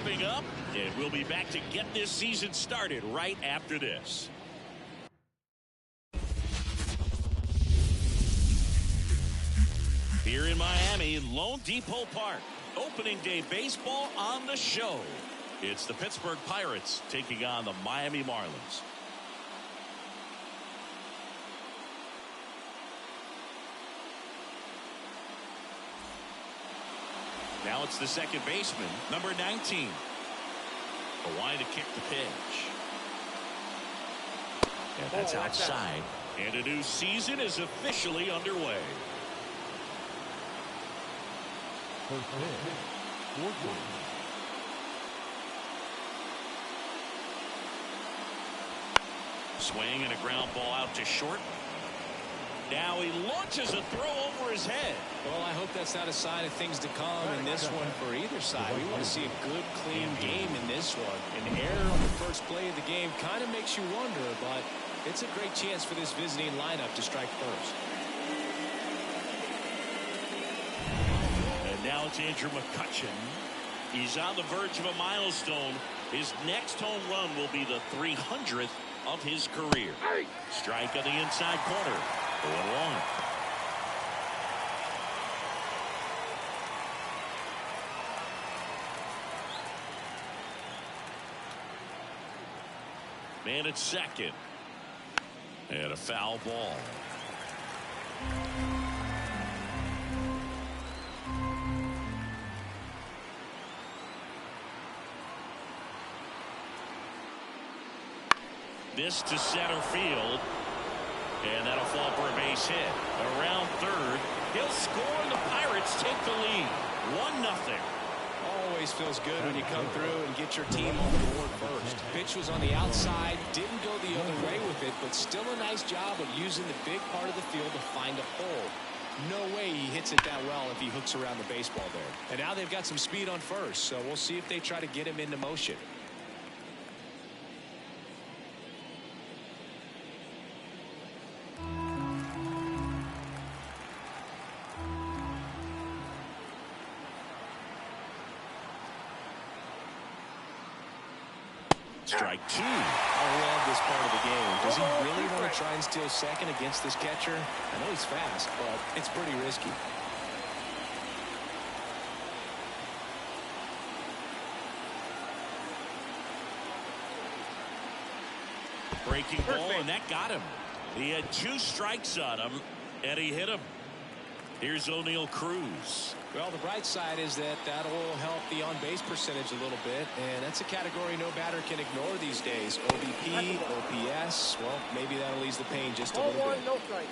wrapping up, and we'll be back to get this season started right after this. Here in Miami, Lone Depot Park, opening day baseball on the show. It's the Pittsburgh Pirates taking on the Miami Marlins. Now it's the second baseman, number 19. Hawaii to kick the pitch. And that's outside. And a new season is officially underway. Swing and a ground ball out to short. Now he launches a throw over his head. Well, I hope that's not a sign of things to come in this one for either side. We want to see a good, clean game in this one. An error on the first play of the game kind of makes you wonder, but it's a great chance for this visiting lineup to strike first. And now it's Andrew McCutchen. He's on the verge of a milestone. His next home run will be the 300th of his career. Strike on the inside corner. 0-1. Man at second. And a foul ball. This to center field. And that'll fall for a base hit. Around third. He'll score and the Pirates take the lead. 1-0. Always feels good when you come through and get your team on the board first. Pitch was on the outside. Didn't go the other way with it, but still a nice job of using the big part of the field to find a hole. No way he hits it that well if he hooks around the baseball there. And now they've got some speed on first, so we'll see if they try to get him into motion. Strike two. I love this part of the game. Does he really want to try and steal second against this catcher? I know he's fast, but it's pretty risky. Breaking ball, and that got him. He had 2 strikes on him, and he hit him. Here's O'Neal Cruz. Well, the bright side is that will help the on-base percentage a little bit, and that's a category no batter can ignore these days. OBP, OPS, well, maybe that'll ease the pain just a little bit. No strike.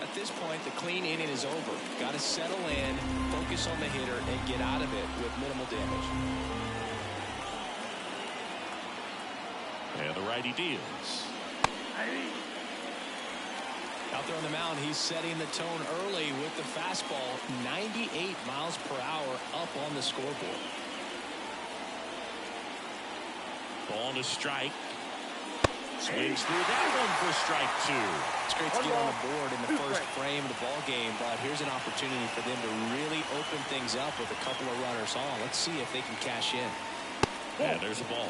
At this point, the clean inning is over. Got to settle in, focus on the hitter, and get out of it with minimal damage. And the righty deals. Out there on the mound, he's setting the tone early with the fastball. 98 miles per hour up on the scoreboard. Ball to strike. Swings through that one for strike 2. It's great to get on the board in the first frame of the ball game, but here's an opportunity for them to really open things up with a couple of runners on. Let's see if they can cash in. And there's a ball.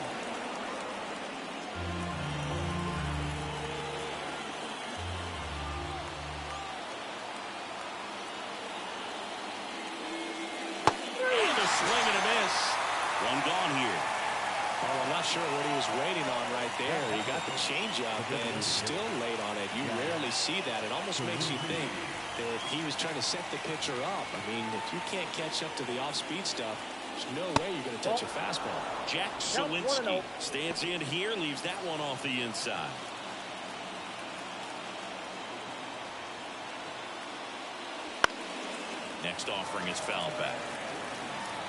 Swing and a miss. One gone here. Well, I'm not sure what he was waiting on right there. He got the changeup and still laid on it. You rarely see that. It almost makes you think that he was trying to set the pitcher up. I mean, if you can't catch up to the off-speed stuff, there's no way you're going to touch a fastball. Jack Suwinski stands in here, leaves that one off the inside. Next offering is fouled back.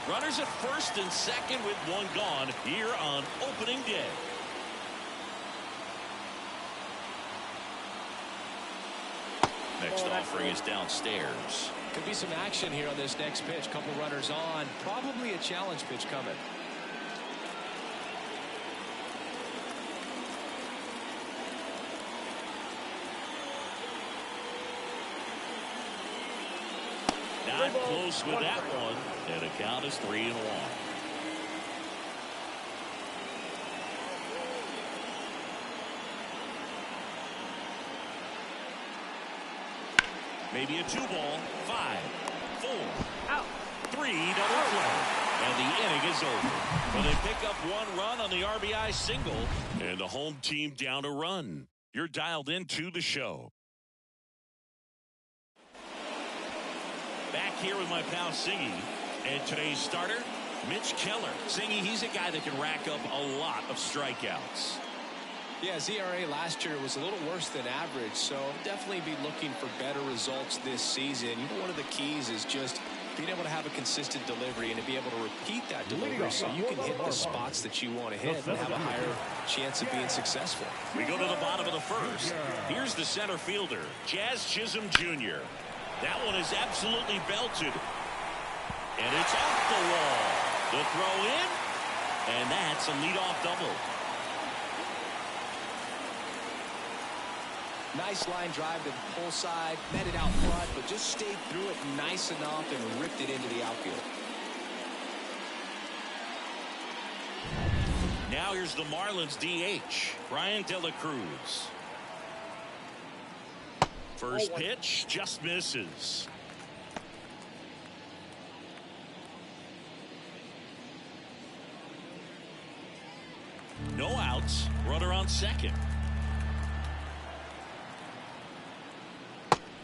Runners at first and second with one gone here on opening day. Next offering is downstairs. Could be some action here on this next pitch. Couple runners on. Probably a challenge pitch coming. Not close with that one. And the count is 3-1. Maybe a 2-ball. 5, 4, out. 3, double play. And the inning is over. Well, they pick up 1 run on the RBI single. And the home team down a run. You're dialed into the show. Back here with my pal Singy. And today's starter, Mitch Keller. Singy, he's a guy that can rack up a lot of strikeouts. Yeah, his ERA last year was a little worse than average, so definitely be looking for better results this season. You know, one of the keys is just being able to have a consistent delivery and to be able to repeat that delivery so you can hit the spots that you want to hit and have a higher chance of being successful. We go to the bottom of the first. Here's the center fielder, Jazz Chisholm Jr. That one is absolutely belted. And it's off the wall. The throw in, and that's a leadoff double. Nice line drive to the pull side, met it out front, but just stayed through it nice enough and ripped it into the outfield. Now here's the Marlins DH, Brian De La Cruz. First pitch just misses. No outs, runner on second.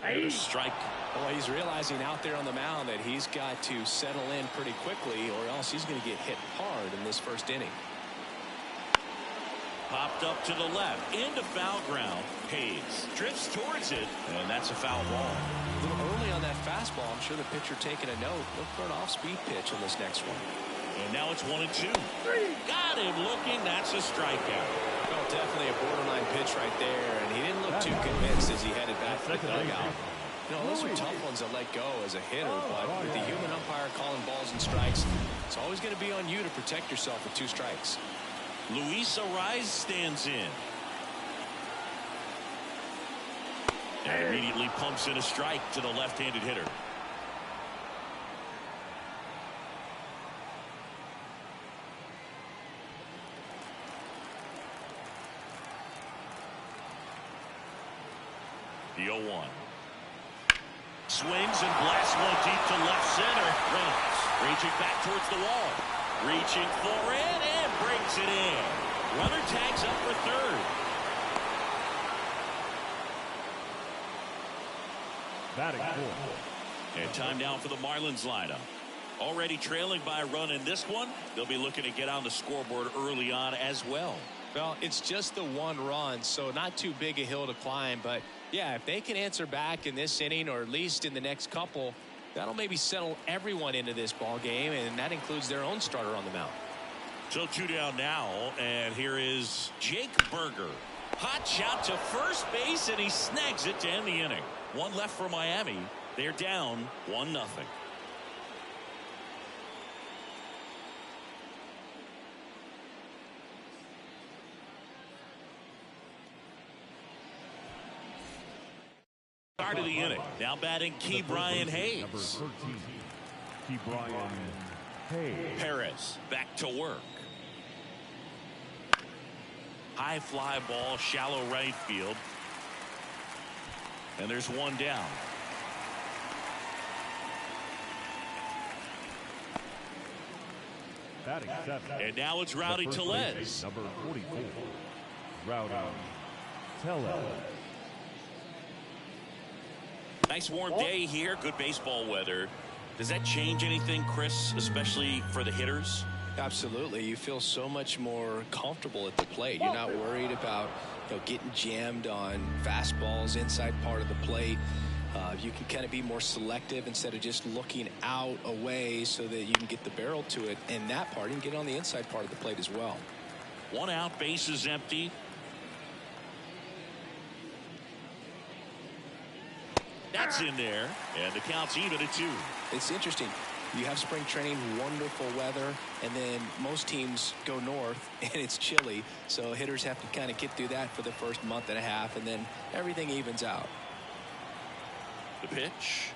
And a strike. Well, he's realizing out there on the mound that he's got to settle in pretty quickly or else he's going to get hit hard in this first inning. Popped up to the left, into foul ground. Hayes drifts towards it, and that's a foul ball. A little early on that fastball. I'm sure the pitcher taking a note. Look for an off-speed pitch on this next one. And now it's 1-2. Got him looking. That's a strikeout. Well, definitely a borderline pitch right there, and he didn't look too convinced as he headed back to the dugout. You know, those are tough ones to let go as a hitter, but with the human umpire calling balls and strikes, it's always going to be on you to protect yourself with 2 strikes. Luis Arraez stands in. And immediately pumps in a strike to the left-handed hitter. The 0-1. Swings and blasts one deep to left center. Reynolds reaching back towards the wall. Reaching for it and breaks it in. Runner tags up for third. Batting fourth. And time now for the Marlins lineup. Already trailing by a run in this one. They'll be looking to get on the scoreboard early on as well. Well, it's just the 1 run, so not too big a hill to climb. But, yeah, if they can answer back in this inning or at least in the next couple, that'll maybe settle everyone into this ball game, and that includes their own starter on the mound. So 2 down now, and here is Jake Burger. Hot shot to first base, and he snags it to end the inning. 1 left for Miami. They're down 1-0. Start of the inning. Now batting Ke'Bryan Hayes. Number 13, Ke'Bryan Hayes. Perez back to work. High fly ball, shallow right field. And there's 1 down. Batting seventh. And now it's Rowdy Tellez. Number 44, Rowdy Tellez. Nice warm day here. Good baseball weather. Does that change anything, Chris, especially for the hitters? Absolutely. You feel so much more comfortable at the plate. You're not worried about getting jammed on fastballs inside part of the plate. You can kind of be more selective instead of just looking out away so that you can get the barrel to it. And that part, you can get on the inside part of the plate as well. 1 out, base is empty. That's in there, and the count's even at 2. It's interesting. You have spring training, wonderful weather, and then most teams go north, and it's chilly. So hitters have to kind of get through that for the first month and a half, and then everything evens out. The pitch.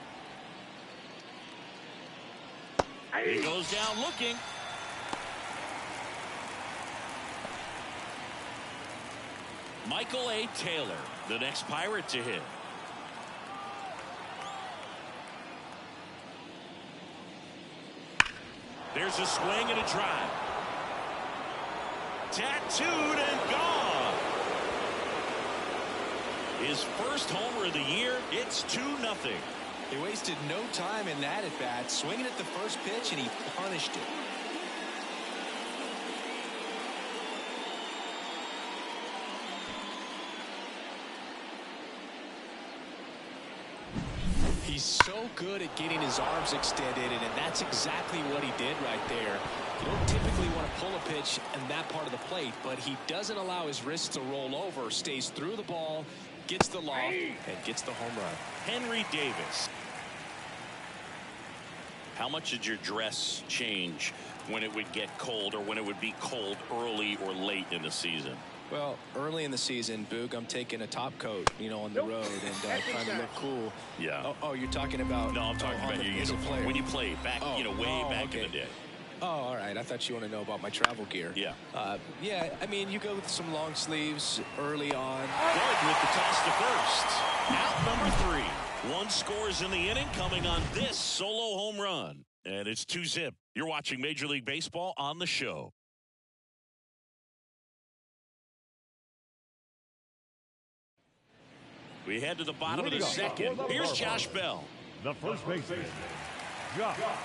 He goes down looking. Michael A. Taylor, the next Pirate to hit. There's a swing and a drive. Tattooed and gone. His first homer of the year. It's 2-0. He wasted no time in that at bat, swinging at the first pitch, and he punished it. He's so good at getting his arms extended, and that's exactly what he did right there. You don't typically want to pull a pitch in that part of the plate, but he doesn't allow his wrists to roll over, stays through the ball, gets the loft, and gets the home run. Henry Davis. How much did your dress change when it would get cold, or when it would be cold early or late in the season? Well, early in the season, Boog, I'm taking a top coat, on the road and trying to look cool. Yeah. Oh, you're talking about? No, I'm talking about your uniform. When you played back, way back in the day. Oh, all right. I thought you want to know about my travel gear. Yeah. Yeah, I mean, you go with some long sleeves early on. Gordon with the toss to first. Out number 3. 1 scores in the inning, coming on this solo home run. And it's 2-zip. You're watching Major League Baseball on the show. We head to the bottom of the second. Here's Josh Bell. The first baseman, Josh Bell.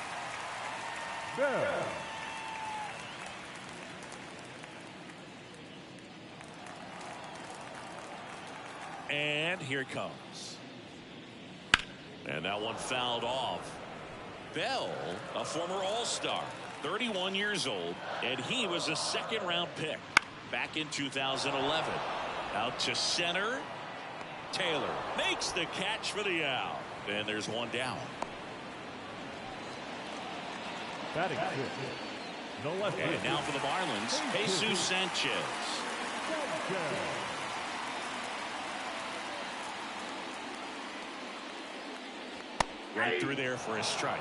And here it comes. And that one fouled off. Bell, a former All-Star, 31 years old, and he was a second-round pick back in 2011. Out to center. Taylor makes the catch for the out. And there's one down. Batting fifth, no left. And now for the Marlins, Jesus Sanchez. Right through there for a strike.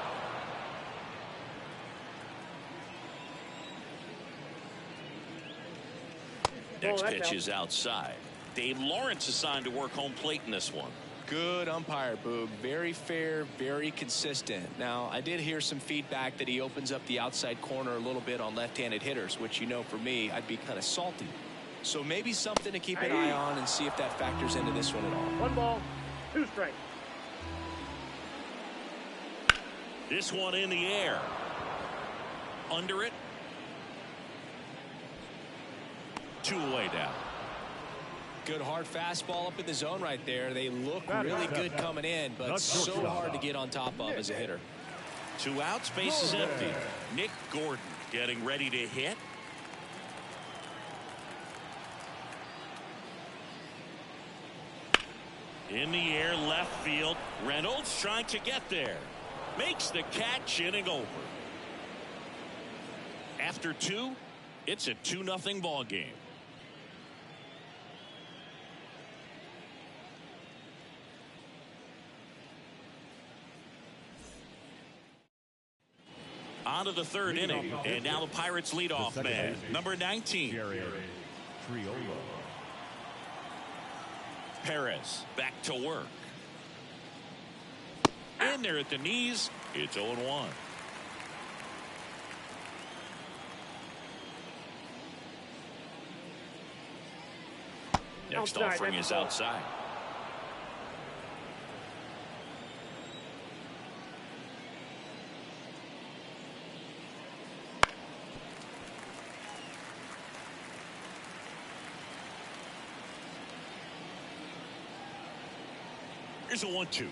Next pitch is outside. Dave Lawrence assigned to work home plate in this one. Good umpire, Boog. Very fair, very consistent. Now, I did hear some feedback that he opens up the outside corner a little bit on left-handed hitters, which, for me, I'd be kind of salty. So maybe something to keep an eye on and see if that factors into this one at all. 1 ball, 2 strikes. This one in the air. Under it. 2 away down. Good hard fastball up in the zone right there. They look really good coming in, but so hard to get on top of as a hitter. 2 outs, base is empty. Nick Gordon getting ready to hit. In the air, left field. Reynolds trying to get there. Makes the catch, inning over. After 2, it's a 2-0 ball game. On to the 3rd inning, and now the Pirates leadoff man, number 19. Jerry Triolo. Perez back to work. In there at the knees. It's 0-1. Next offering is outside. Here's a 1-2.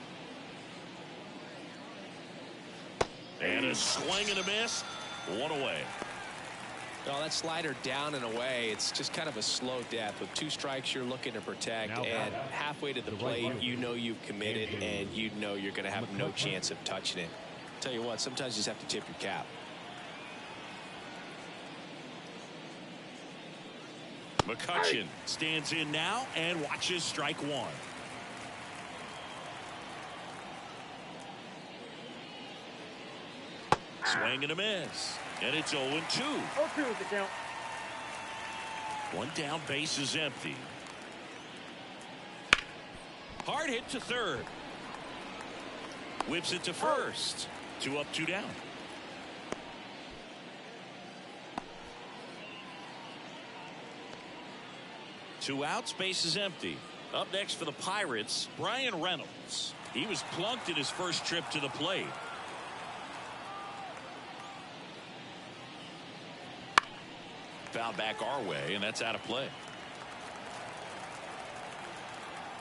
And a swing and a miss. 1 away. Well, that slider down and away, it's just kind of a slow death. With 2 strikes, you're looking to protect, and halfway to the plate, you've committed, and you're going to have no chance of touching it. Tell you what, sometimes you just have to tip your cap. McCutchen stands in now and watches strike 1. Swing and a miss. And it's 0-2. 0-2 is the count. 1 down, base is empty. Hard hit to 3rd. Whips it to 1st. 2 up, 2 down. 2 outs, base is empty. Up next for the Pirates, Brian Reynolds. He was plunked in his first trip to the plate. Foul back our way, and that's out of play.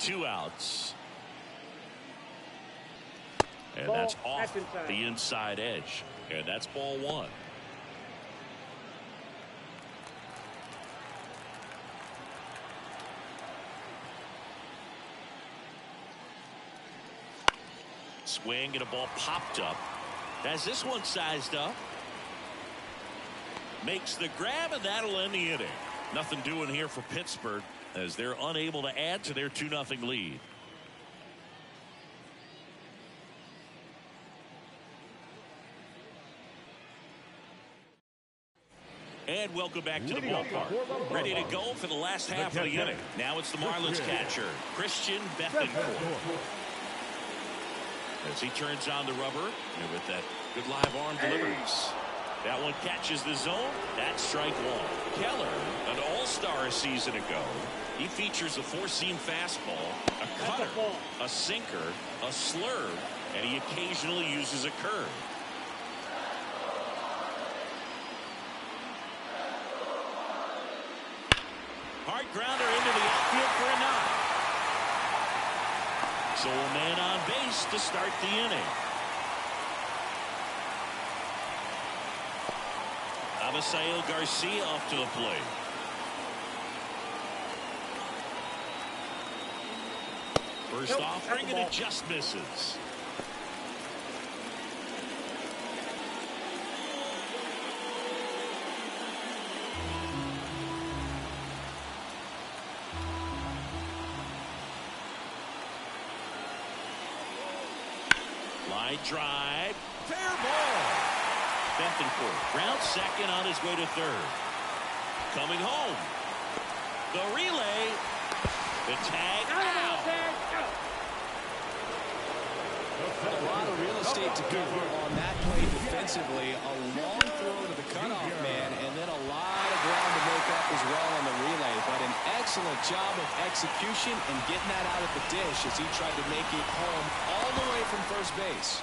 2 outs. And Ball, that's off that's inside. the inside edge. And that's ball 1. Swing and a ball popped up. Has this one sized up. Makes the grab, and that'll end the inning. Nothing doing here for Pittsburgh as they're unable to add to their 2-0 lead. And welcome back to the ballpark. Ready to go for the last half of the inning. Now it's the Marlins catcher, Christian Bethancourt. As he turns on the rubber, and with that good live arm delivers. That one catches the zone. That's strike 1. Keller, an all-star a season ago. He features a 4-seam fastball, a cutter, a sinker, a slurve, and he occasionally uses a curve. Hard grounder into the outfield for a knock. So a man on base to start the inning. Abisail Garcia off to the plate. First offering, and it just misses. Line drive. Fair ball. Bethancourt rounds second on his way to third. Coming home. The relay. The tag out. A lot of real estate to cover on that play defensively. A long throw to the cutoff man, and then a lot of ground to make up as well on the relay. But an excellent job of execution and getting that out of the dish as he tried to make it home all the way from first base.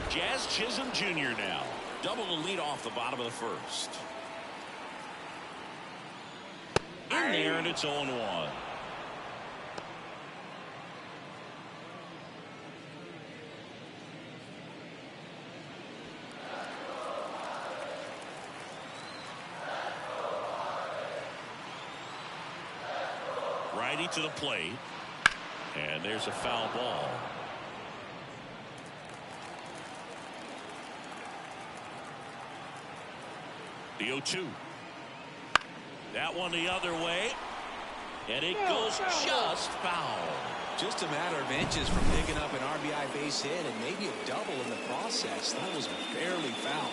Jazz Chisholm Jr. now. Double the lead off the bottom of the first. In there, and it's 0-1. Righty to the plate. And there's a foul ball. The 0-2. That one the other way. And it goes just foul. Just a matter of inches from picking up an RBI base hit and maybe a double in the process. That was barely foul.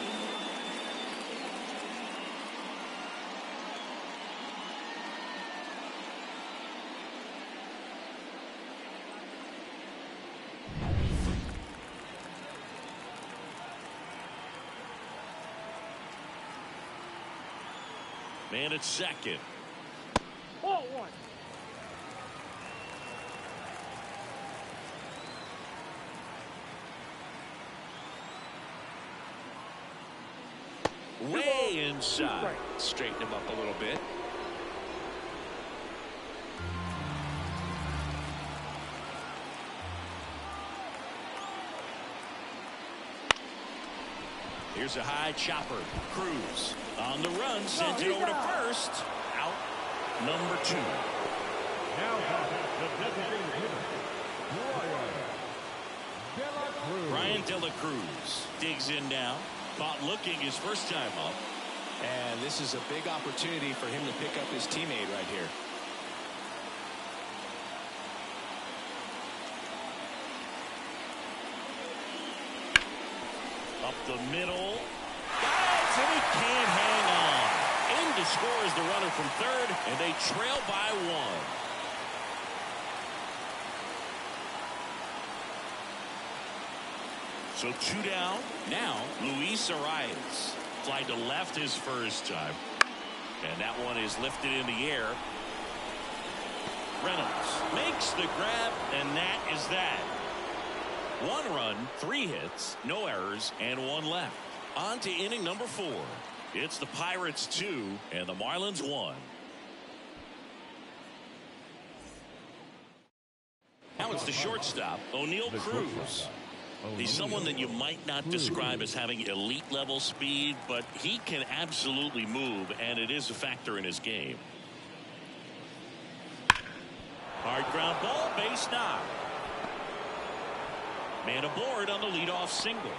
Man at second. Ball 1. Way inside. Straighten him up a little bit. Here's a high chopper. Cruz on the run, sends it over to first. Out number 2. Now the designated hitter, Brian De La Cruz digs in now. Caught looking his first time up. And this is a big opportunity for him to pick up his teammate right here. Up the middle. Guys, and he can't hang on. In to score is the runner from third, and they trail by 1. So 2 down. Now Luis Arias flied to left his first time. And that one is lifted in the air. Reynolds makes the grab, and that is that. 1 run, 3 hits, no errors, and 1 left. On to inning number 4. It's the Pirates 2 and the Marlins 1. Now it's the shortstop, O'Neal Cruz. He's someone that you might not describe as having elite level speed, but he can absolutely move, and it is a factor in his game. Hard ground ball, base knock. Man aboard on the leadoff single.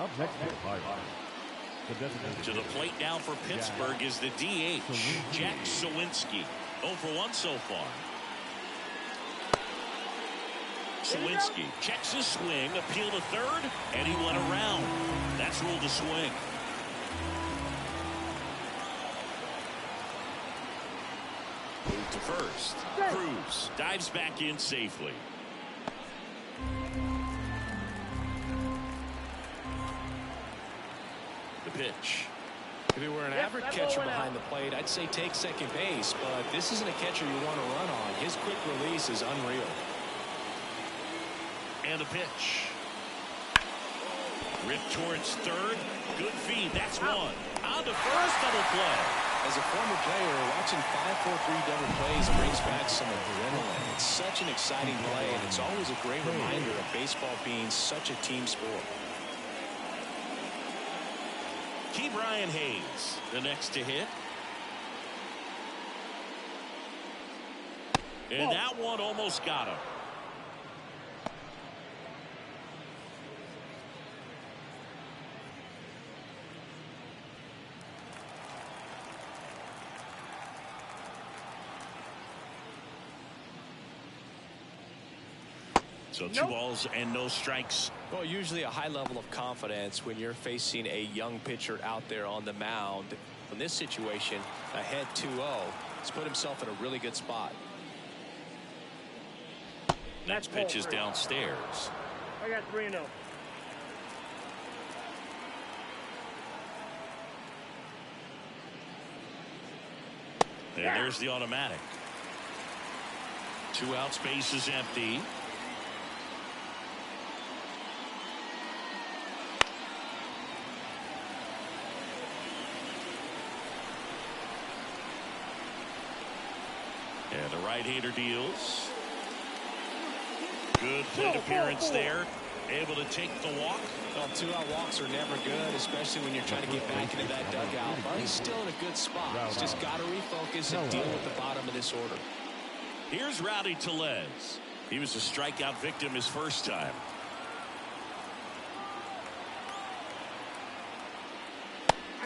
Up next to the Pirates. To the plate now for Pittsburgh is the DH, Jack Suwinski. 0 for 1 so far. Suwinski checks his swing, appeal to third, and he went around. That's ruled a swing. Move to first. Cruz dives back in safely. The pitch. If it were an average catcher behind the plate, I'd say take second base, but this isn't a catcher you want to run on. His quick release is unreal. And a pitch. Ripped towards third. Good feed. That's 1. On to first, double play. As a former player, watching 5-4-3 double plays brings back some adrenaline. It's such an exciting play, and it's always a great reminder of baseball being such a team sport. Ke'Bryan Hayes, the next to hit. And that one almost got him. So 2 balls and no strikes. Well, usually a high level of confidence when you're facing a young pitcher out there on the mound. In this situation, ahead 2-0, he's put himself in a really good spot. Next pitch is downstairs. I got 3-0. And there's the automatic. 2 outs, base is empty. And the right-hander deals. Good plate appearance there. Able to take the walk. Well, 2-out walks are never good, especially when you're trying to get back into that dugout. But he's still in a good spot. He's just got to refocus and deal with the bottom of this order. Here's Rowdy Tellez. He was a strikeout victim his first time.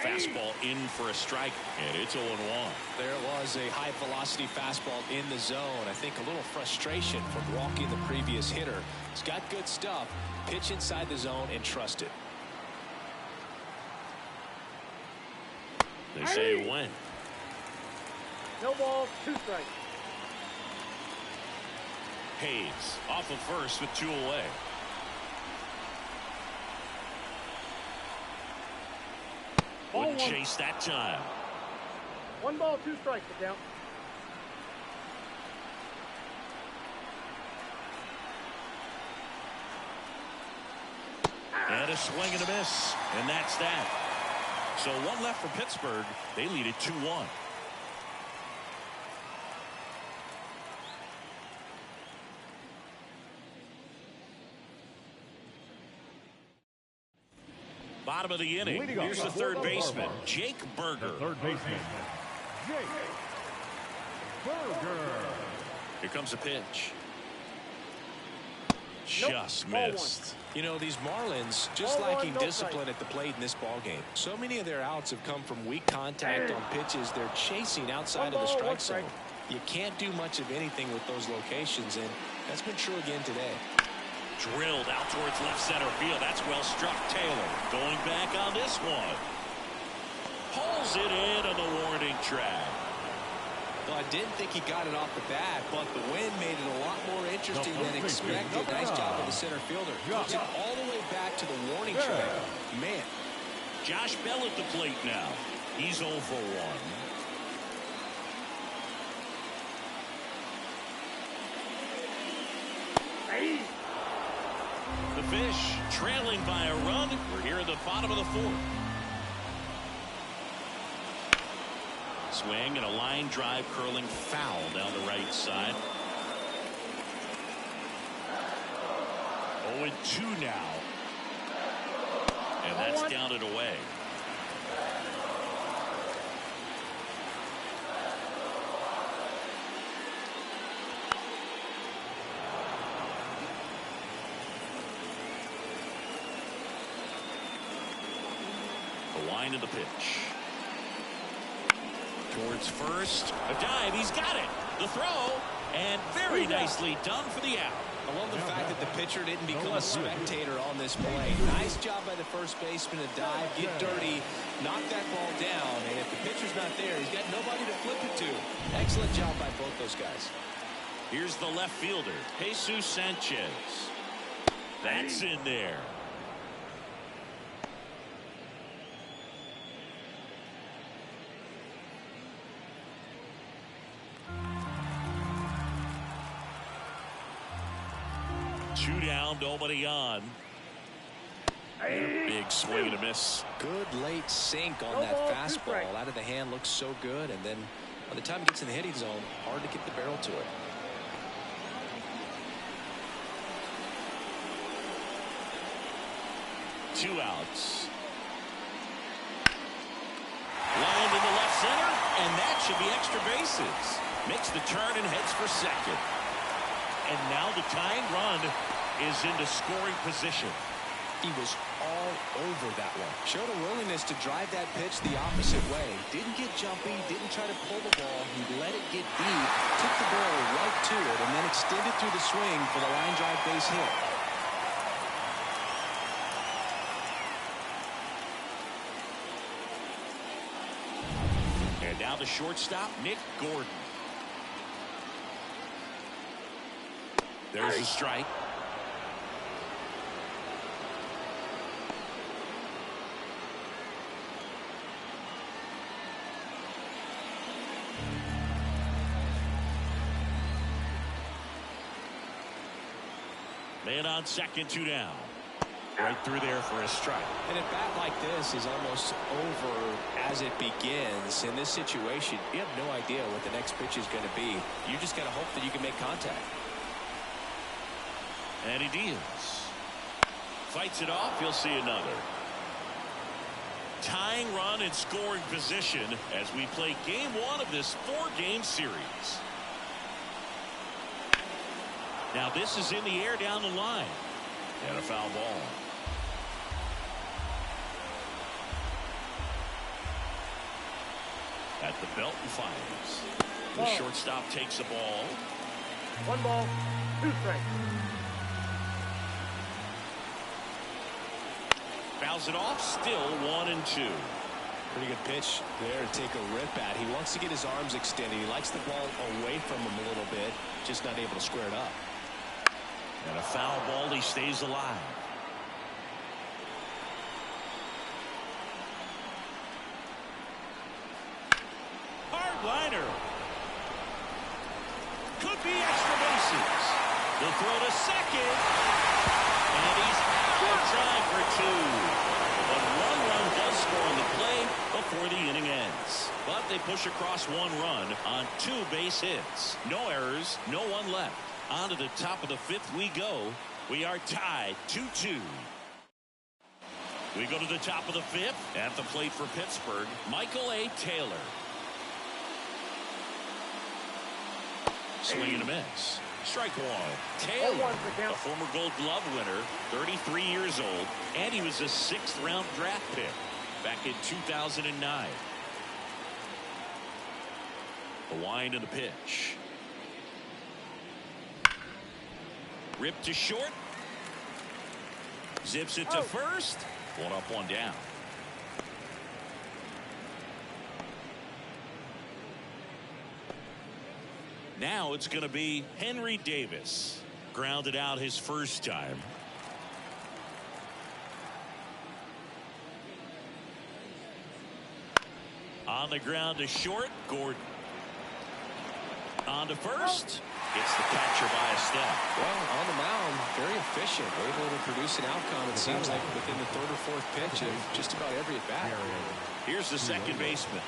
Fastball in for a strike, and it's 0-1. There was a high-velocity fastball in the zone. I think a little frustration from walking the previous hitter. He's got good stuff. Pitch inside the zone and trust it. They say when. No balls, 2 strikes. Hayes off of first with 2 away. Wouldn't chase that time. 1 ball, 2 strikes to count. And a swing and a miss. And that's that. So 1 left for Pittsburgh. They lead it 2-1. Bottom of the inning. Here's the third baseman, Jake Burger. Third baseman, Jake Burger. Here comes a pitch. Just missed. You know, these Marlins just lacking discipline at the plate in this ballgame. So many of their outs have come from weak contact on pitches they're chasing outside of the strike zone. You can't do much of anything with those locations, and that's been true again today. Drilled out towards left center field. That's well struck. Taylor going back on this one. Pulls it in on the warning track. Well, I didn't think he got it off the bat, but the wind made it a lot more interesting than expected. Nice job of the center fielder. Puts it all the way back to the warning track. Man. Josh Bell at the plate now. He's 0 for 1. The Fish trailing by a run. We're here at the bottom of the 4th. Swing and a line drive curling foul down the right side. 0-2 now. And that's down and away. The line of the pitch. Towards first. A dive. He's got it. The throw. And very nicely done for the out. I love the fact that the pitcher didn't become a spectator on this play. Nice job by the first baseman to dive, get dirty, knock that ball down. And if the pitcher's not there, he's got nobody to flip it to. Excellent job by both those guys. Here's the left fielder, Jesus Sanchez. That's in there. Two down, nobody on. Big swing and a miss. Good late sink on that fastball. Out of the hand, looks so good. And then by the time it gets in the hitting zone, hard to get the barrel to it. Two outs. Lined in the left center, and that should be extra bases. Makes the turn and heads for second. And now the tying run is into scoring position. He was all over that one. Showed a willingness to drive that pitch the opposite way. Didn't get jumpy, didn't try to pull the ball. He let it get deep, took the ball right to it, and then extended through the swing for the line drive base hit. And now the shortstop, Nick Gordon. There's a strike. Man on second, two down. Right through there for a strike. And a bat like this is almost over as it begins. In this situation, you have no idea what the next pitch is going to be. You just got to hope that you can make contact. And he deals. Fights it off. He'll see another. Tying run in scoring position as we play game one of this four-game series. Now this is in the air down the line. And a foul ball. At the belt and fires. The shortstop takes the ball. 1 ball, 2 strikes. Fouls it off. Still 1-2. Pretty good pitch there to take a rip at. He wants to get his arms extended. He likes the ball away from him a little bit. Just not able to square it up. And a foul ball. He stays alive. Hard liner. Could be extra bases. The throw to second. And he's out. Trying for 2. But 1 run does score on the play before the inning ends. But they push across 1 run on 2 base hits. No errors, no one left. On to the top of the 5th we go. We are tied 2-2. We go to the top of the 5th. At the plate for Pittsburgh, Michael A. Taylor. Swing and a miss. Strike 1. Taylor, a former Gold Glove winner, 33 years old, and he was a 6th-round draft pick back in 2009. The wind and the pitch. Ripped to short. Zips it to first. 1 up, 1 down. Now it's going to be Henry Davis. Grounded out his first time. On the ground to short. Gordon. On to first. Gets the catcher by a step. Well, on the mound, very efficient. Able to produce an outcome, it seems like, within the third or fourth pitch of just about every at bat. Here's the second baseman.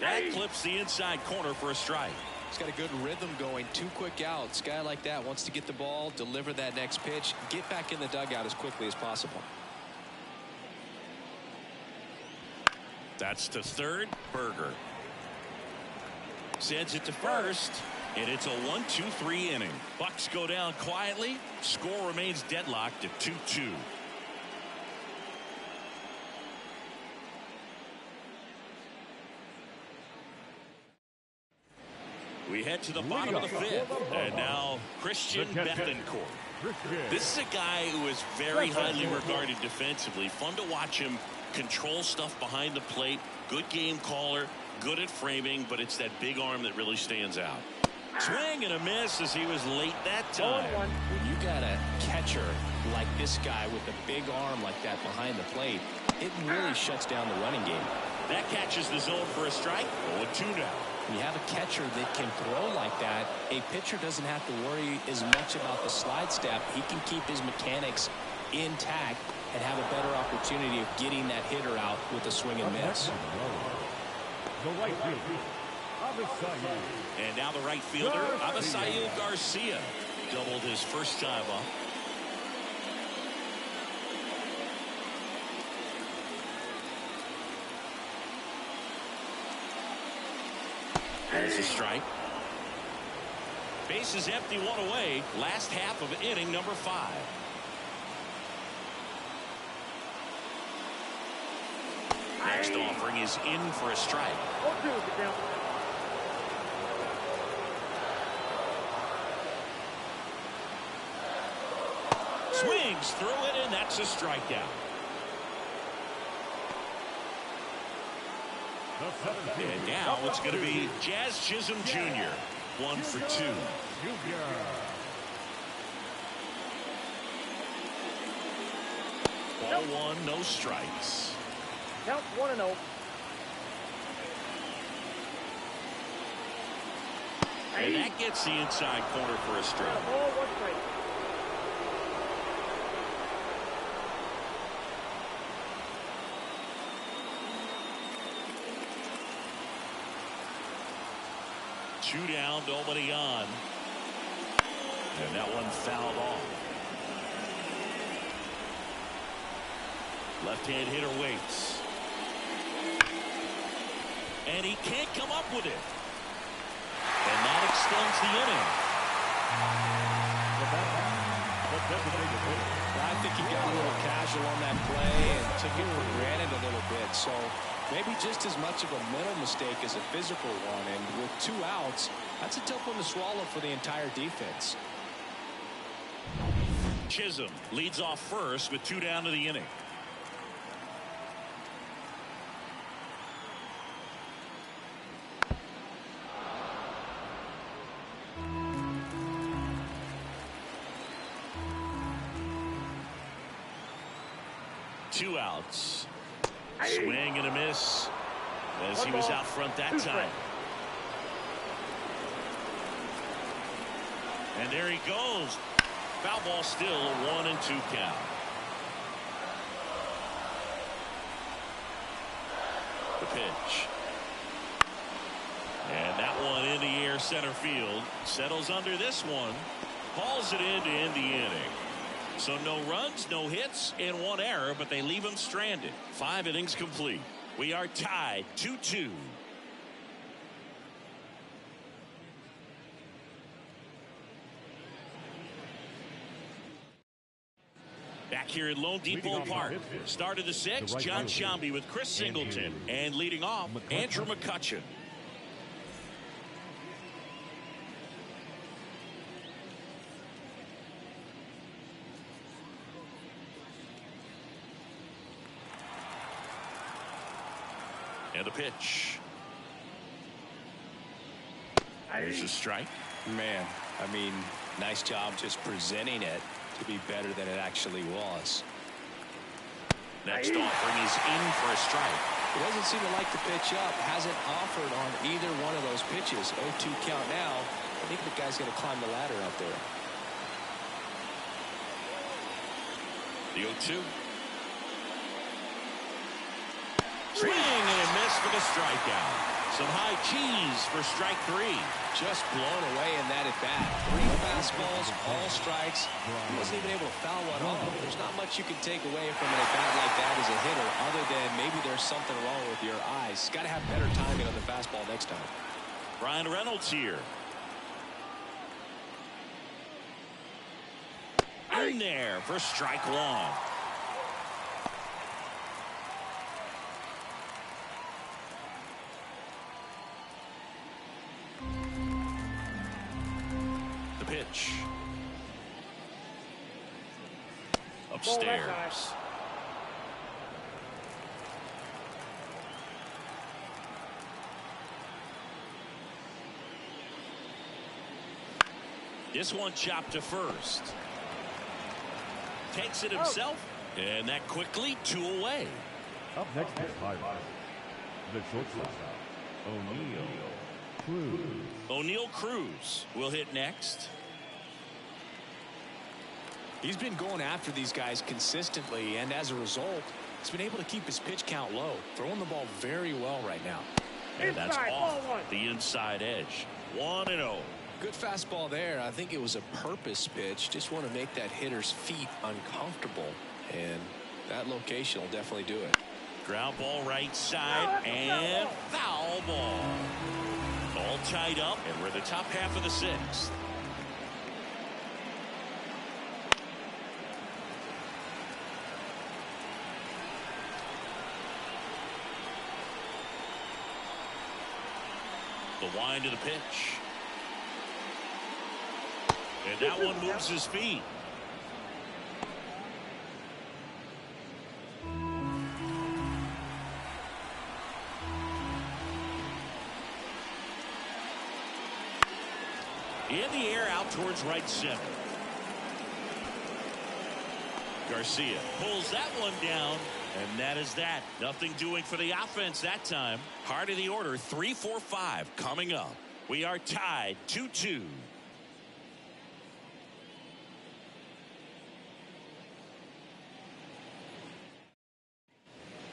That clips the inside corner for a strike. He's got a good rhythm going. 2 quick outs. Guy like that wants to get the ball, deliver that next pitch, get back in the dugout as quickly as possible. That's to third. Berger sends it to first, and it's a 1-2-3 inning. Bucks go down quietly. Score remains deadlocked at 2-2. We head to the bottom of the fifth, and now Christian Bethancourt. This is a guy who is very highly regarded defensively. Fun to watch him control stuff behind the plate. Good game caller, good at framing, but it's that big arm that really stands out. Swing and a miss as he was late that time. When you got a catcher like this guy with a big arm like that behind the plate, it really shuts down the running game. That catches the zone for a strike. 0-2 now. When you have a catcher that can throw like that, a pitcher doesn't have to worry as much about the slide step. He can keep his mechanics intact and have a better opportunity of getting that hitter out with a swing and miss. The right fielder, Avisail. And now the right fielder, Avisail Garcia, doubled his first time up. There's a strike. Base is empty, 1 away. Last half of inning number 5. Next offering is in for a strike. Swings through it, and that's a strikeout. And now it's going to be Jazz Chisholm Jr. 1 for 2. Ball 1, no strikes. Count 1-0. And that gets the inside corner for a strike. Ball 1 strike. Two down, nobody on. And that one fouled off. Left-hand hitter waits. And he can't come up with it. And that extends the inning. I think he got a little casual on that play and took it for granted a little bit. So maybe just as much of a mental mistake as a physical one. And with 2 outs, that's a tough one to swallow for the entire defense. Chisholm leads off first with 2 down to the inning. Two outs. Swing and a miss as he was out front that time. And there he goes. Foul ball still, a 1-2 count. The pitch. And that one in the air center field. Settles under this one. Hauls it in to end the inning. So no runs, no hits, and 1 error, but they leave him stranded. 5 innings complete. We are tied 2-2. Back here at Lone Depot Park. Start of the 6th, John Sciambi with Chris Singleton. And leading off, Andrew McCutchen. And the pitch. There's a strike. Man, I mean, nice job just presenting it to be better than it actually was. Next offering is in for a strike. He doesn't seem to like the pitch up. Hasn't offered on either one of those pitches. 0-2 count now. I think the guy's going to climb the ladder out there. The 0-2. Swing and a miss for the strikeout. Some high cheese for strike 3. Just blown away in that at bat. 3 fastballs, all strikes. He wasn't even able to foul one off. There's not much you can take away from an at bat like that as a hitter, other than maybe there's something wrong with your eyes. Got to have better timing on the fastball next time. Ryan Reynolds here. In there for strike 1. The pitch. Upstairs. This one chopped to first. Takes it himself, and that quickly 2 away. Up next is Pirates. The shortstop, O'Neill Cruz. O'Neill Cruz will hit next. He's been going after these guys consistently, and as a result, he's been able to keep his pitch count low, throwing the ball very well right now. And that's off the inside edge. 1-0. Good fastball there. I think it was a purpose pitch. Just want to make that hitter's feet uncomfortable, and that location will definitely do it. Ground ball right side, and foul ball. All tied up, and we're in the top half of the 6th. The wind of the pitch. And that one moves his feet. In the air out towards right center. Garcia pulls that one down. And that is that. Nothing doing for the offense that time. Heart of the order, 3-4-5 coming up. We are tied 2-2.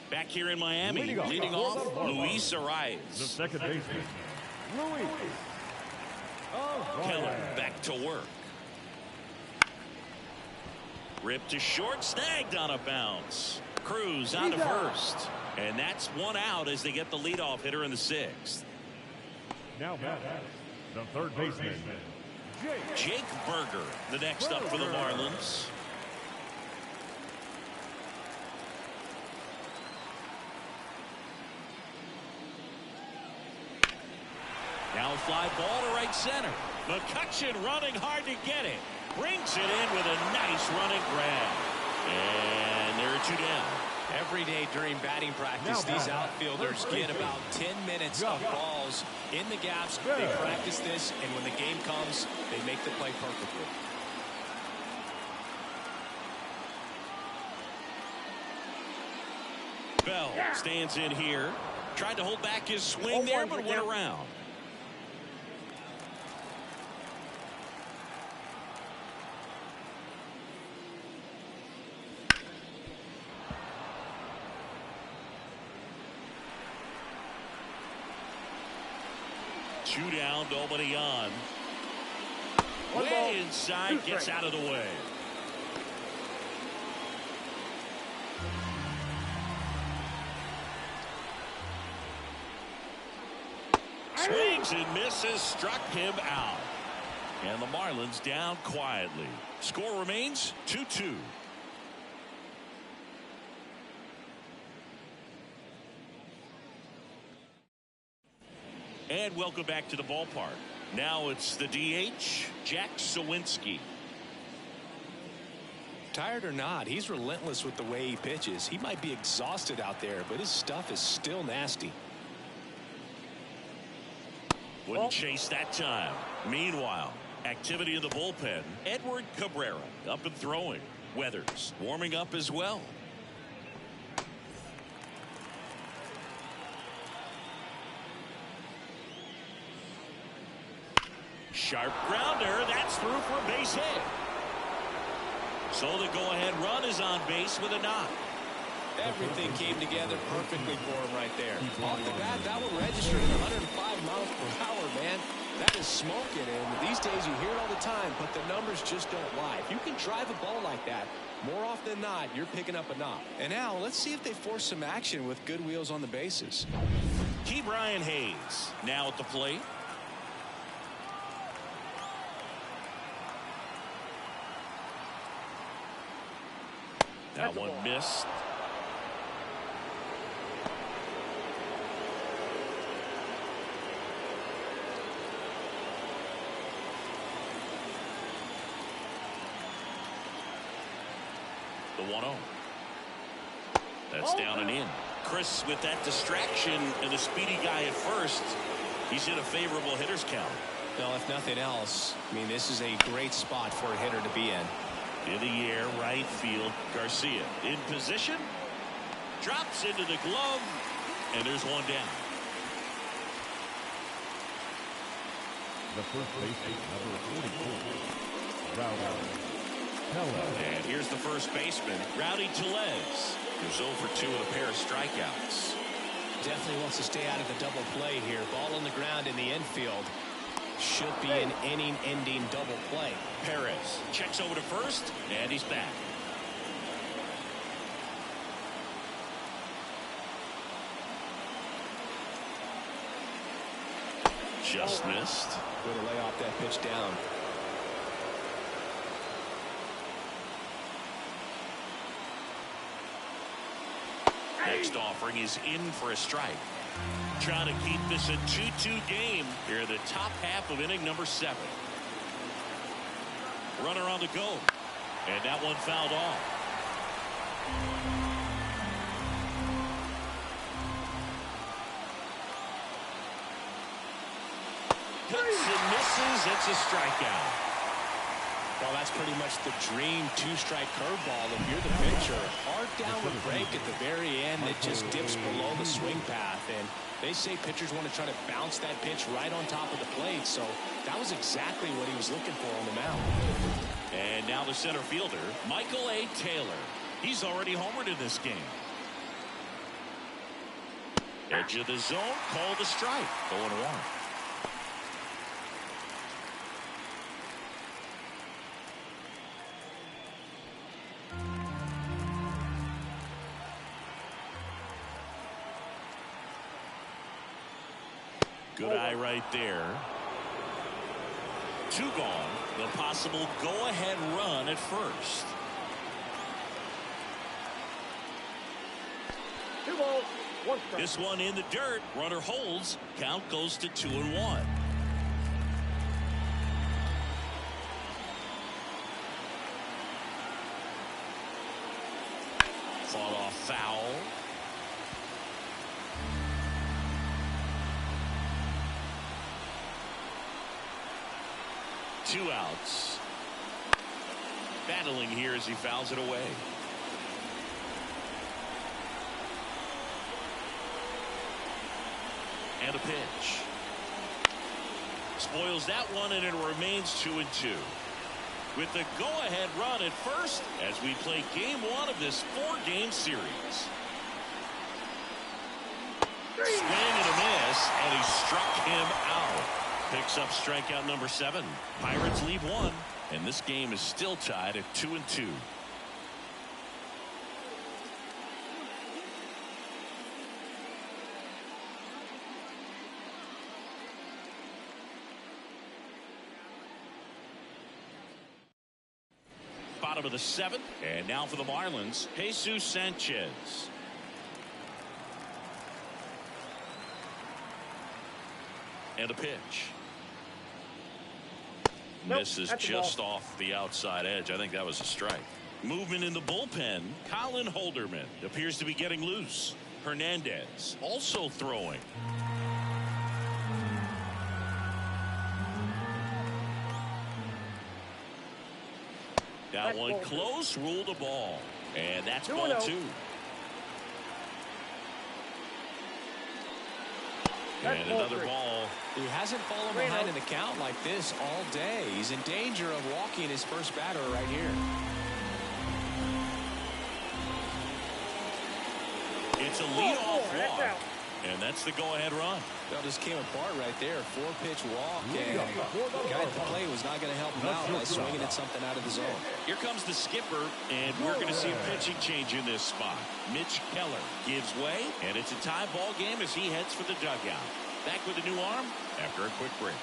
Back here in Miami, leading off, Luis Arraez. The second baseman, Luis. Keller back to work. Ripped to short, snagged on a bounce. Cruz on to first. And that's 1 out as they get the leadoff hitter in the 6th. Now back, the third baseman, Jake Burger, the next up for the Marlins. Now a fly ball to right center. McCutchen running hard to get it. Brings it in with a nice running grab. And there are 2 down. Every day during batting practice, these outfielders get about 10 minutes of balls in the gaps. They practice this, and when the game comes, they make the play perfectly. Bell stands in here. Tried to hold back his swing there, but went around. Two down, nobody on. Way inside, gets out of the way. Swings and misses, struck him out. And the Marlins down quietly. Score remains 2-2. And welcome back to the ballpark. Now it's the DH, Jack Suwinski. Tired or not, he's relentless with the way he pitches. He might be exhausted out there, but his stuff is still nasty. Wouldn't chase that time. Meanwhile, activity in the bullpen. Edward Cabrera up and throwing. Weathers warming up as well. Sharp grounder. That's through for a base hit. So the go-ahead run is on base with a knock. Everything came together perfectly for him right there. Off the bat, that one registered at 105 miles per hour, man. That is smoking, and these days you hear it all the time, but the numbers just don't lie. If you can drive a ball like that, more often than not, you're picking up a knock. And now, let's see if they force some action with good wheels on the bases. Ke'Bryan Hayes now at the plate. That one missed. The 1-0. That's down and in. Chris, with that distraction and a speedy guy at first, he's in a favorable hitter's count. Well, if nothing else, I mean, this is a great spot for a hitter to be in. In the air, right field, Garcia in position, drops into the glove, and there's one down. The first baseman, number 44, Rowdy. And here's the first baseman, Rowdy Tellez. Goes 0 for 2 with a pair of strikeouts. Definitely wants to stay out of the double play here. Ball on the ground in the infield. Should be an inning-ending double play. Perez checks over to first, and he's back. Just missed. Way to lay off that pitch down. Next offering is in for a strike. Trying to keep this a 2-2 game here in the top half of inning number 7. Runner on the go. And that one fouled off. Cuts and misses. It's a strikeout. Well, that's pretty much the dream two-strike curveball. If you're the pitcher, hard downward break at the very end that just dips below the swing path. And they say pitchers want to try to bounce that pitch right on top of the plate. So that was exactly what he was looking for on the mound. And now the center fielder, Michael A. Taylor. He's already homered in this game. Edge of the zone, called a strike. 0-1. Good eye right there. 2 gone. The possible go-ahead run at first. 2 balls, 1 strike. This one in the dirt. Runner holds. Count goes to 2-1. Fought off foul. Two outs. Battling here as he fouls it away. And a pitch. Spoils that one, and it remains 2-2. With the go-ahead run at first as we play game 1 of this 4-game series. Swing and a miss, and he struck him out. Picks up strikeout number 7. Pirates leave 1, and this game is still tied at 2-2. Bottom of the 7th, and now for the Marlins, Jesus Sanchez. And a pitch. Nope, Misses that's a just ball. off the outside edge. I think that was a strike. Movement in the bullpen. Colin Holderman appears to be getting loose. Hernandez also throwing. That one close, ruled a ball. And that's ball 2. And another ball. He hasn't fallen behind in the count like this all day. He's in danger of walking his first batter right here. It's a leadoff walk. And that's the go-ahead run. That just came apart right there. 4-pitch walk. And the guy at the plate was not going to help him out by swinging at something out of the zone. Here comes the skipper, and we're going to see a pitching change in this spot. Mitch Keller gives way, and it's a tie ball game as he heads for the dugout. Back with a new arm after a quick break.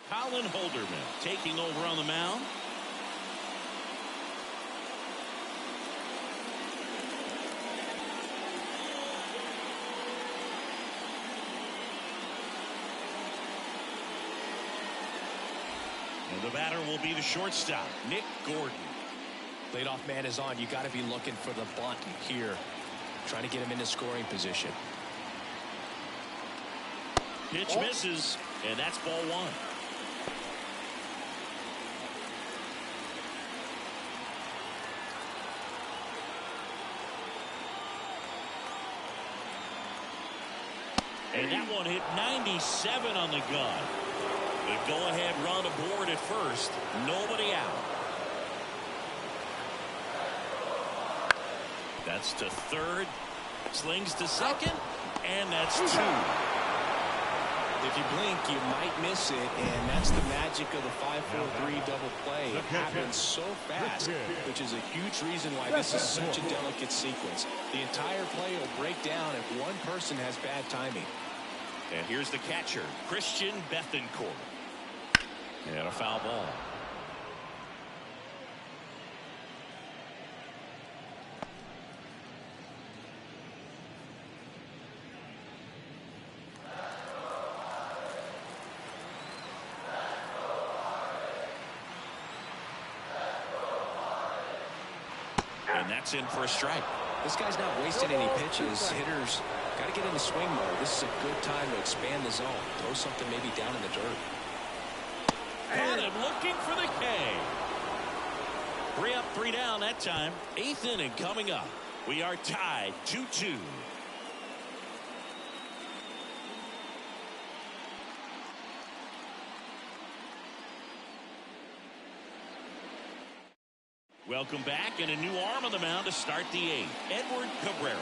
Colin Holderman taking over on the mound. And the batter will be the shortstop, Nick Gordon. Leadoff man is on. You got to be looking for the bunt here. Trying to get him into scoring position. Pitch misses, and that's ball 1. And that one hit 97 on the gun. The go-ahead run aboard at first. Nobody out. That's to third. Slings to second. And that's 2. If you blink, you might miss it, and that's the magic of the 5-4-3 double play. It happens so fast, which is a huge reason why this is such a delicate sequence. The entire play will break down if one person has bad timing. And here's the catcher, Christian Bethancourt. And a foul ball. And that's in for a strike. This guy's not wasting any pitches. Hitters got to get into swing mode. This is a good time to expand the zone. Throw something maybe down in the dirt. Got him looking for the K. 3 up, 3 down that time. 8th inning coming up. We are tied 2-2. Welcome back, and a new arm on the mound to start the 8th. Edward Cabrera.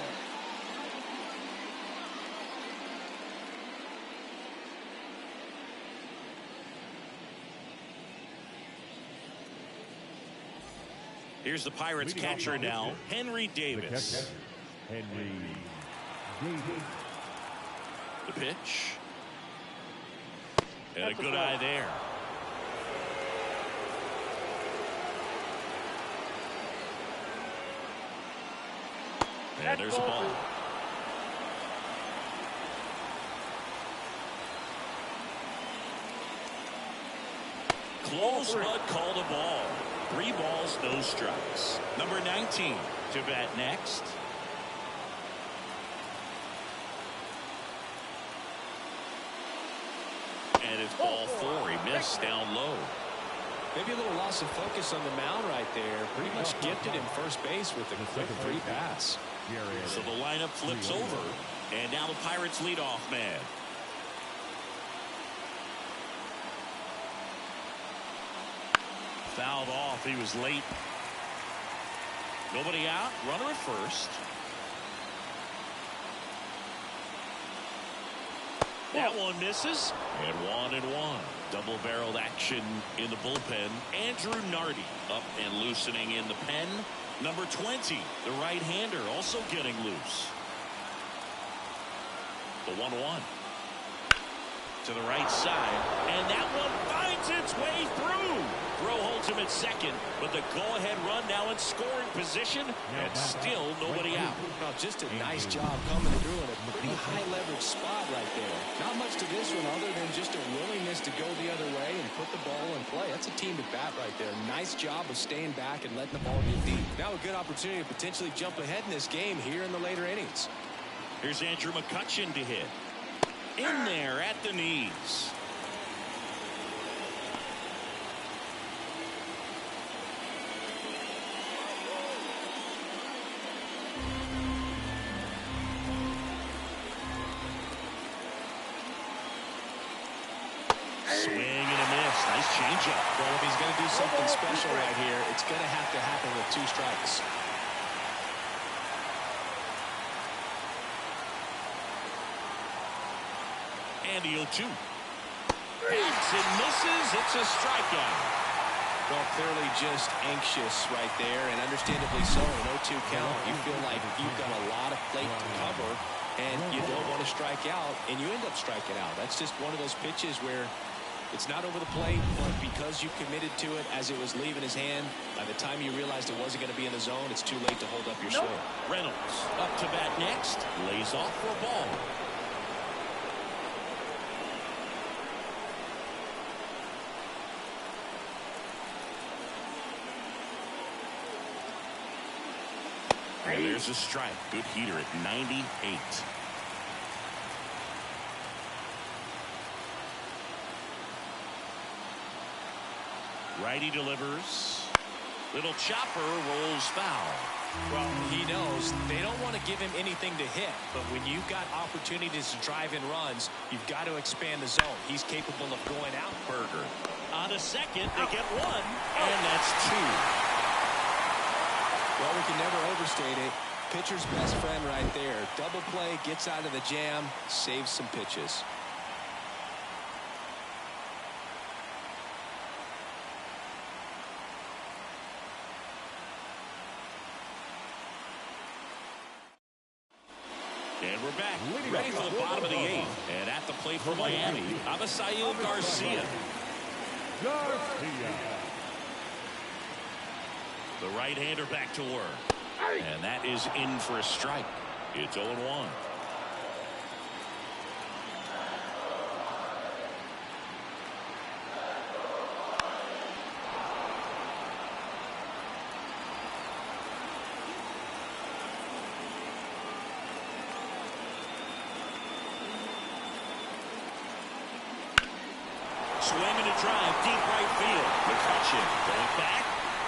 Here's the Pirates catcher now, Henry Davis. Henry Davis. The pitch. And a good eye there. And there's a ball. Close, but called a ball. 3 balls, no strikes. Number 19 to bat next. And it's ball 4. He missed down low. Maybe a little loss of focus on the mound right there. Pretty much gifted him first base with a quick free pass. So the lineup flips over. And now the Pirates leadoff man. Fouled off. He was late. Nobody out. Runner at first. That one misses. And 1-1. Double-barreled action in the bullpen. Andrew Nardi up and loosening in the pen. Number 20, the right-hander, also getting loose. The 1-1. To the right side. And that one finds its way through. Throw holds him at second, but the go-ahead run now in scoring position, and still nobody out. Well, just a nice job coming through in a pretty high-leverage spot right there. Not much to this one other than just a willingness to go the other way and put the ball in play. That's a team at bat right there. Nice job of staying back and letting the ball get deep. Now a good opportunity to potentially jump ahead in this game here in the later innings. Here's Andrew McCutchen to hit. In there at the knees. Swing and a miss. Nice changeup. Well, if he's going to do something special right here, it's going to have to happen with 2 strikes. And the 0-2. Hits and misses. It's a strikeout. Well, clearly just anxious right there, and understandably so. An 0-2 count. You feel like you've got a lot of plate to cover, and you don't want to strike out, and you end up striking out. That's just one of those pitches where it's not over the plate, but because you committed to it as it was leaving his hand, by the time you realized it wasn't going to be in the zone, it's too late to hold up your swing. Reynolds up to bat next. Lays off for a ball. And there's a strike. Good heater at 98. Righty delivers. Little chopper rolls foul. Well, he knows they don't want to give him anything to hit, but when you've got opportunities to drive in runs, you've got to expand the zone. He's capable of going out. Berger on a second. They get 1, and that's 2. Well, we can never overstate it. Pitcher's best friend right there. Double play, gets out of the jam, saves some pitches. And we're back, ready for the bottom of the 8th. And at the plate for Miami, Avisail Garcia. The right-hander back to work. And that is in for a strike. It's 0-1. Swing and a drive, deep right field. McCutchen going back,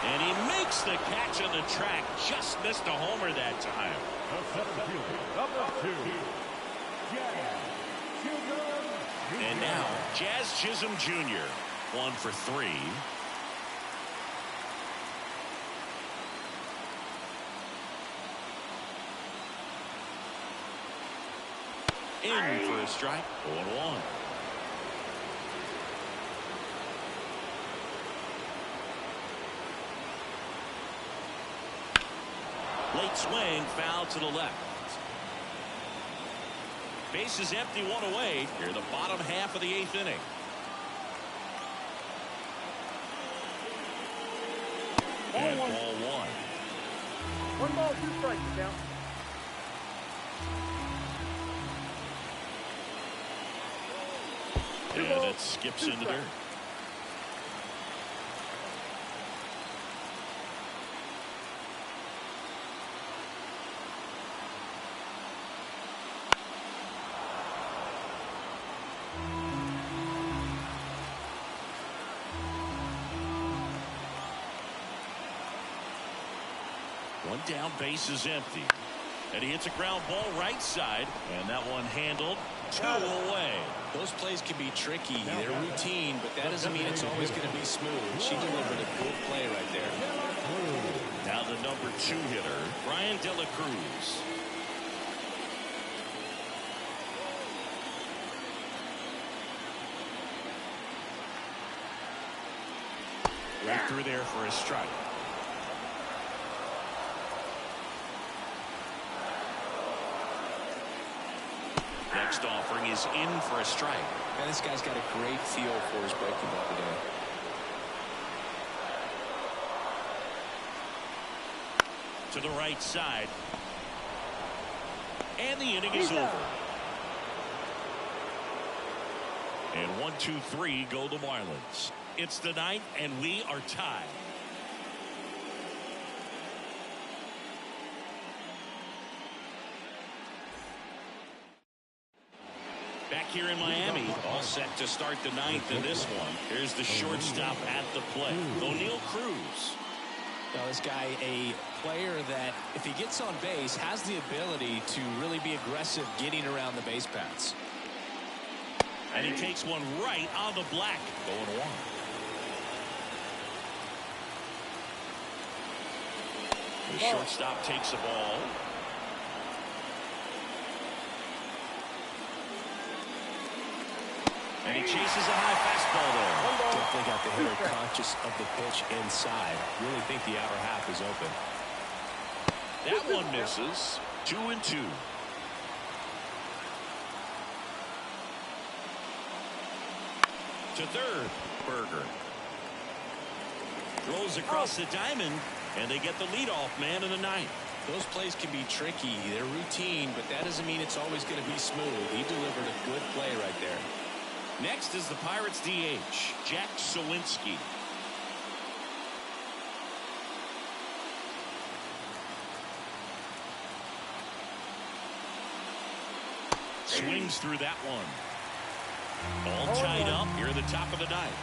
and he makes the catch on the track. Just missed a homer that time. The center fielder, number 2, Jazz Chisholm. And now, Jazz Chisholm Jr. 1 for 3. In for a strike. 0-1. Late swing, foul to the left. Base is empty, 1 away. Here, the bottom half of the 8th inning. And ball 1. 1 ball, 2 strikes now. And it skips into dirt. One down, base is empty. And he hits a ground ball right side. And that one handled 2 away. Those plays can be tricky. They're routine, but that doesn't mean it's always going to be smooth. She delivered a good play right there. Now the number 2 hitter, Brian De La Cruz. Right through there for a strike. Next offering is in for a strike. Man, this guy's got a great feel for his breaking ball today. To the right side. And the inning is over. And 1, 2, 3 go the Marlins. It's the 9th, and we are tied. Back here in Miami, all set to start the ninth in this one. Here's the shortstop at the plate, O'Neal Cruz. Now, this guy, a player that, if he gets on base, has the ability to really be aggressive getting around the base paths. And he takes one right on the black. 0-1. The shortstop takes the ball. And he chases a high fastball there. Definitely got the hitter conscious of the pitch inside. Really think the outer half is open. That one misses. 2-2. To third, Berger. Throws across the diamond, and they get the leadoff man in the ninth. Those plays can be tricky. They're routine, but that doesn't mean it's always going to be smooth. He delivered a good play right there. Next is the Pirates DH, Jack Suwinski. Swings through that one. All tied up here at the top of the ninth.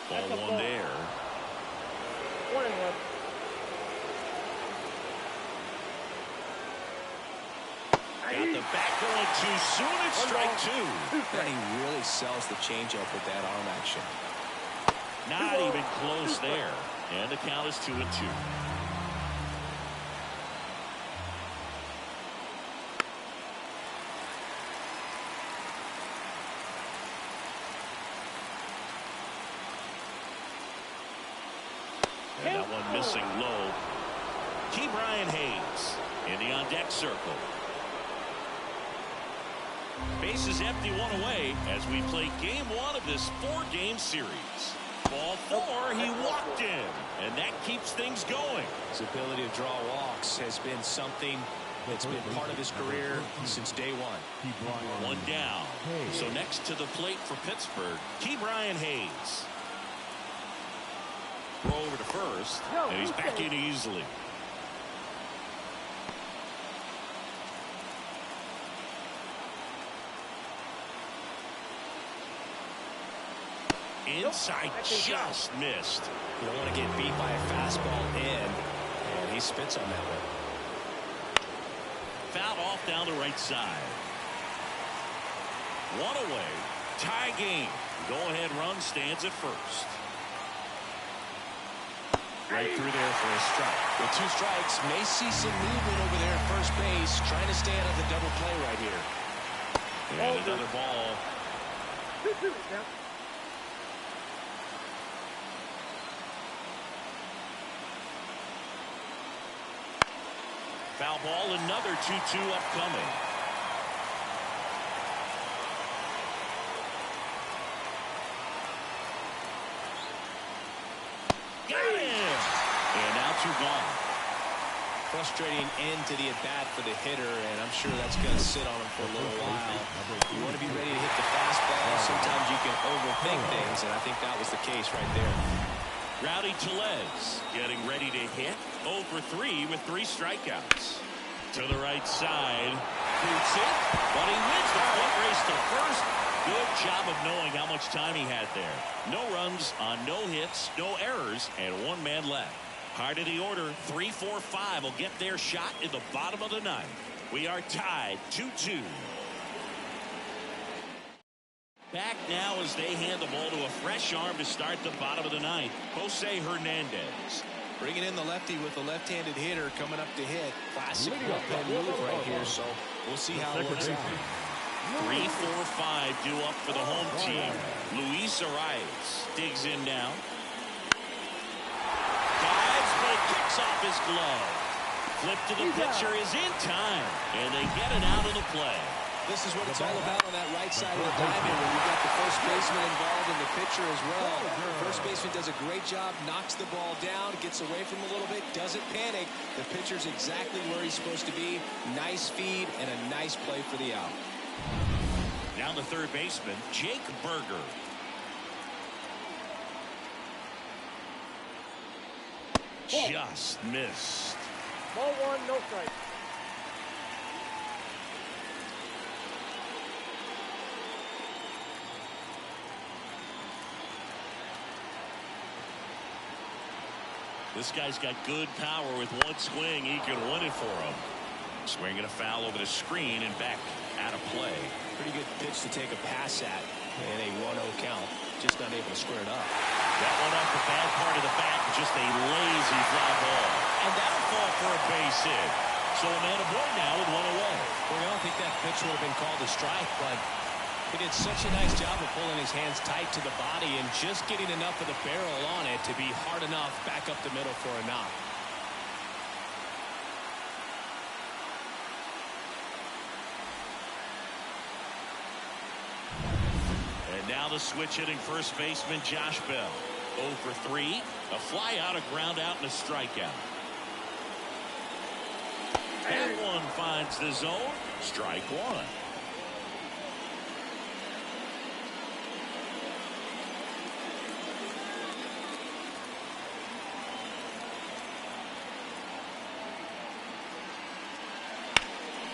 Ball one there. 1 and 1. Got the back going too soon. It's strike two. And he really sells the changeup with that arm action. Not even close there. And the count is 2-2. And that one missing low. Ke'Bryan Hayes in the on-deck circle. Bases empty, one away as we play game one of this 4-game series. Ball 4, he walked in, and that keeps things going. His ability to draw walks has been something that's been part of his career since day one. One down. So next to the plate for Pittsburgh, Ke'Bryan Hayes. Throw over to first, and he's back in easily. Inside, just missed. You don't want to get beat by a fastball in, and he spits on that one. Foul off down the right side. One away, tie game. Go-ahead run stands at first. Right through there for a strike. With 2 strikes, may see some movement over there at first base, trying to stay out of the double play right here. And another ball. 2-2 now. Foul ball, another 2-2 upcoming. Got him! And now 2 gone. Frustrating end to the at-bat for the hitter, and I'm sure that's going to sit on him for a little while. You want to be ready to hit the fastball. Sometimes you can overthink things, and I think that was the case right there. Rowdy Tellez getting ready to hit. 0 for 3 with 3 strikeouts. To the right side. Boots it, but he wins the foot race to first. Good job of knowing how much time he had there. No runs on no hits, no errors, and 1 man left. Heart of the order, 3, 4, 5 will get their shot in the bottom of the ninth. We are tied 2-2. Back now as they hand the ball to a fresh arm to start the bottom of the ninth. Jose Hernandez. Bringing in the lefty with a lefty-handed hitter coming up to hit. Classic bullpen move right here, so we'll see how it works out. 3, 4, 5 due up for the home team. Luis Arias digs in now. Dives, but it kicks off his glove. Flip to the pitcher is in time, and they get it out of the play. This is what it's all about on that right side of the diamond when you've got the first baseman involved and the pitcher as well. First baseman does a great job, knocks the ball down, gets away from him a little bit, doesn't panic. The pitcher's exactly where he's supposed to be. Nice feed and a nice play for the out. Now the third baseman, Jake Berger. Just missed. Ball 1, no strike. This guy's got good power. With one swing, he can win it for him. Swinging a foul over the screen and back out of play. Pretty good pitch to take a pass at in a 1-0 count. Just not able to square it up. That one off the bad part of the bat. Just a lazy fly ball. And that'll fall for a base hit. So a man aboard now with one away. Well, I don't think that pitch would have been called a strike, but he did such a nice job of pulling his hands tight to the body and just getting enough of the barrel on it to be hard enough back up the middle for a knock. And now the switch hitting first baseman Josh Bell. 0 for 3. A fly out, a ground out, and a strikeout. That one finds the zone. Strike one.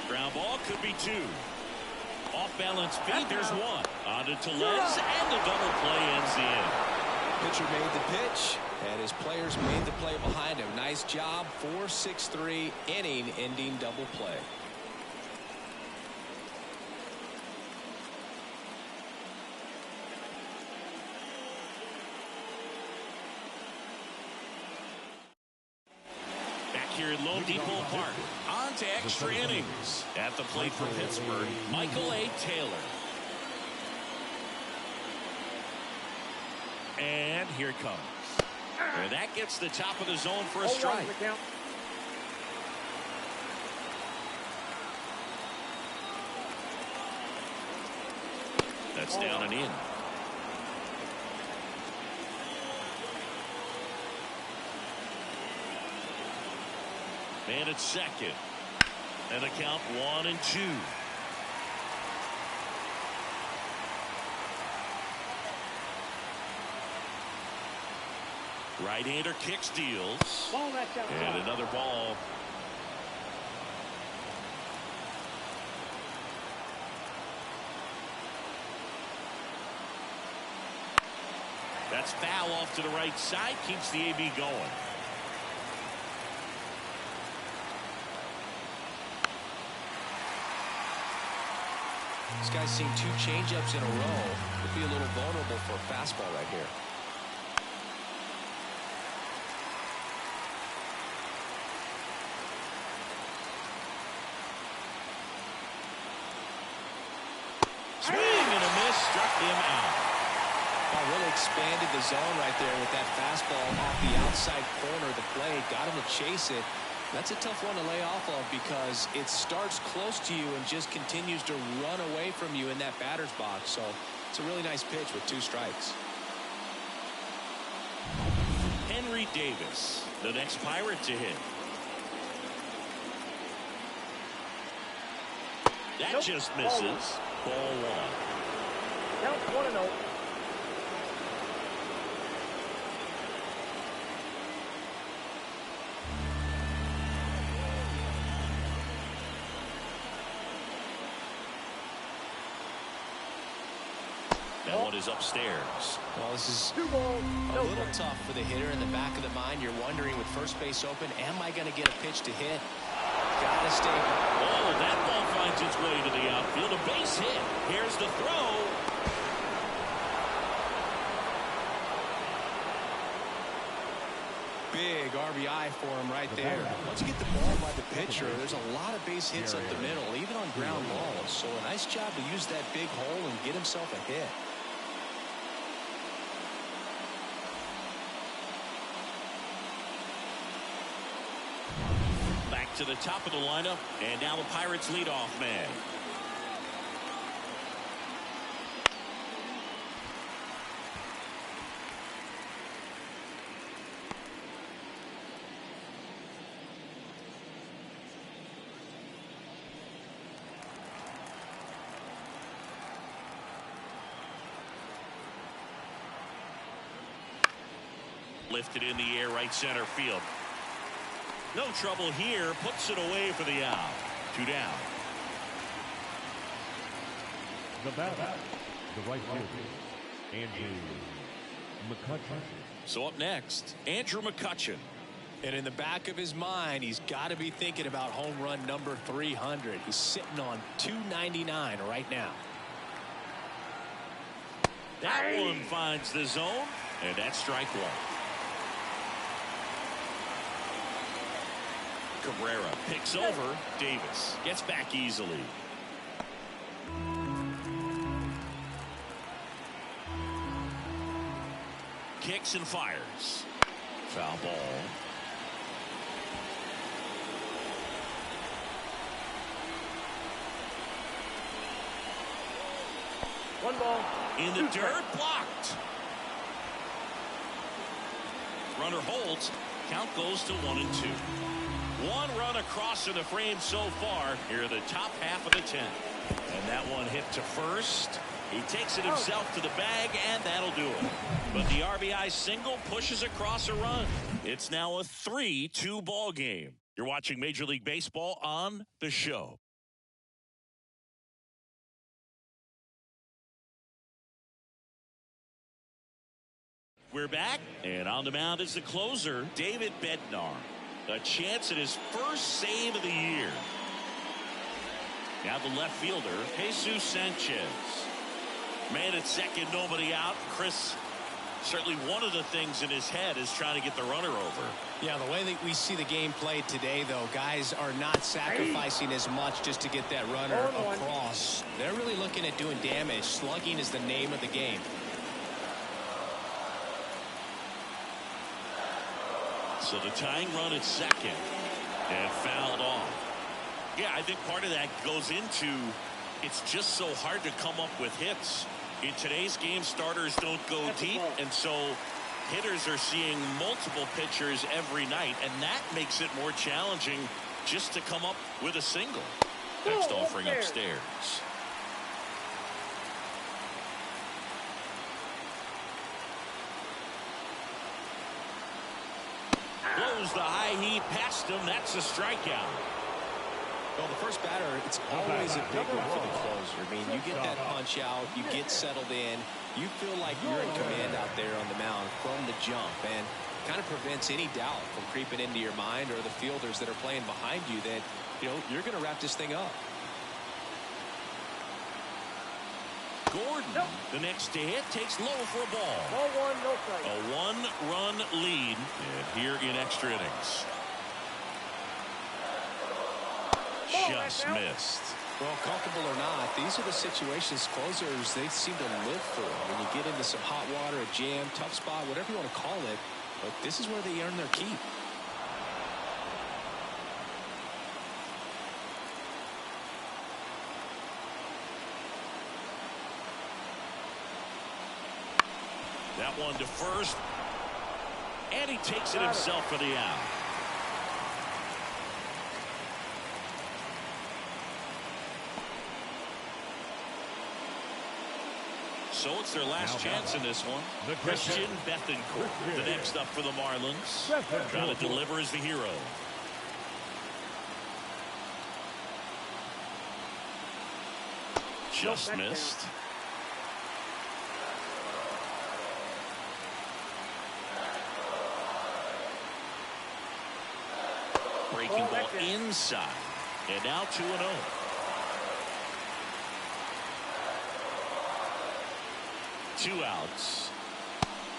Ground ball, could be 2. Off balance feed, there's 1. On to Tellez, and the double play ends the inning. Pitcher made the pitch, and his players made the play behind him. Nice job. 4-6-3 inning ending double play. Back here at Lone Depot Park. On to extra innings. At the plate for Pittsburgh, Michael A. Taylor. And here it comes. And that gets the top of the zone for a strike. That's down and in. And it's second. And a count 1-2. Right-hander kicks, deals. And another ball. That's foul off to the right side. Keeps the AB going. This guy's seen 2 changeups in a row. Could be a little vulnerable for a fastball right here. Swing and a miss, struck him out. Really expanded the zone right there with that fastball off the outside corner of the plate. Got him to chase it. That's a tough one to lay off of because it starts close to you and just continues to run away from you in that batter's box. So it's a really nice pitch with 2 strikes. Henry Davis, the next Pirate to hit. That just misses. Ball 1. Count 1-0. That one is upstairs. Well, this is 2 balls, a little tough for the hitter. In the back of the mind, you're wondering with first base open, am I going to get a pitch to hit? Gotta stay. Oh, that ball finds its way to the outfield. A base hit. Here's the throw. Big RBI for him right there. Once you get the ball by the pitcher, there's a lot of base hits up the middle, even on ground balls. So a nice job to use that big hole and get himself a hit. Back to the top of the lineup, and now the Pirates leadoff man. Lifted in the air, right center field. No trouble here. Puts it away for the out. 2 down. The batter, the right fielder, Andrew McCutchen. So up next, Andrew McCutchen. And in the back of his mind, he's got to be thinking about home run number 300. He's sitting on 299 right now. That one finds the zone, and that's strike one. Cabrera picks over Davis. Gets back easily. Kicks and fires. Foul ball. One ball. In the dirt, blocked. Runner holds. Count goes to 1-2. One run across in the frame so far. Here are the top half of the 10th. And that one hit to first. He takes it himself to the bag, and that'll do it. But the RBI single pushes across a run. It's now a 3-2 ball game. You're watching Major League Baseball on The Show. We're back, and on the mound is the closer, David Bednar. A chance at his first save of the year. Now the left fielder, Jesus Sanchez. Man at second, nobody out. Chris, certainly one of the things in his head is trying to get the runner over. Yeah, the way that we see the game played today, though, guys are not sacrificing as much just to get that runner across. They're really looking at doing damage. Slugging is the name of the game. So the tying run at second and fouled off. Yeah, I think part of that goes into it's just so hard to come up with hits. In today's game, starters don't go deep, and so hitters are seeing multiple pitchers every night, and that makes it more challenging just to come up with a single. Next offering upstairs. Blows the high heat past him. That's a strikeout. Well, the first batter, it's always a big one for the closer. I mean, you get that punch out, you get settled in, you feel like you're in command out there on the mound from the jump, and kind of prevents any doubt from creeping into your mind or the fielders that are playing behind you that, you know, you're going to wrap this thing up. Gordon, the next to hit, takes low for a ball. Ball one, no strike. A one-run lead here in extra innings. Just missed. Well, comfortable or not, these are the situations closers they seem to live for. When you get into some hot water, a jam, tough spot, whatever you want to call it, but this is where they earn their keep. That one to first, and he takes it himself for the out. So it's their last chance in this one. Christian Bethancourt, the next up for the Marlins. Trying to deliver as the hero. Just missed. Breaking ball inside. And now 2-0. Two outs.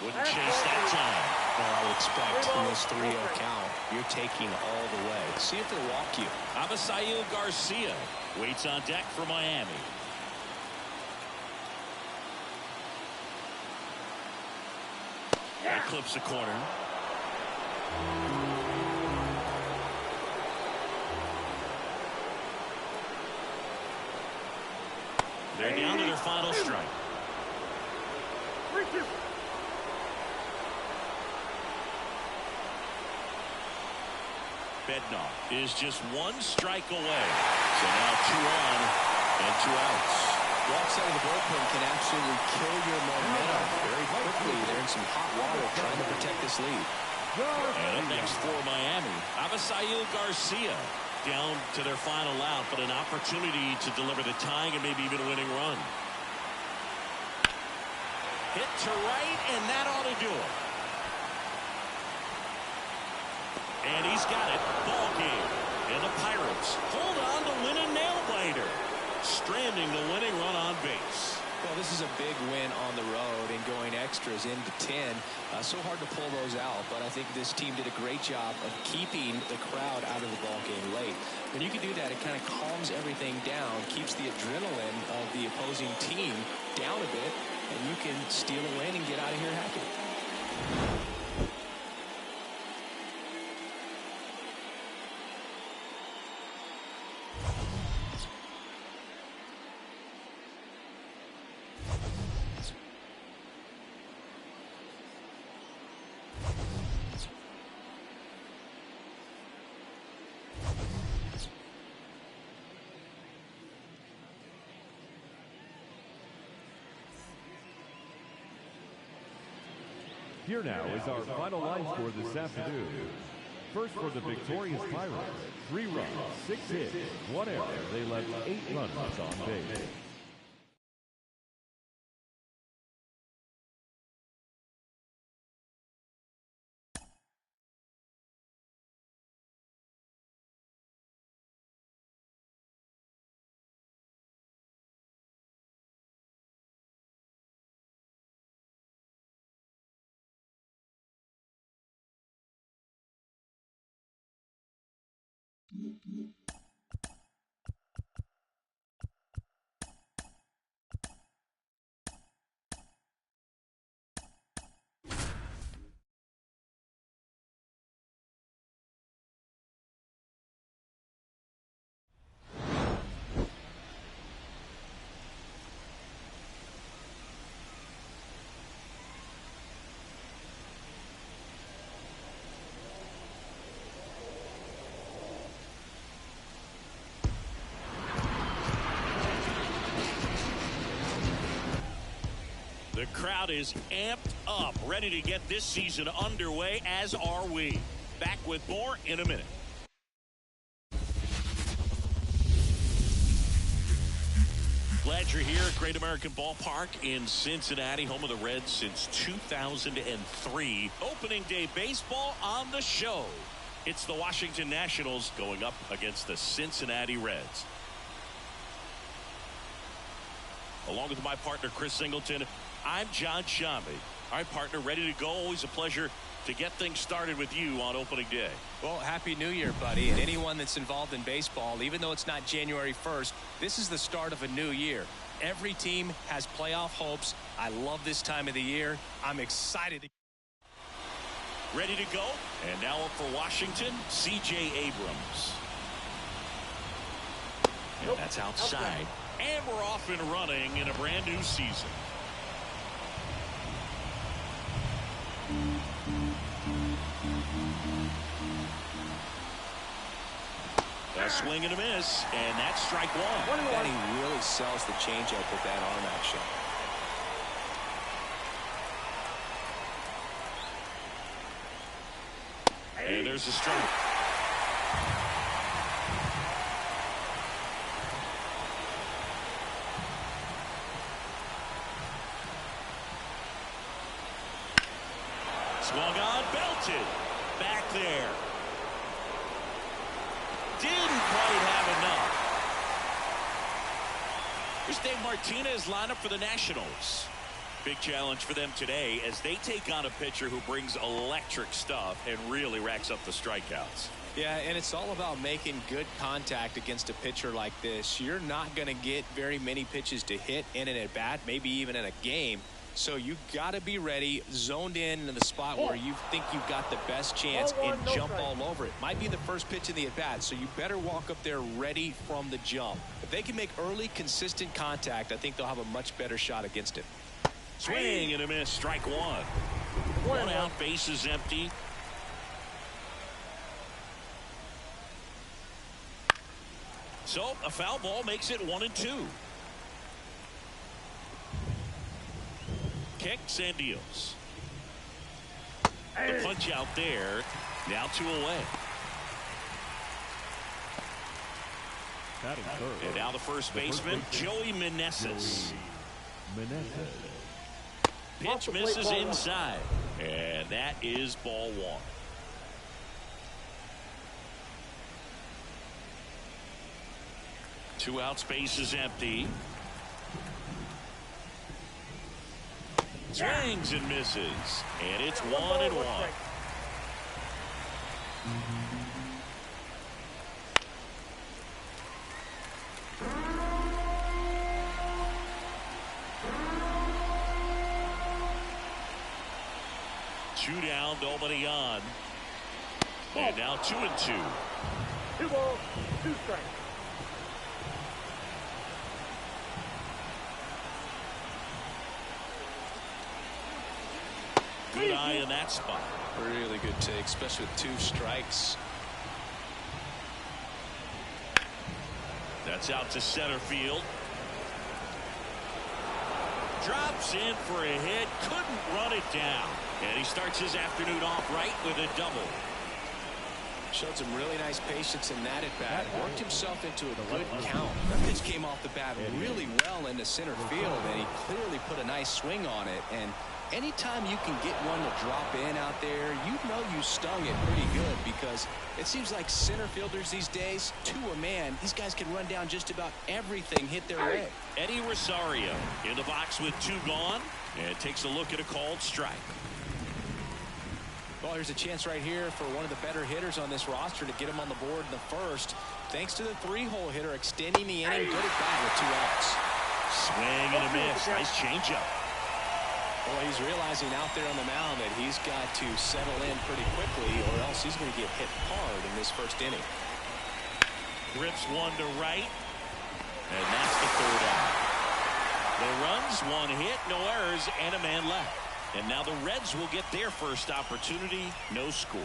Wouldn't chase that time. Well, I would expect in this 3-0 count, you're taking all the way. See if they'll walk you. Avisail Garcia waits on deck for Miami. That clips the corner. They're down to their final strike. Bednar is just one strike away. So now 2 on and 2 outs. Walk side of the bullpen can absolutely kill your momentum very quickly. They're in some hot water trying to protect this lead. And up next for Miami, Avisail Garcia down to their final out, but an opportunity to deliver the tying and maybe even a winning run. Hit to right, and that ought to do it. And he's got it. Ball game. And the Pirates hold on to win a nail-biter, stranding the winning run on base. Well, this is a big win on the road and going extras into 10. So hard to pull those out, but I think this team did a great job of keeping the crowd out of the ball game late. When you can do that, it kind of calms everything down, keeps the adrenaline of the opposing team down a bit, and you can steal a win and get out of here happy. Here now is our final line score this afternoon. First for the victorious Pirates, 3 runs, 6 hits, 1 error. They left 8 runners on base. The crowd is amped up, ready to get this season underway, as are we. Back with more in a minute. Glad you're here at Great American Ballpark in Cincinnati, home of the Reds since 2003. Opening day baseball on the show. It's the Washington Nationals going up against the Cincinnati Reds. Along with my partner, Chris Singleton, I'm John Shambi. All right, partner, ready to go. Always a pleasure to get things started with you on opening day. Well, Happy New Year, buddy. And anyone that's involved in baseball, even though it's not January 1st, this is the start of a new year. Every team has playoff hopes. I love this time of the year. I'm excited. Ready to go? And now up for Washington, C.J. Abrams. And that's outside. And we're off and running in a brand new season. A swing and a miss, and that's strike one. And he really sells the changeup with that arm action. And there's a strike. Swung on, belted. Back there. Didn't quite have enough. Here's Dave Martinez lineup for the Nationals. Big challenge for them today as they take on a pitcher who brings electric stuff and really racks up the strikeouts. Yeah, and it's all about making good contact against a pitcher like this. You're not going to get very many pitches to hit in an at-bat, maybe even in a game. So you got to be ready, zoned in the spot where you think you've got the best chance and jump all over it. Might be the first pitch in the at-bat, so you better walk up there ready from the jump. If they can make early, consistent contact, I think they'll have a much better shot against it. Swing and a miss, strike one. One out, base is empty. So a foul ball makes it 1-2. Kicks and deals. The punch out there. Now 2 away. And now the first baseman, Joey Meneses. Pitch misses inside. And that is ball one. Two outs, base is empty. Swings and misses. And it's 1-1. Two down, nobody on. And now 2-2. 2 balls, 2 strikes. Good eye in that spot. Really good take, especially with 2 strikes. That's out to center field. Drops in for a hit. Couldn't run it down. And he starts his afternoon off right with a double. Showed some really nice patience in that at-bat. Worked himself into a good count. That pitch came off the bat really well into center field, and he clearly put a nice swing on it. And anytime you can get one to drop in out there, you know you stung it pretty good, because it seems like center fielders these days, to a man, these guys can run down just about everything hit their way. Eddie Rosario in the box with 2 gone, and takes a look at a called strike. Well, here's a chance right here for one of the better hitters on this roster to get him on the board in the first, thanks to the 3-hole hitter extending the inning. Good at bat with 2 outs. Swing and a miss. Nice changeup. Well, he's realizing out there on the mound that he's got to settle in pretty quickly, or else he's going to get hit hard in this first inning. Rips one to right, and that's the 3rd out. No runs, 1 hit, no errors, and a man left. And now the Reds will get their first opportunity. No score.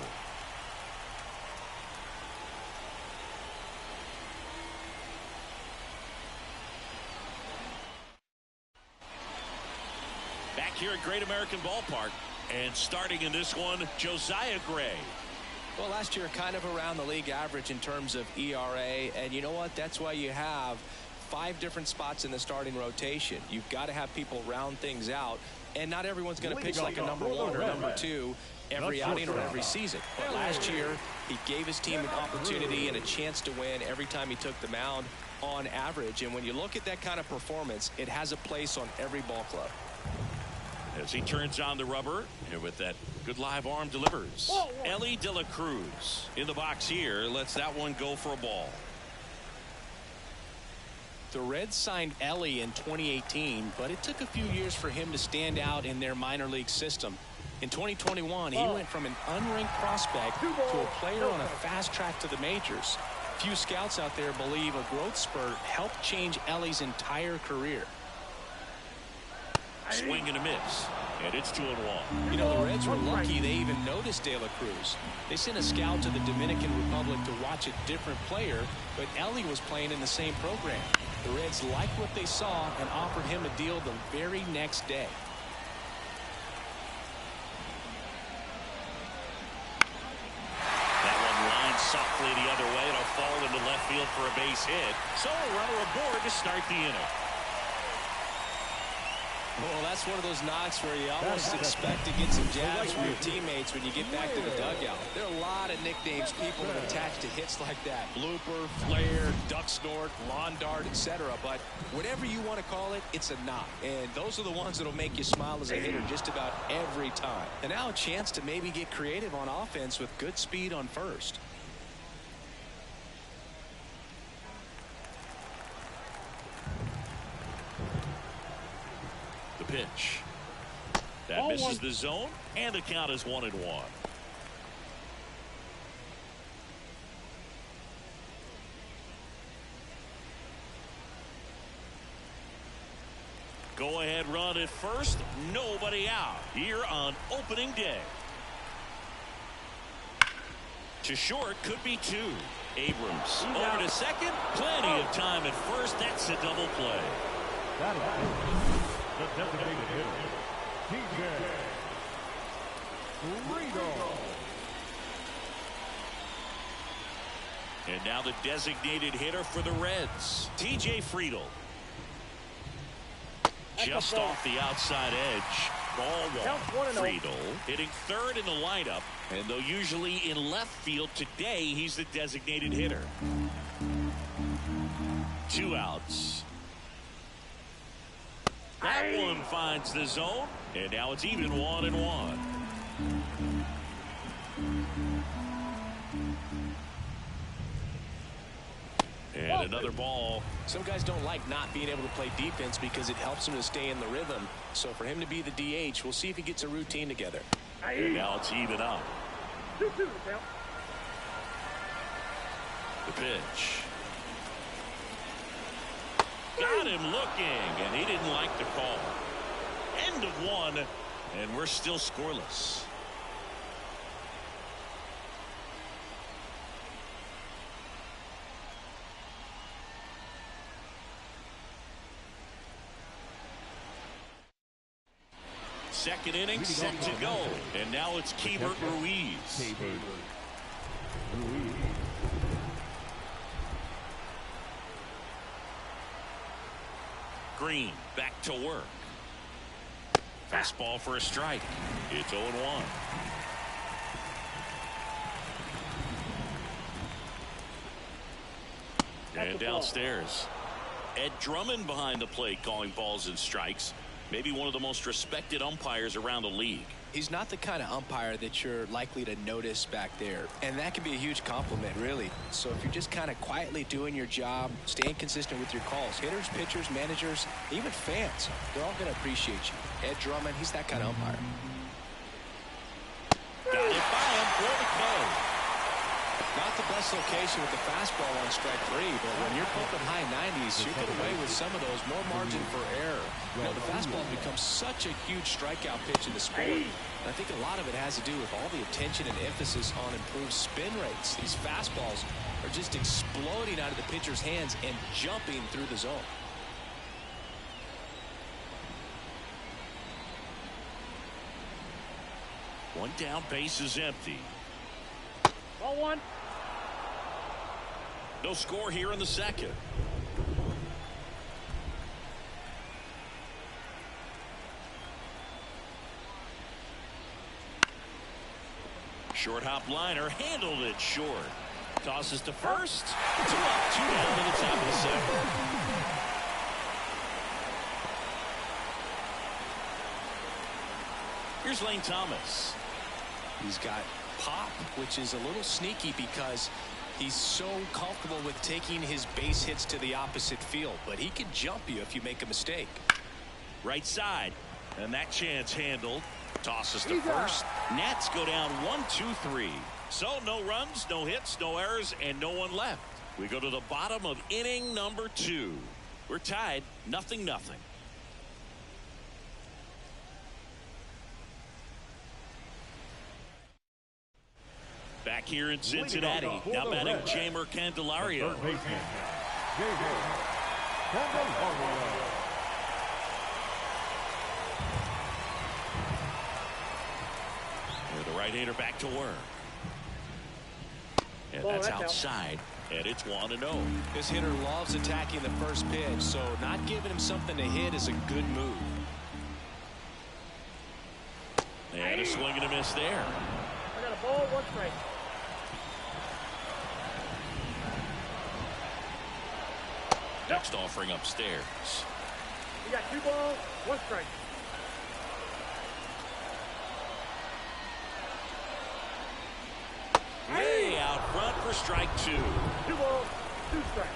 Back here at Great American Ballpark, and starting in this one, Josiah Gray. Well, last year kind of around the league average in terms of ERA, and you know what? That's why you have 5 different spots in the starting rotation. You've got to have people round things out, and not everyone's going to pitch like a number 1 or number 2 every outing or every season. But last year, he gave his team an opportunity and a chance to win every time he took the mound on average. And when you look at that kind of performance, it has a place on every ball club. As he turns on the rubber, and with that good live arm delivers. Elly De La Cruz in the box here, lets that one go for a ball. The Reds signed Elly in 2018, but it took a few years for him to stand out in their minor league system. In 2021, he went from an unranked prospect to a player on a fast track to the majors. Few scouts out there believe a growth spurt helped change Elly's entire career. Swing and a miss, and it's 2-1. You know, the Reds were lucky they even noticed De La Cruz. They sent a scout to the Dominican Republic to watch a different player, but Elly was playing in the same program. The Reds liked what they saw and offered him a deal the very next day. That one lines softly the other way. It'll fall into left field for a base hit. So a runner aboard to start the inning. Well, that's one of those knocks where you almost expect to get some jabs from your teammates when you get back to the dugout. There are a lot of nicknames people have attached to hits like that. Blooper, flare, duck snort, lawn dart, etc. But whatever you want to call it, it's a knock. And those are the ones that will make you smile as a hitter just about every time. And now a chance to maybe get creative on offense with good speed on first. Pitch. That misses the zone, and the count is 1-1. Go ahead run at first, nobody out here on opening day. To short, could be 2. Abrams over to second, plenty of time at first. That's a double play. The designated hitter, TJ Friedl. And now the designated hitter for the Reds, TJ Friedl. Just off the outside edge. Ball 1. Friedl hitting 3rd in the lineup. And though usually in left field, today he's the designated hitter. 2 outs. That one finds the zone, and now it's even 1-1. And another ball. Some guys don't like not being able to play defense because it helps them to stay in the rhythm. So for him to be the DH, we'll see if he gets a routine together. And now it's even up. 2-2 count. The pitch. Got him looking, and he didn't like the call. End of 1, and we're still scoreless. Second inning set to go, and now it's Keibert Ruiz. Green back to work. Fastball for a strike. It's 0-1. And downstairs, Ed Drummond behind the plate calling balls and strikes. Maybe one of the most respected umpires around the league. He's not the kind of umpire that you're likely to notice back there, and that can be a huge compliment, really. So if you're just kind of quietly doing your job, staying consistent with your calls, hitters, pitchers, managers, even fans, they're all going to appreciate you. Ed Drummond, he's that kind of umpire. Got it by him for the call. Not the best location with the fastball on strike 3, but when you're pumping high 90s, you get away with some of those, more margin for error. You know, the fastball becomes such a huge strikeout pitch in the sport. And I think a lot of it has to do with all the attention and emphasis on improved spin rates. These fastballs are just exploding out of the pitcher's hands and jumping through the zone. One down, base is empty. Ball 1. No score here in the second. Short hop liner handled it short. Tosses to first. 2 up, 2 down to the top of the second. Here's Lane Thomas. He's got pop, which is a little sneaky because he's so comfortable with taking his base hits to the opposite field, but he can jump you if you make a mistake. Right side, and that chance handled. Tosses to first. Nats go down 1-2-3. So no runs, no hits, no errors, and no one left. We go to the bottom of inning number 2. We're tied 0-0. Back here in Cincinnati, now batting Jeimer Candelario. And the right-hander back to work. And that's outside, and it's 1-0. This hitter loves attacking the first pitch, so not giving him something to hit is a good move. And a swing and a miss there. I got a ball, 1 strike. Next offering upstairs. We got 2 balls, 1 strike. Way out front for strike 2. 2 balls, 2 strikes.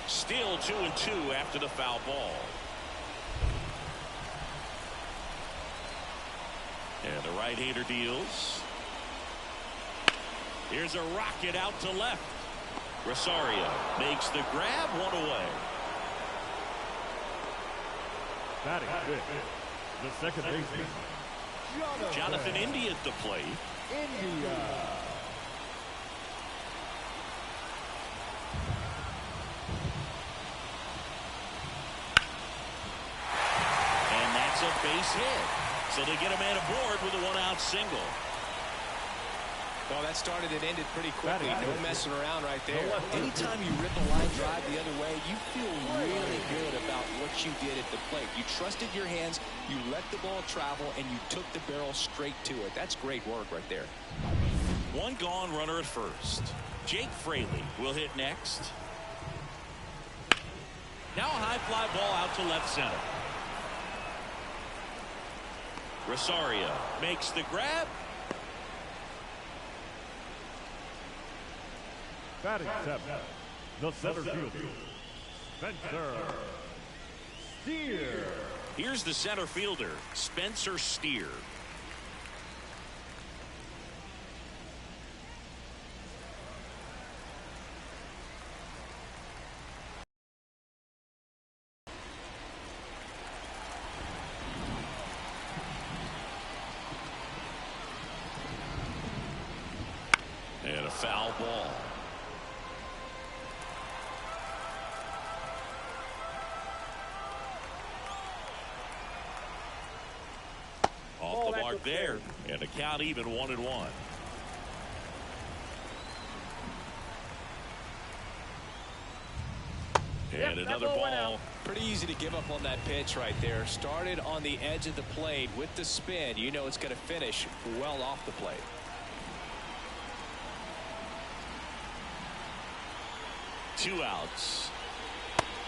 Still 2-2 after the foul ball. And the right-hander deals. Here's a rocket out to left. Rosario makes the grab, 1 away. Batting fifth, the second baseman, Jonathan India at the plate. And that's a base hit. So they get a man aboard with a 1-out single. Well, that started and ended pretty quickly. No messing around right there. Anytime you rip a line drive the other way, you feel really good about what you did at the plate. You trusted your hands, you let the ball travel, and you took the barrel straight to it. That's great work right there. One gone, runner at first. Jake Fraley will hit next. Now a high fly ball out to left center. Rosario makes the grab. Batting seventh, the center fielder, Spencer Steer. Here's the center fielder, Spencer Steer. And a foul ball. Off the mark there, and a count even 1-1. And another ball. Pretty easy to give up on that pitch right there. Started on the edge of the plate with the spin. You know it's going to finish well off the plate. Two outs.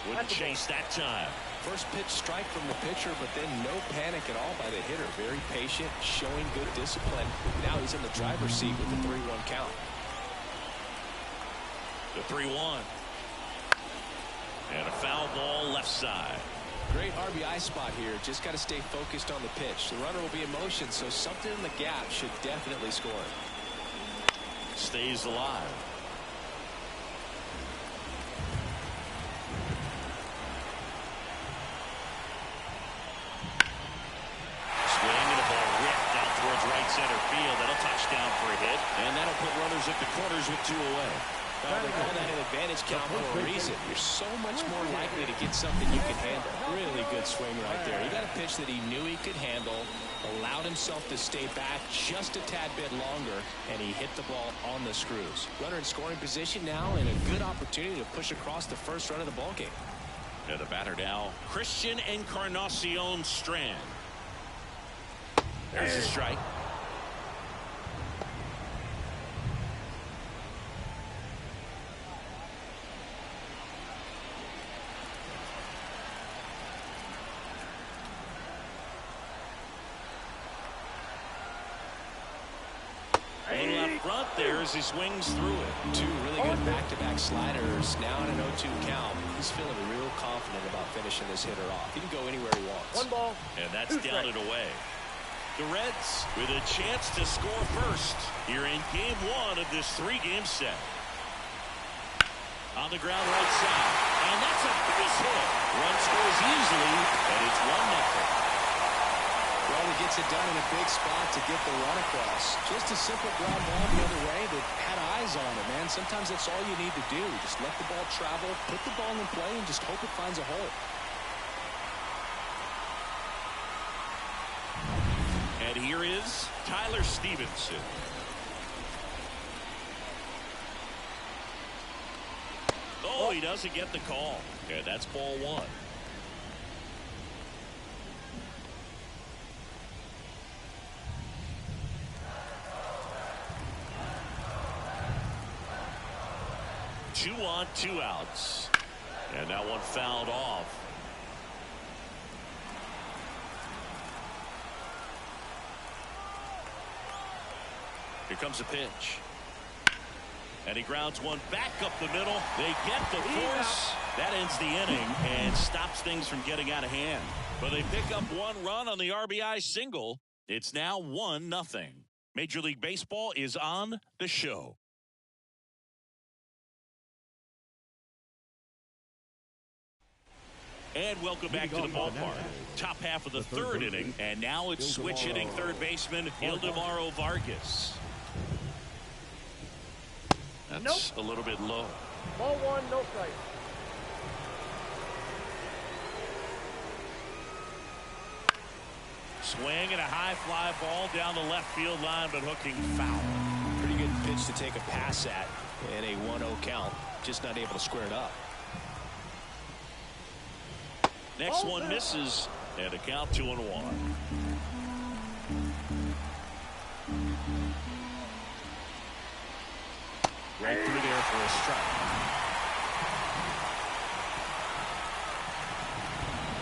Wouldn't chase that time. First pitch strike from the pitcher, but then no panic at all by the hitter. Very patient, showing good discipline. Now he's in the driver's seat with the 3-1 count. The 3-1. And a foul ball left side. Great RBI spot here. Just got to stay focused on the pitch. The runner will be in motion, so something in the gap should definitely score. Stays alive. Center field. That'll touchdown for a hit, and that'll put runners at the corners with 2 away. Well, they call that an advantage count for a reason. You're so much more likely to get something you can handle. Really good swing right there. He got a pitch that he knew he could handle, allowed himself to stay back just a tad bit longer, and he hit the ball on the screws. Runner in scoring position now, and a good opportunity to push across the first run of the ballgame. And the batter now, Christian Encarnacion Strand. There's a strike. Front there as he swings through it. Two really good back-to-back sliders. Now in an 0-2 count. He's feeling real confident about finishing this hitter off. He can go anywhere he wants. One ball. And that's down and away. The Reds with a chance to score first here in game 1 of this 3-game set. On the ground right side. And that's a base hit. Run scores easily, and it's 1-0. Well, he gets it done in a big spot to get the run across. Just a simple ground ball the other way that had eyes on it, man. Sometimes that's all you need to do. Just let the ball travel, put the ball in play, and just hope it finds a hole. And here is Tyler Stevenson. Oh, he doesn't get the call. And that's ball 1. Two on, 2 outs. And that one fouled off. Here comes a pitch. And he grounds one back up the middle. They get the force. That ends the inning and stops things from getting out of hand. But they pick up 1 run on the RBI single. It's now 1-0. Major League Baseball is on the show. And welcome back to the ballpark. Top half of the 3rd inning, and now it's switch hitting third baseman Ildemaro Vargas. That's a little bit low. Ball 1, no strike. Swing and a high fly ball down the left field line, but hooking foul. Pretty good pitch to take a pass at in a 1-0 count. Just not able to square it up. Next one misses, and a count 2-1. Right through there for a strike.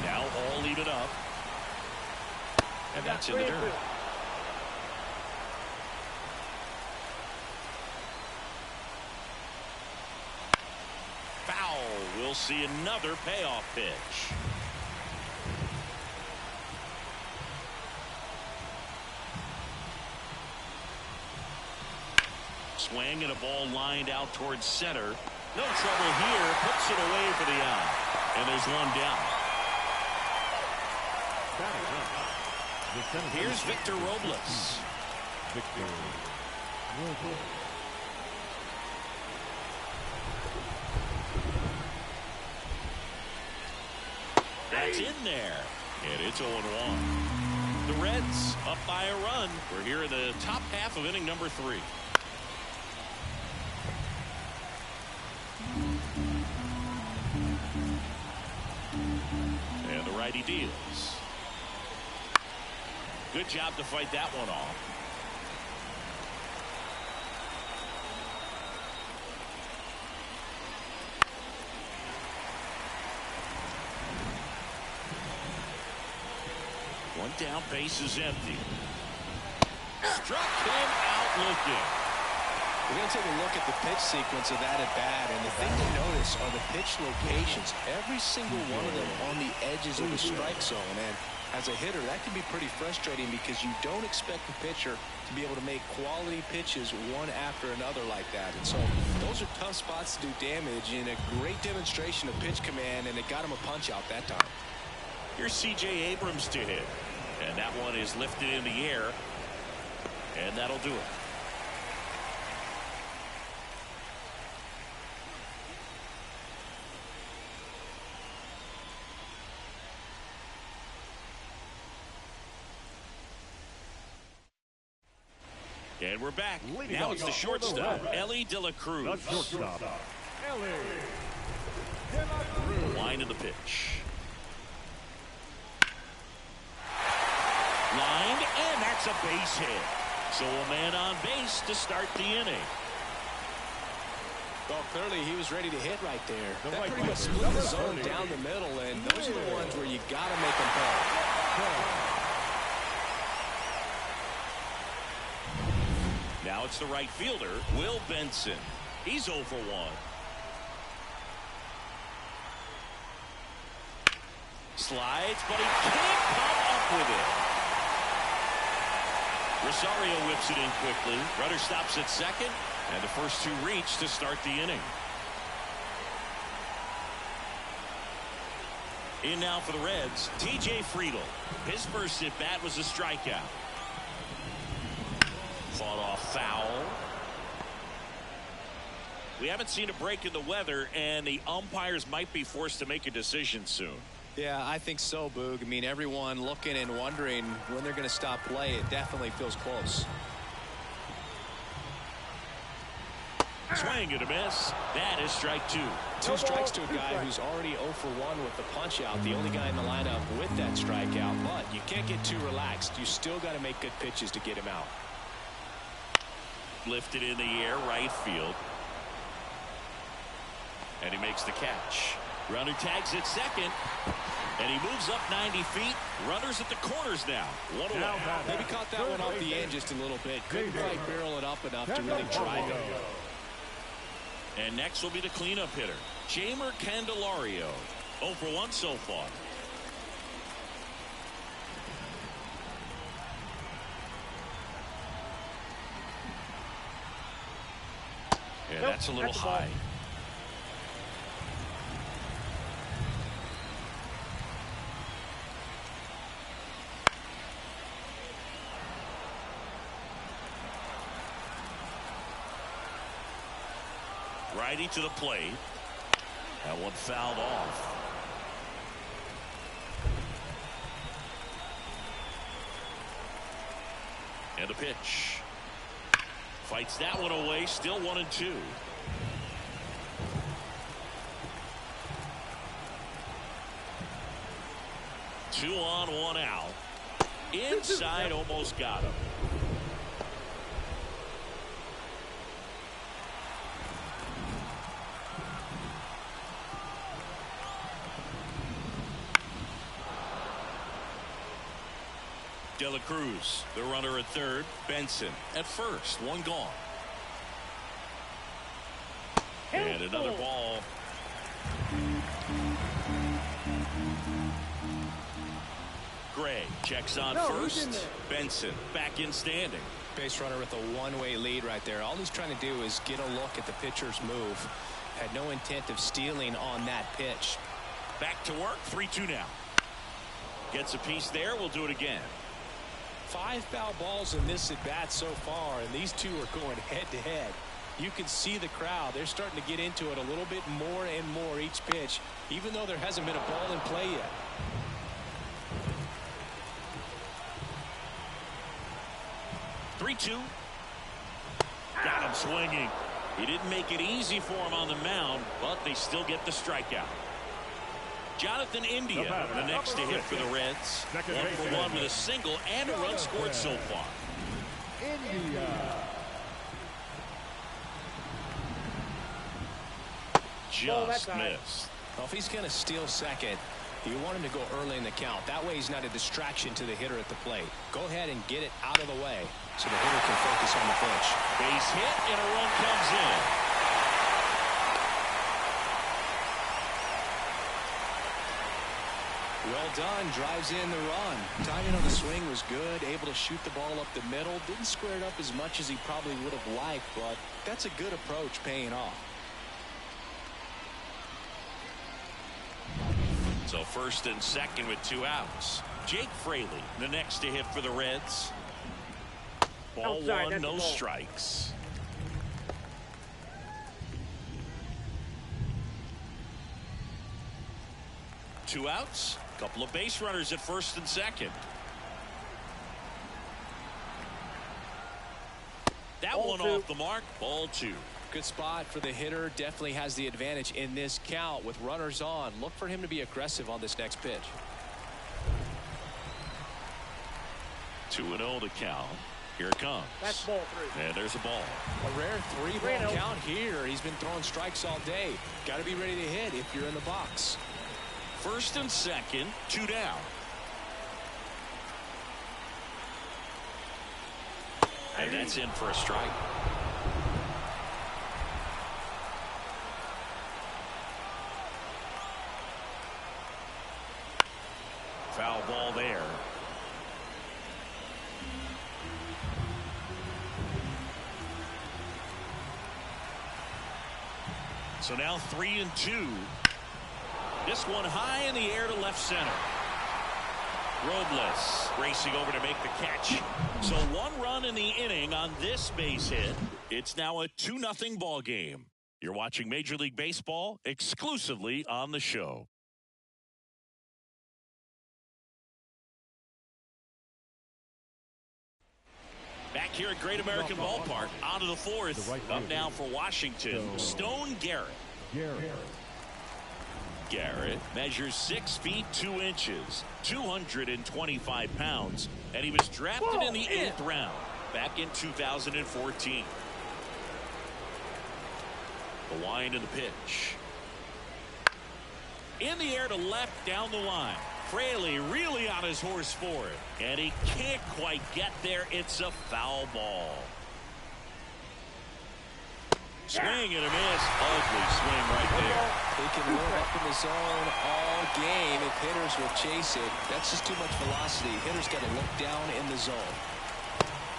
Now all even up. And that's in the dirt. Foul. We'll see another payoff pitch. Swing and a ball lined out towards center. No trouble here. Puts it away for the out. And there's one down. Here's Victor Robles. That's in there. And it's 0-1. The Reds up by a run. We're here in the top half of inning number 3. And the righty deals. Good job to fight that one off. One down, base is empty. Struck him out looking. We're going to take a look at the pitch sequence of that at bat, and the thing to notice are the pitch locations. Every single one of them on the edges of the strike zone, and as a hitter, that can be pretty frustrating because you don't expect the pitcher to be able to make quality pitches one after another like that. And so those are tough spots to do damage, and a great demonstration of pitch command, and it got him a punch out that time. Here's C.J. Abrams to hit, and that one is lifted in the air, and that'll do it. And we're back. Now it's the shortstop, Elly De La Cruz. The shortstop, Elly De La Cruz. Line of the pitch. Lined, and that's a base hit. So a man on base to start the inning. Well, clearly he was ready to hit right there. That right pretty much split the zone down the middle, and those are the ones where you got to make them pay. Now it's the right fielder, Will Benson. He's 0 for 1. Slides, but he can't come up with it. Rosario whips it in quickly. Runner stops at second, and the first two reach to start the inning. In now for the Reds, T.J. Friedl. His first at bat was a strikeout. Fought off foul. We haven't seen a break in the weather, and the umpires might be forced to make a decision soon. Yeah, I think so, Boog. I mean, everyone looking and wondering when they're going to stop play. It definitely feels close. Swing and a miss. That is strike 2. 2 strikes to a guy who's already 0 for 1 with the punch out. The only guy in the lineup with that strikeout. But you can't get too relaxed. You still got to make good pitches to get him out. Lifted in the air, right field. And he makes the catch. Runner tags at second. And he moves up 90 feet. Runners at the corners now. 1 away. Maybe caught that one off the end just a little bit. Couldn't quite barrel it up enough to really drive it. And next will be the cleanup hitter, Jeimer Candelario. 0 for 1 so far. And that's a little high. Righty to the plate. That one fouled off. And the pitch. Fights that one away. Still 1-2. Two on, one out. Inside, almost got him. De La Cruz, the runner at third. Benson at first. One gone. And another ball. Gray checks on first. Benson back in standing. Base runner with a one-way lead right there. All he's trying to do is get a look at the pitcher's move. Had no intent of stealing on that pitch. Back to work. 3-2 now. Gets a piece there. We'll do it again. 5 foul balls in this at bat so far, and these two are going head to head. You can see the crowd. They're starting to get into it a little bit more and more each pitch, even though there hasn't been a ball in play yet. Three-two. Got him swinging. He didn't make it easy for him on the mound, but they still get the strikeout. Jonathan India, the next to hit for the Reds. 1-for-1 with a single and a run scored so far. India. Just missed. Well, if he's going to steal second, you want him to go early in the count. That way he's not a distraction to the hitter at the plate. Go ahead and get it out of the way so the hitter can focus on the pitch. Base hit and a run comes in. Well done. Drives in the run. Timing on the swing was good. Able to shoot the ball up the middle. Didn't square it up as much as he probably would have liked, but that's a good approach paying off. So first and second with 2 outs. Jake Fraley, the next to hit for the Reds. Ball one, no strikes. Two outs. Couple of base runners at first and second. That one off the mark. Ball 2. Good spot for the hitter. Definitely has the advantage in this count with runners on. Look for him to be aggressive on this next pitch. 2-0 to count. Here it comes. That's ball 3. And there's a ball. A rare 3-ball count here. He's been throwing strikes all day. Got to be ready to hit if you're in the box. First and second, 2 down. And that's in for a strike. Foul ball there. So now 3-2. This one high in the air to left center. Robles racing over to make the catch. So 1 run in the inning on this base hit. It's now a 2-0 ball game. You're watching Major League Baseball exclusively on the show. Back here at Great American Ballpark, on to the 4th. Up now for Washington, Stone Garrett. Garrett measures 6 feet 2 inches, 225 pounds, and he was drafted in the 8th round back in 2014. The wind of the pitch. In the air to left down the line. Fraley really on his horse for it, and he can't quite get there. It's a foul ball. Swing and a miss. Ugly swing right there. He can live up in the zone all game if hitters will chase it. That's just too much velocity. Hitters got to look down in the zone.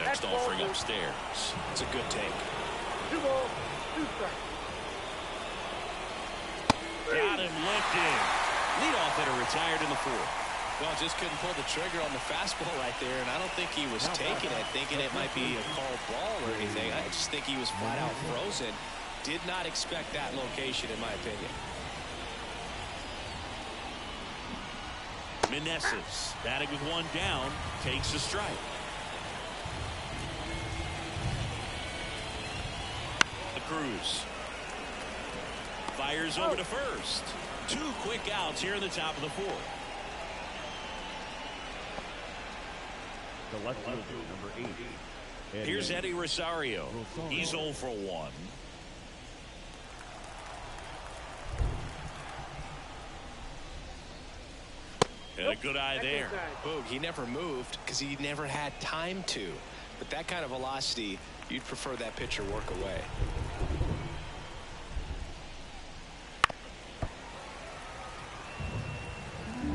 Next offering upstairs. It's a good take. 2 balls, 2 strikes. Got him lifting. Leadoff hitter retired in the 4th. Well, just couldn't pull the trigger on the fastball right there, and I don't think he was taking it, thinking it might be a called ball or anything. I just think he was flat out frozen. Did not expect that location, in my opinion. Meneses, batting with 1 down, takes a strike. Cruz. Fires over to first. 2 quick outs here in the top of the 4th. The left fielder, number 8. Here's Eddie Rosario. He's 0 for 1. And a good eye there. Boog, he never moved because he never had time to. But that kind of velocity, you'd prefer that pitcher work away.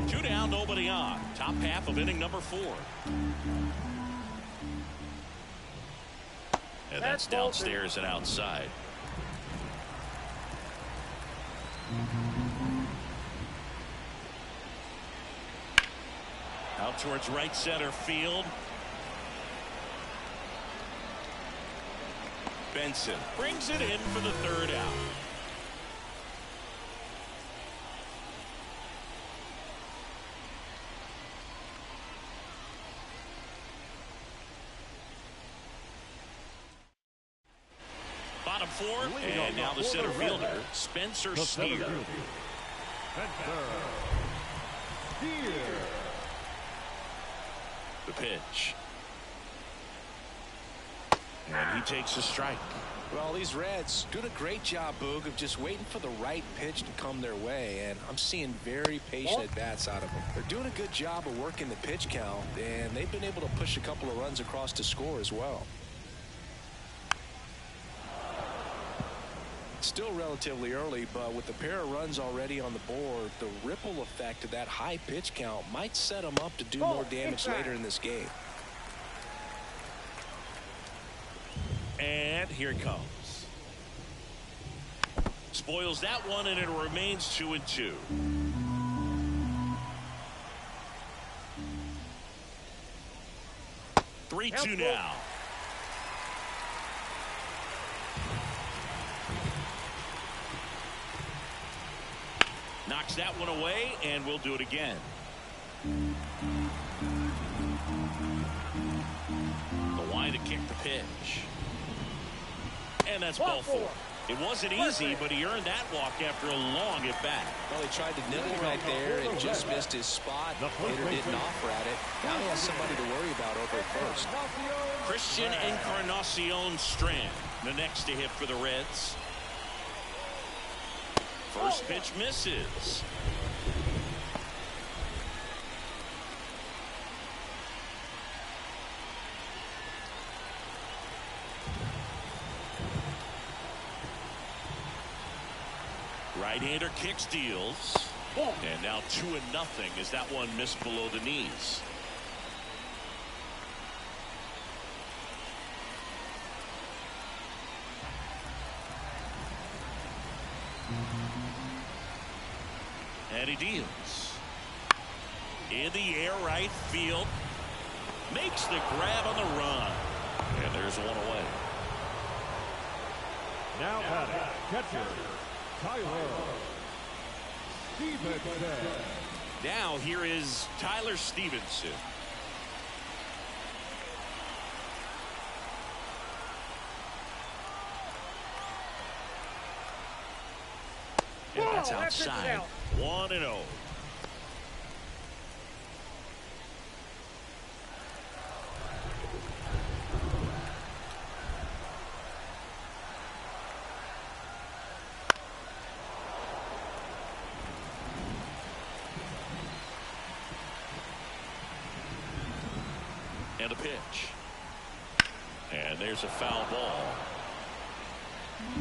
Two down, nobody on. Top half of inning number 4. And that's downstairs and outside. Out towards right center field. Benson brings it in for the 3rd out. Bottom 4, and now the center fielder, Spencer Steer. The pitch. And he takes a strike. Well, these Reds doing a great job, Boog, of just waiting for the right pitch to come their way, and I'm seeing very patient at-bats out of them. They're doing a good job of working the pitch count, and they've been able to push a couple of runs across to score as well. Still relatively early, but with a pair of runs already on the board, the ripple effect of that high pitch count might set them up to do more damage later in this game. And here it comes. Spoils that one, and it remains 2-2. Three two now. Knocks that one away, and we'll do it again. The line to kick the pitch. And that's ball 4. It wasn't easy, but he earned that walk after a long at-bat. Well, he tried to nibble right there and just missed his spot. Hitter didn't offer at it. Now he has somebody to worry about over at first. Christian Encarnacion Strand, the next to hit for the Reds. First pitch misses. Right-hander kicks, deals. And now 2-0 as that one missed below the knees. And he deals. In the air, right field. Makes the grab on the run. And there's one away. Now batting, catcher, Tyler Stephenson. Now here is Tyler Stephenson. And that's outside. 1-0. And a pitch. And there's a foul ball.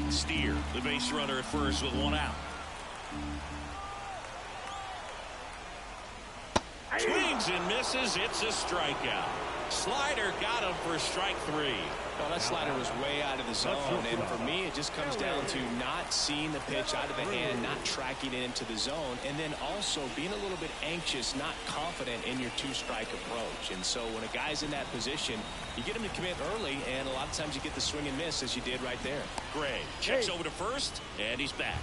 Steer, the base runner at first with 1 out. Swings and misses. It's a strikeout. Slider got him for strike 3. Well, that slider was way out of the zone, and for me it just comes down to not seeing the pitch out of the hand, not tracking it into the zone, and then also being a little bit anxious, not confident in your 2-strike approach. And so when a guy's in that position, you get him to commit early, and a lot of times you get the swing and miss as you did right there. Gray checks over to first, and he's back.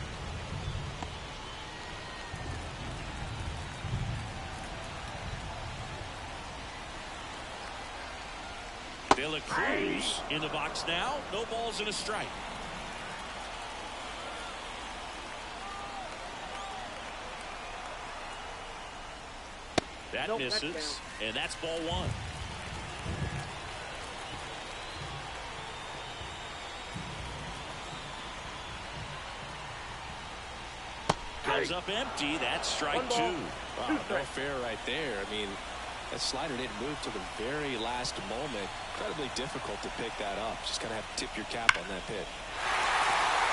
De La Cruz in the box now. No balls and a strike. That Nope, misses, that's and that's ball one. Comes up empty. That's strike two. Wow, no fair right there. I mean, that slider didn't move to the very last moment. Incredibly difficult to pick that up. Just kind of have to tip your cap on that pitch.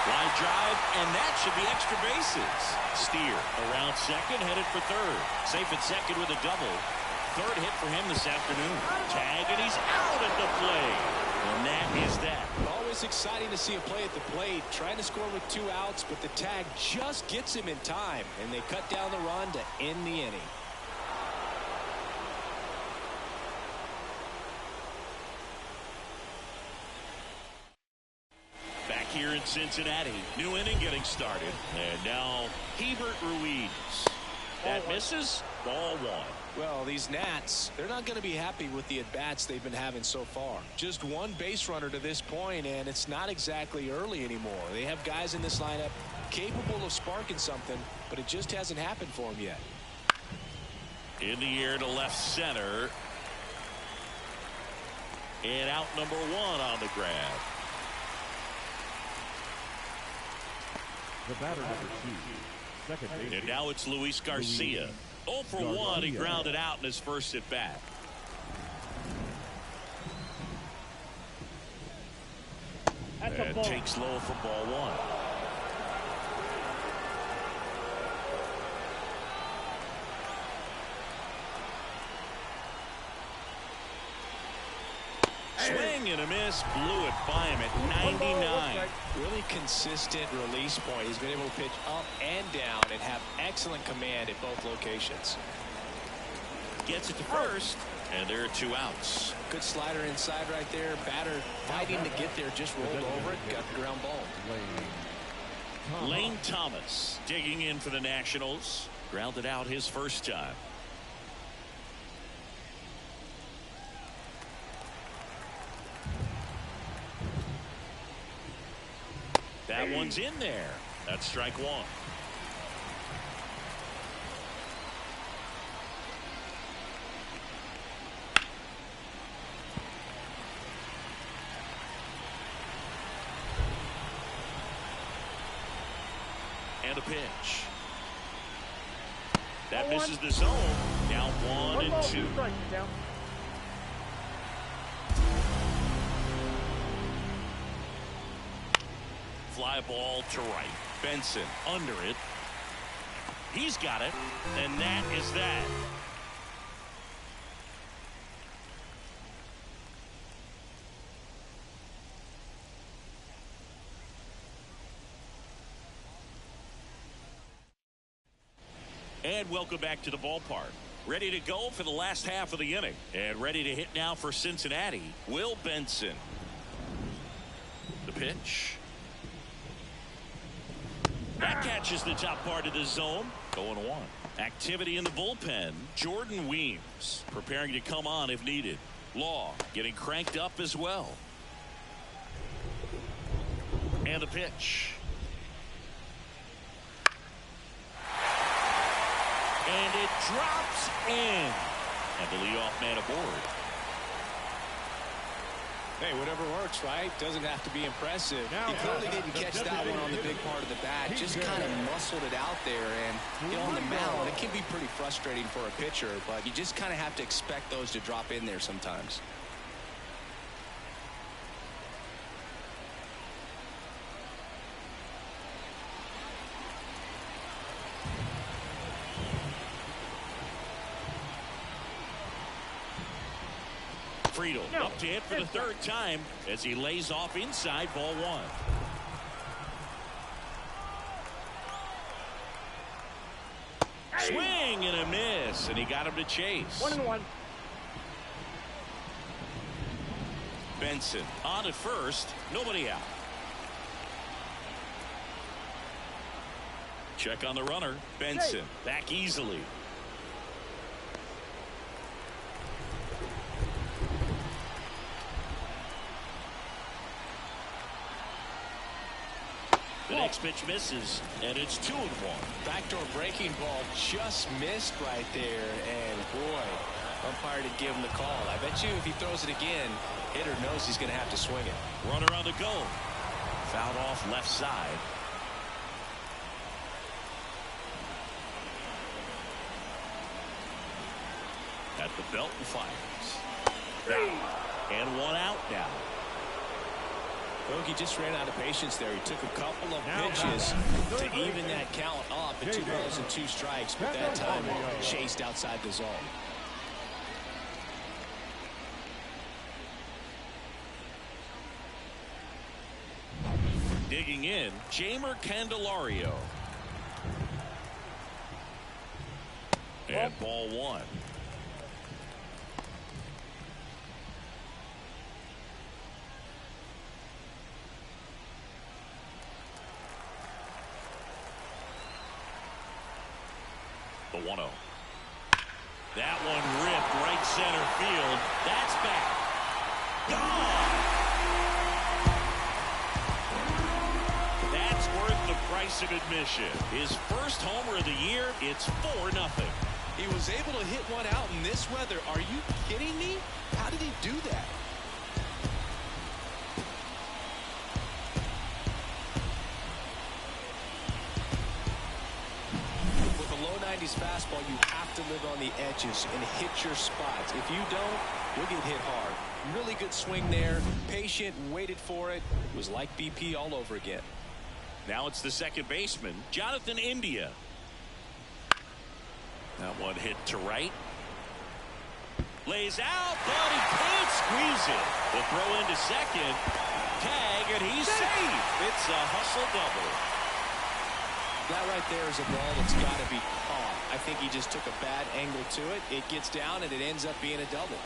Line drive, and that should be extra bases. Steer around second, headed for third. Safe at second with a double. Third hit for him this afternoon. Tag, and he's out at the plate. And that is that. Always exciting to see a play at the plate. Trying to score with 2 outs, but the tag just gets him in time. And they cut down the run to end the inning. Back here in Cincinnati. New inning getting started. And now Hebert Ruiz. That misses. Ball one. Well, these Nats, they're not going to be happy with the at-bats they've been having so far. Just one base runner to this point, and it's not exactly early anymore. They have guys in this lineup capable of sparking something, but it just hasn't happened for them yet. In the air to left center. And out number one on the grab. The batter number 2, second base. And now it's Luis Garcia. 0 for 1. He grounded out in his first at bat. And takes low for ball one. Swing and a miss. Blew it by him at 99. Really consistent release point. He's been able to pitch up and down and have excellent command at both locations. Gets it to first, and there are 2 outs. Good slider inside right there. Batter fighting to get there, just rolled over it, got the ground ball. Lane Thomas digging in for the Nationals. Grounded out his first time. That one's in there. That's strike one. And a pitch. That misses the zone. Now 1-2. Fly ball to right. Benson under it. He's got it. And that is that. And welcome back to the ballpark. Ready to go for the last half of the inning. And ready to hit now for Cincinnati, Will Benson. The pitch. That catches the top part of the zone. 0-1. Activity in the bullpen. Jordan Weems preparing to come on if needed. Law getting cranked up as well. And the pitch. And it drops in. And the leadoff man aboard. Hey, whatever works, right? Doesn't have to be impressive. He clearly didn't catch that one on the big part of the bat. Just kind of muscled it out there. And on the mound, it can be pretty frustrating for a pitcher, but you just kind of have to expect those to drop in there sometimes. Friedl up to hit for the third time as he lays off inside ball one. Swing and a miss, and he got him to chase. 1-1. Benson on at first, nobody out. Check on the runner. Benson back easily. The next pitch misses, and it's 2-1. Backdoor breaking ball just missed right there, and boy, umpire didn't give him the call. I bet you if he throws it again, hitter knows he's going to have to swing it. Runner on the go. Fouled off left side. At the belt and fires. And 1 out now. Bogey just ran out of patience there. He took a couple of pitches to even that count up at 2 balls and 2 strikes, but that time chased outside the zone. Digging in, Jeimer Candelario. And ball 1. The 1-0. That one ripped right center field. That's back. Gone. That's worth the price of admission. His first homer of the year. It's 4-0. He was able to hit one out in this weather. Are you kidding me? How did he do that? Fastball, you have to live on the edges and hit your spots. If you don't, you'll get hit hard. Really good swing there. Patient, waited for it. It was like BP all over again. Now it's the second baseman, Jonathan India. That one hit to right. Lays out, but he can't squeeze it. The throw into second. Tag, and he's safe. It's a hustle double. That right there is a ball that's got to be caught. I think he just took a bad angle to it. It gets down, and it ends up being a double.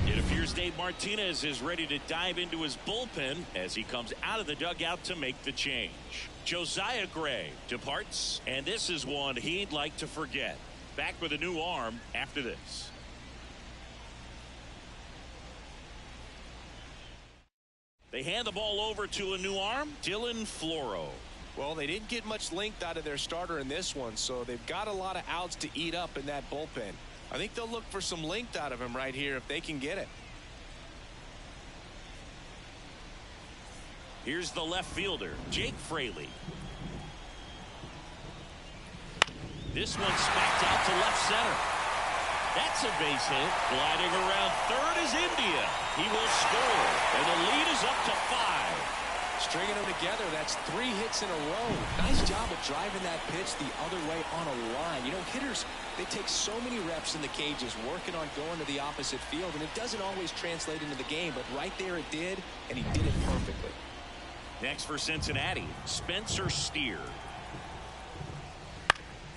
It appears Dave Martinez is ready to dive into his bullpen as he comes out of the dugout to make the change. Josiah Gray departs, and this is one he'd like to forget. Back with a new arm after this. They hand the ball over to a new arm, Dylan Floro. Well, they didn't get much length out of their starter in this one, so they've got a lot of outs to eat up in that bullpen. I think they'll look for some length out of him right here if they can get it. Here's the left fielder, Jake Fraley. This one smacked out to left center. That's a base hit. Gliding around third is India. He will score, and the lead is up to 5. Stringing them together, that's 3 hits in a row. Nice job of driving that pitch the other way on a line. You know, hitters, they take so many reps in the cages working on going to the opposite field, and it doesn't always translate into the game, but right there it did, and he did it perfectly. Next for Cincinnati, Spencer Steer.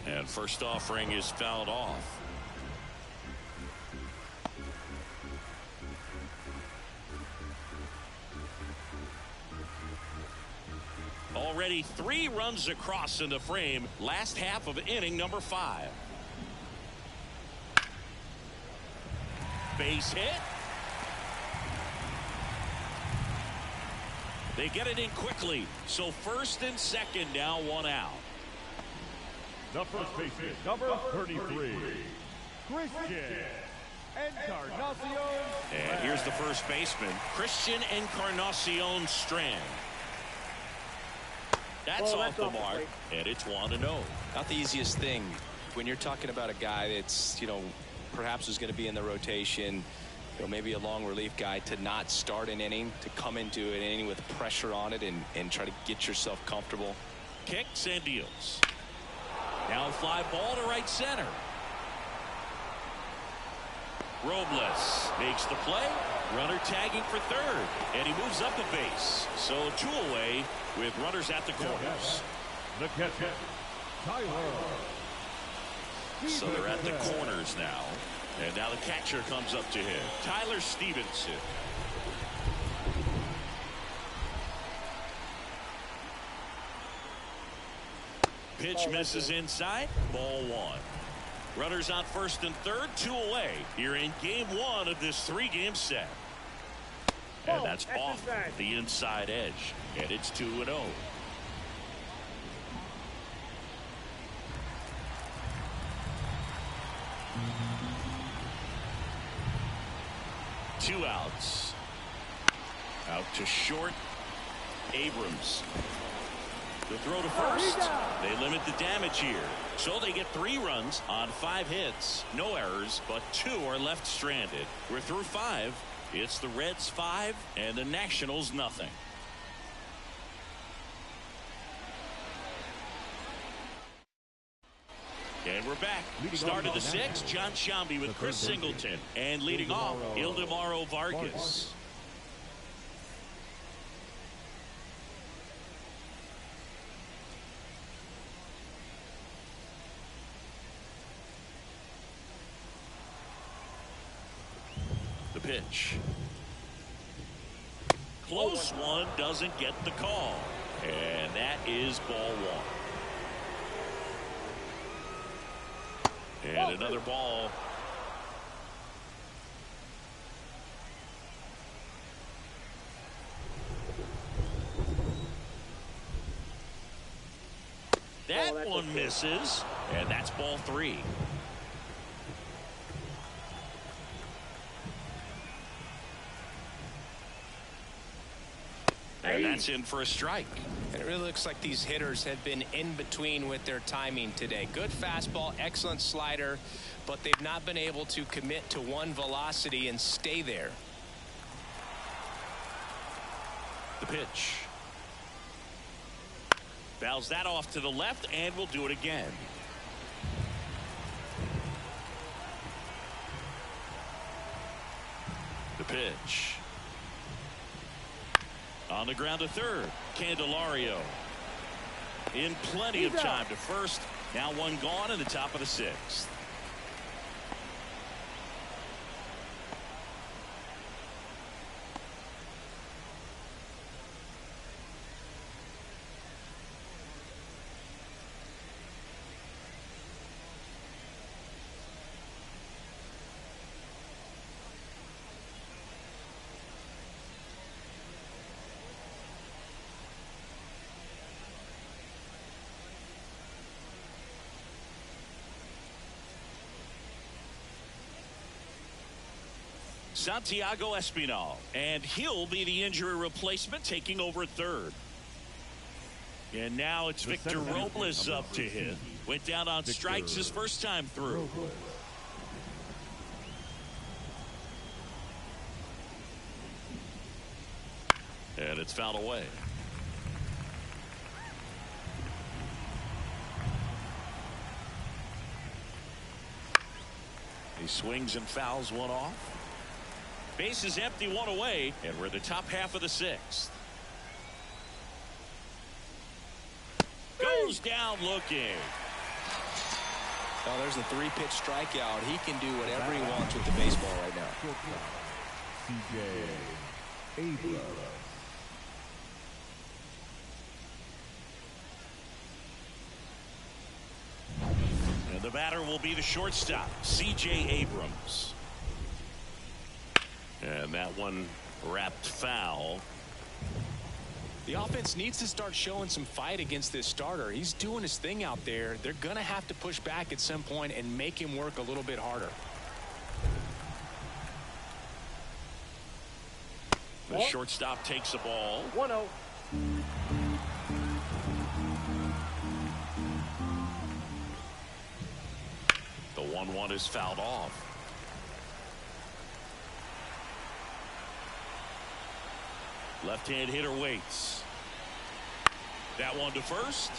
And first offering is fouled off. Already 3 runs across in the frame. Last half of inning number 5. Base hit. They get it in quickly. So first and second now, 1 out. The first baseman, number 33, Christian Encarnacion. And here's the first baseman, Christian Encarnacion Strand. That's off the mark, and it's 1-0. Not the easiest thing when you're talking about a guy that's, you know, perhaps is going to be in the rotation, you know, maybe a long relief guy, to not start an inning, to come into an inning with pressure on it and try to get yourself comfortable. Kicks and deals. Now fly ball to right center. Robles makes the play. Runner tagging for third, and he moves up a base. So 2 away with runners at the corners. The catcher, Tyler. So they're at the corners now. And now the catcher comes up to him, Tyler Stevenson. Pitch misses inside. Ball 1. Runners on first and third, 2 away here in game 1 of this 3-game set. And that's off the inside edge. And it's 2-0. Two outs. Out to short. Abrams. The throw to first. They limit the damage here. So they get 3 runs on 5 hits. No errors, but 2 are left stranded. We're through 5. It's the Reds 5 and the Nationals nothing. And we're back. Start of the 6th, John Sciambi with Chris Singleton. And leading off, Ildemaro Vargas. The pitch. Close one, doesn't get the call. And that is ball 1. And another ball. That one misses. And that's ball 3. And that's in for a strike. And it really looks like these hitters have been in between with their timing today. Good fastball, excellent slider, but they've not been able to commit to one velocity and stay there. The pitch. Fouls that off to the left, and we'll do it again. The pitch. On the ground to third. Candelario. In plenty of time to first. Now one gone in the top of the 6th. Santiago Espinal, and he'll be the injury replacement, taking over third. And now it's Victor Robles up to hit. Went down on strikes his first time through. And it's fouled away. He swings and fouls one off. Base is empty, 1 away, and we're in the top half of the 6th. Goes down looking. Oh, there's a 3-pitch strikeout. He can do whatever he wants with the baseball right now. C.J. Abrams. And the batter will be the shortstop, C.J. Abrams. And that one wrapped foul. The offense needs to start showing some fight against this starter. He's doing his thing out there. They're going to have to push back at some point and make him work a little bit harder. The shortstop takes the ball. 1-0. The 1-1 is fouled off. Left-hand hitter waits. That one to first.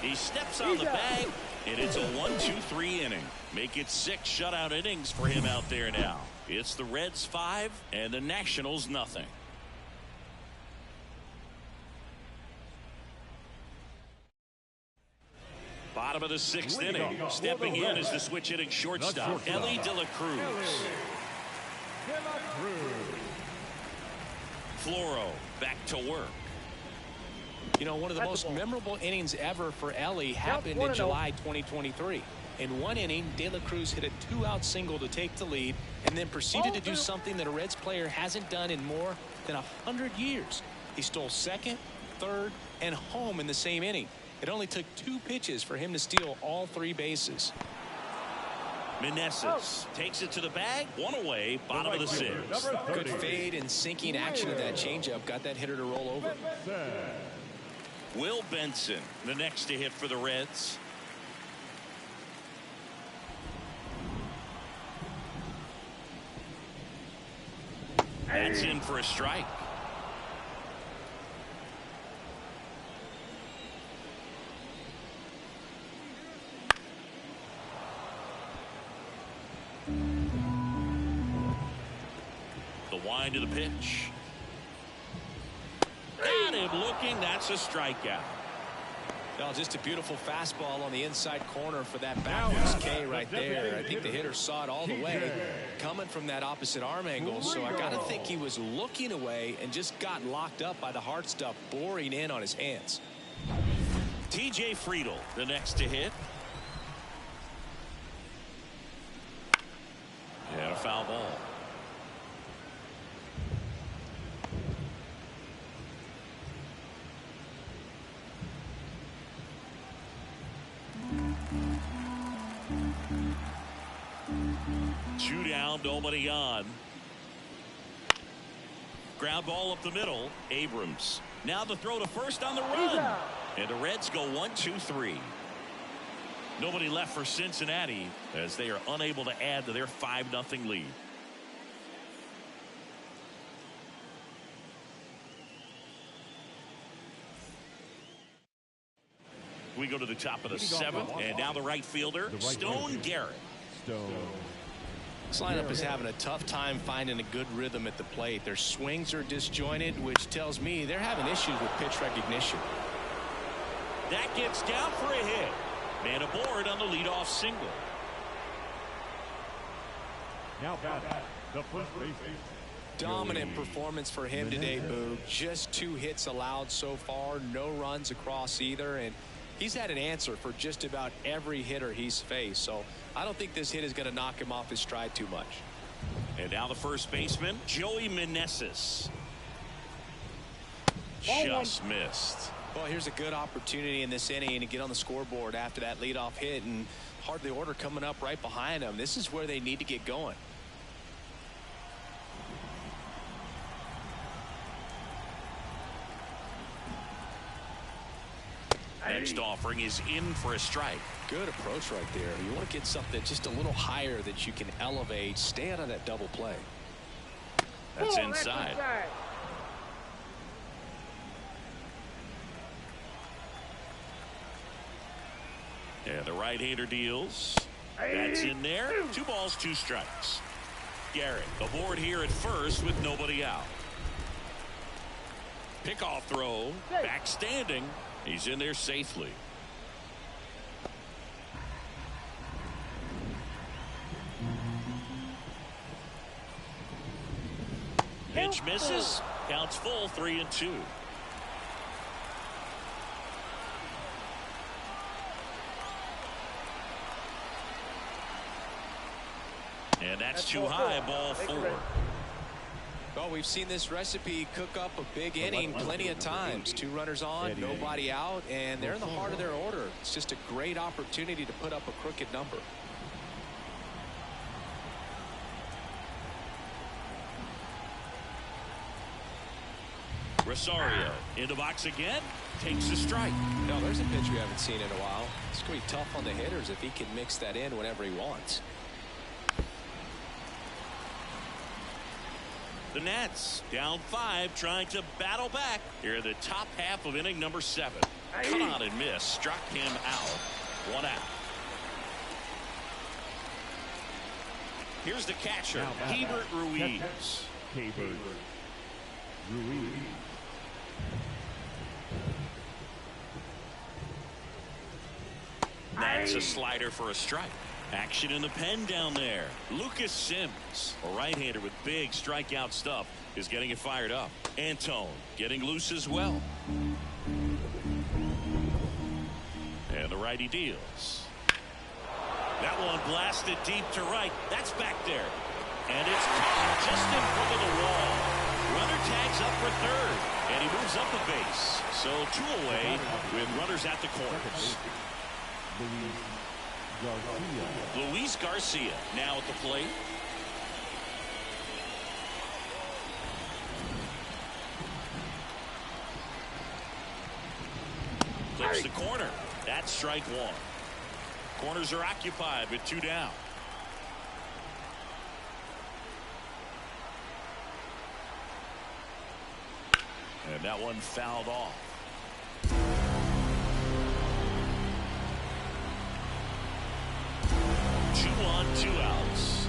He steps on the bag, and it's a 1-2-3 inning. Make it 6 shutout innings for him out there now. It's the Reds 5 and the Nationals nothing. Bottom of the 6th inning. Stepping in is the switch hitting shortstop, Elly De La Cruz. Floro back to work. You know, one of the most memorable innings ever for Elly happened in July 2023. In one inning, De La Cruz hit a 2-out single to take the lead and then proceeded to do something that a Reds player hasn't done in more than 100 years. He stole second, third, and home in the same inning. It only took 2 pitches for him to steal all 3 bases. Meneses takes it to the bag. 1 away, bottom of the 6th. Good fade and sinking action of that changeup got that hitter to roll over. Will Benson, the next to hit for the Reds. That's in for a strike. The wind of the pitch. Got him looking. That's a strikeout. Well, just a beautiful fastball on the inside corner for that backwards K right there. I think the hitter saw it all the way coming from that opposite arm angle. So I got to think he was looking away and just got locked up by the hard stuff boring in on his hands. TJ Friedl, the next to hit. And a foul ball. Two down, nobody on. Ground ball up the middle. Abrams. Now the throw to first on the run. And the Reds go 1-2-3. Nobody left for Cincinnati as they are unable to add to their 5-0 lead. We go to the top of the 7th, and now the right fielder, Stone Garrett. This lineup is having a tough time finding a good rhythm at the plate. Their swings are disjointed, which tells me they're having issues with pitch recognition. That gets down for a hit. Man aboard on the leadoff single. Now back, the first baseman. Dominant performance for him today, Boog. Just 2 hits allowed so far, no runs across either, and he's had an answer for just about every hitter he's faced. So I don't think this hit is going to knock him off his stride too much. And now the first baseman, Joey Meneses. Just missed. Well, here's a good opportunity in this inning to get on the scoreboard after that leadoff hit, and hardly order coming up right behind him. This is where they need to get going. Next offering is in for a strike. Good approach right there. You want to get something just a little higher that you can elevate. Stay out of that double play. That's inside. And the right-hander deals. That's in there. 2 balls, 2 strikes. Garrett aboard here at first with nobody out. Pickoff throw. Back standing. He's in there safely. Pitch misses. Counts full, 3-2. And that's too high, ball 4. Well, we've seen this recipe cook up a big inning plenty of times. 2 runners on, nobody out, and they're in the heart of their order. It's just a great opportunity to put up a crooked number. Rosario in the box again, takes a strike. No, there's a pitch we haven't seen in a while. It's going to be tough on the hitters if he can mix that in whenever he wants. The Nats down 5, trying to battle back here in the top half of inning number 7. Cut on and miss, struck him out. 1 out. Here's the catcher, Keibert Ruiz. Keibert Ruiz. That's a slider for a strike. Action in the pen down there. Lucas Sims, a right-hander with big strikeout stuff, is getting it fired up. Antone getting loose as well. And the righty deals. That one blasted deep to right. That's back there. And it's caught just in front of the wall. Runner tags up for third. And he moves up a base. So 2 away with runners at the corners. Luis Garcia now at the plate. Flips the corner. That's strike 1. Corners are occupied with 2 down. And that one fouled off. 2 on, 2 outs.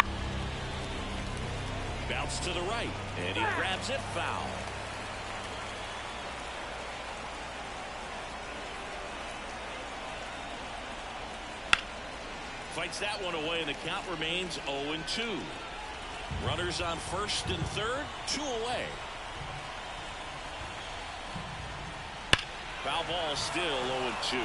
Bounce to the right, and he grabs it foul. Fights that one away, and the count remains 0-2. Runners on first and third, 2 away. Foul ball still 0-2.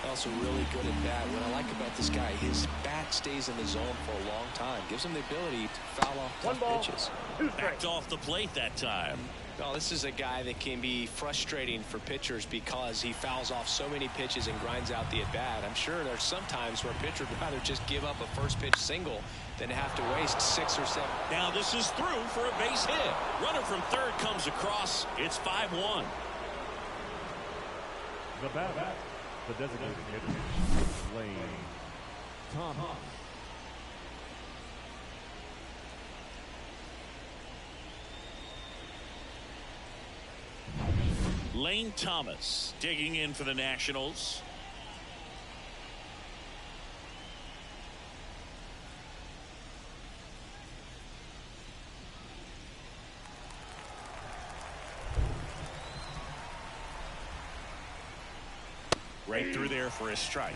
Also really good at bat. What I like about this guy, his bat stays in the zone for a long time. Gives him the ability to foul off tough pitches. Backed off the plate that time. Well, this is a guy that can be frustrating for pitchers because he fouls off so many pitches and grinds out the at-bat. I'm sure there's some times where a pitcher would rather just give up a first pitch single than have to waste 6 or 7. Now this is through for a base hit. Runner from third comes across. It's 5-1. The batter, the designated hitter, Lane Thomas. Lane Thomas digging in for the Nationals. Right through there for a strike.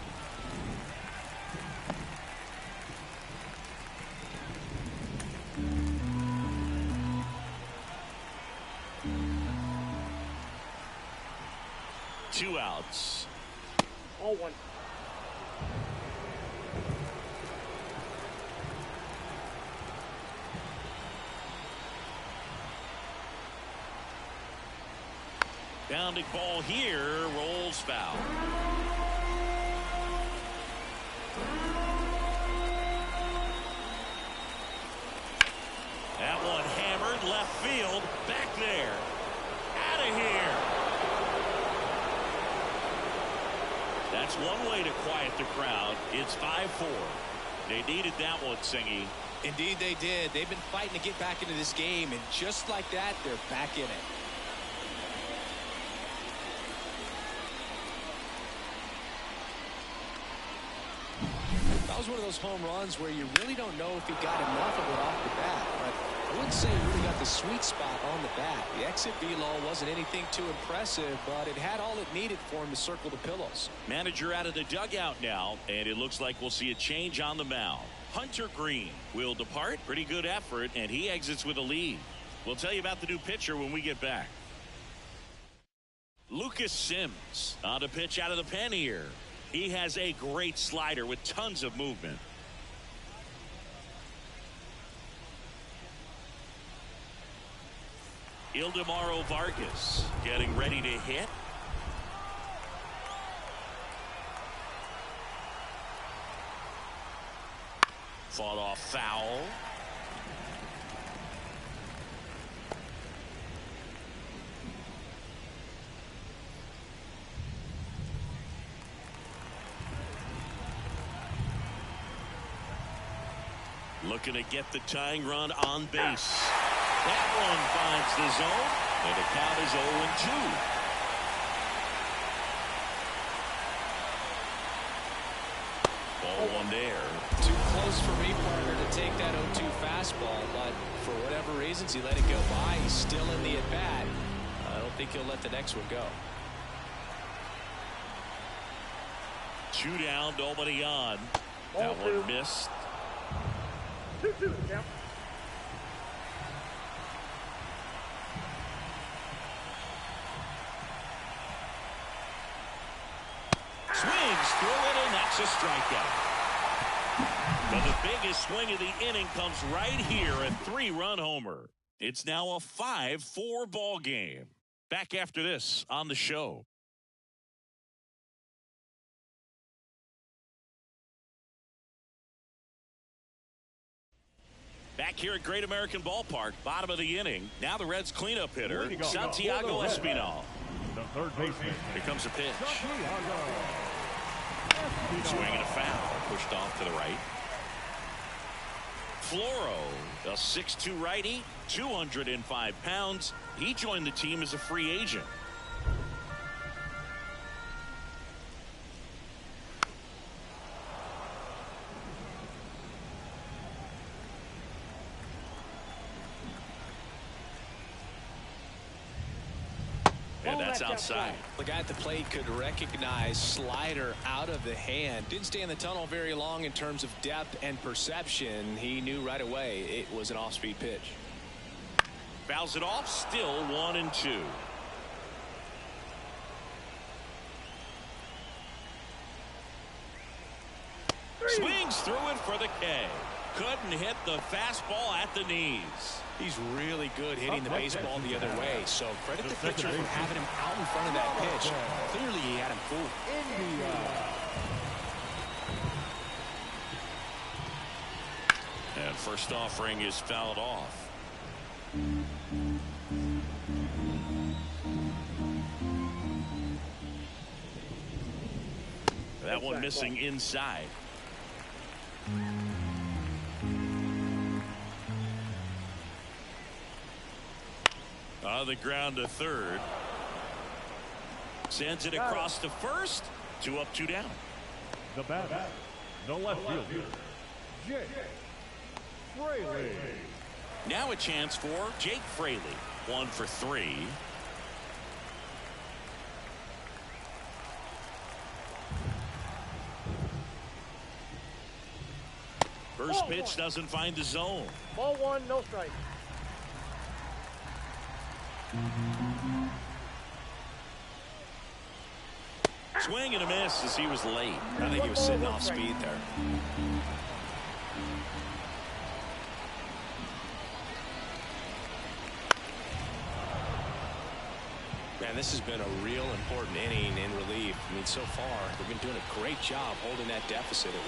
Two outs. 0-1. Bounding ball here, rolls foul. That one hammered left field, back there. Out of here. That's one way to quiet the crowd. It's 5-4. They needed that one, Singy. Indeed they did. They've been fighting to get back into this game, and just like that, they're back in it. That was one of those home runs where you really don't know if he got enough of it off the bat, but I wouldn't say he really got the sweet spot on the bat. The exit velo wasn't anything too impressive, but it had all it needed for him to circle the pillows. Manager out of the dugout now, and it looks like we'll see a change on the mound. Hunter Green will depart. Pretty good effort, and he exits with a lead. We'll tell you about the new pitcher when we get back. Lucas Sims on a pitch out of the pen here. He has a great slider with tons of movement. Ildemaro Vargas getting ready to hit. Fought off foul. Looking to get the tying run on base. That one finds the zone, and the count is 0-2. Ball one there. Too close for me, partner, to take that 0-2 fastball, but for whatever reasons he let it go by. He's still in the at-bat. I don't think he'll let the next one go. 2 down, nobody on. That one missed. 2-2, count. Swings through it, and that's That's a strikeout. But the biggest swing of the inning comes right here, a 3-run homer. It's now a 5-4 ball game. Back after this on the show. Back here at Great American Ballpark, bottom of the inning. Now the Reds cleanup hitter, Santiago Espinal. The third baseman. Here comes a pitch. Swing and a foul. Pushed off to the right. Floro, a 6'2 righty, 205 pounds. He joined the team as a free agent. And that's outside. The guy at the plate could recognize slider out of the hand. Didn't stay in the tunnel very long in terms of depth and perception. He knew right away it was an off-speed pitch. Fouls it off, still 1-2. Swings through it for the K. Couldn't hit the fastball at the knees. He's really good hitting the baseball the other way, so credit the pitcher for having him out in front of that pitch. Clearly he had him fooled. And first offering is fouled off. That one missing inside. On the ground to third. Sends it across to first. 2 up, 2 down. The batter, the left fielder, Jake Fraley. Now a chance for Jake Fraley. 1 for 3. First pitch doesn't find the zone. Ball 1, no strike. Swing and a miss as he was late. I think he was sitting off speed there. Man, this has been a real important inning in relief. I mean, so far, they've been doing a great job holding that deficit at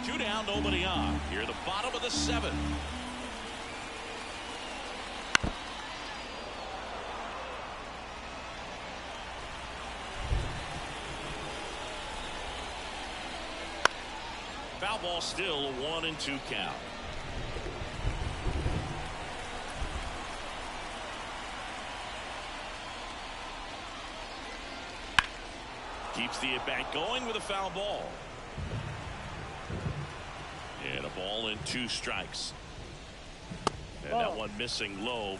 1. 2 down, nobody on. Here at the bottom of the 7th. Foul ball, still a 1-2 count. Keeps the at-bat going with a foul ball. And a ball and 2 strikes. And that one missing low.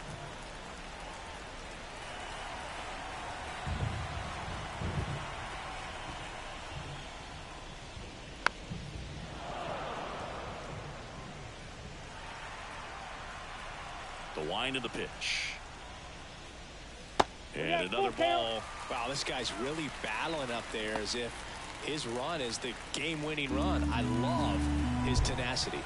The wind of the pitch. And another ball. Wow, this guy's really battling up there as if his run is the game-winning run. I love his tenacity.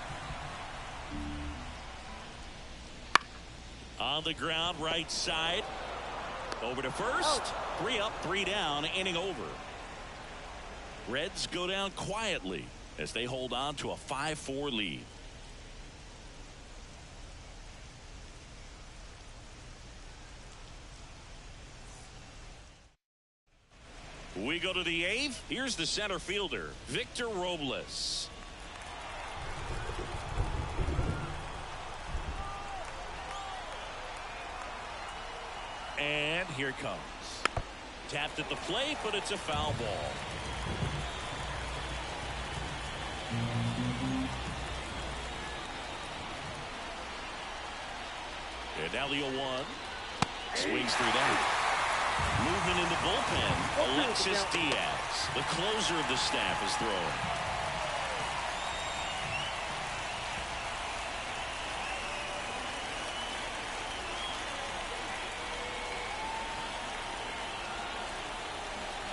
On the ground, right side. Over to first. 3 up, 3 down, inning over. Reds go down quietly as they hold on to a 5-4 lead. We go to the 8th. Here's the center fielder, Victor Robles. And here it comes. Tapped at the plate, but it's a foul ball. And now the 0-1. Swings through that. Movement in the bullpen. Alexis Diaz, the closer of the staff, is throwing.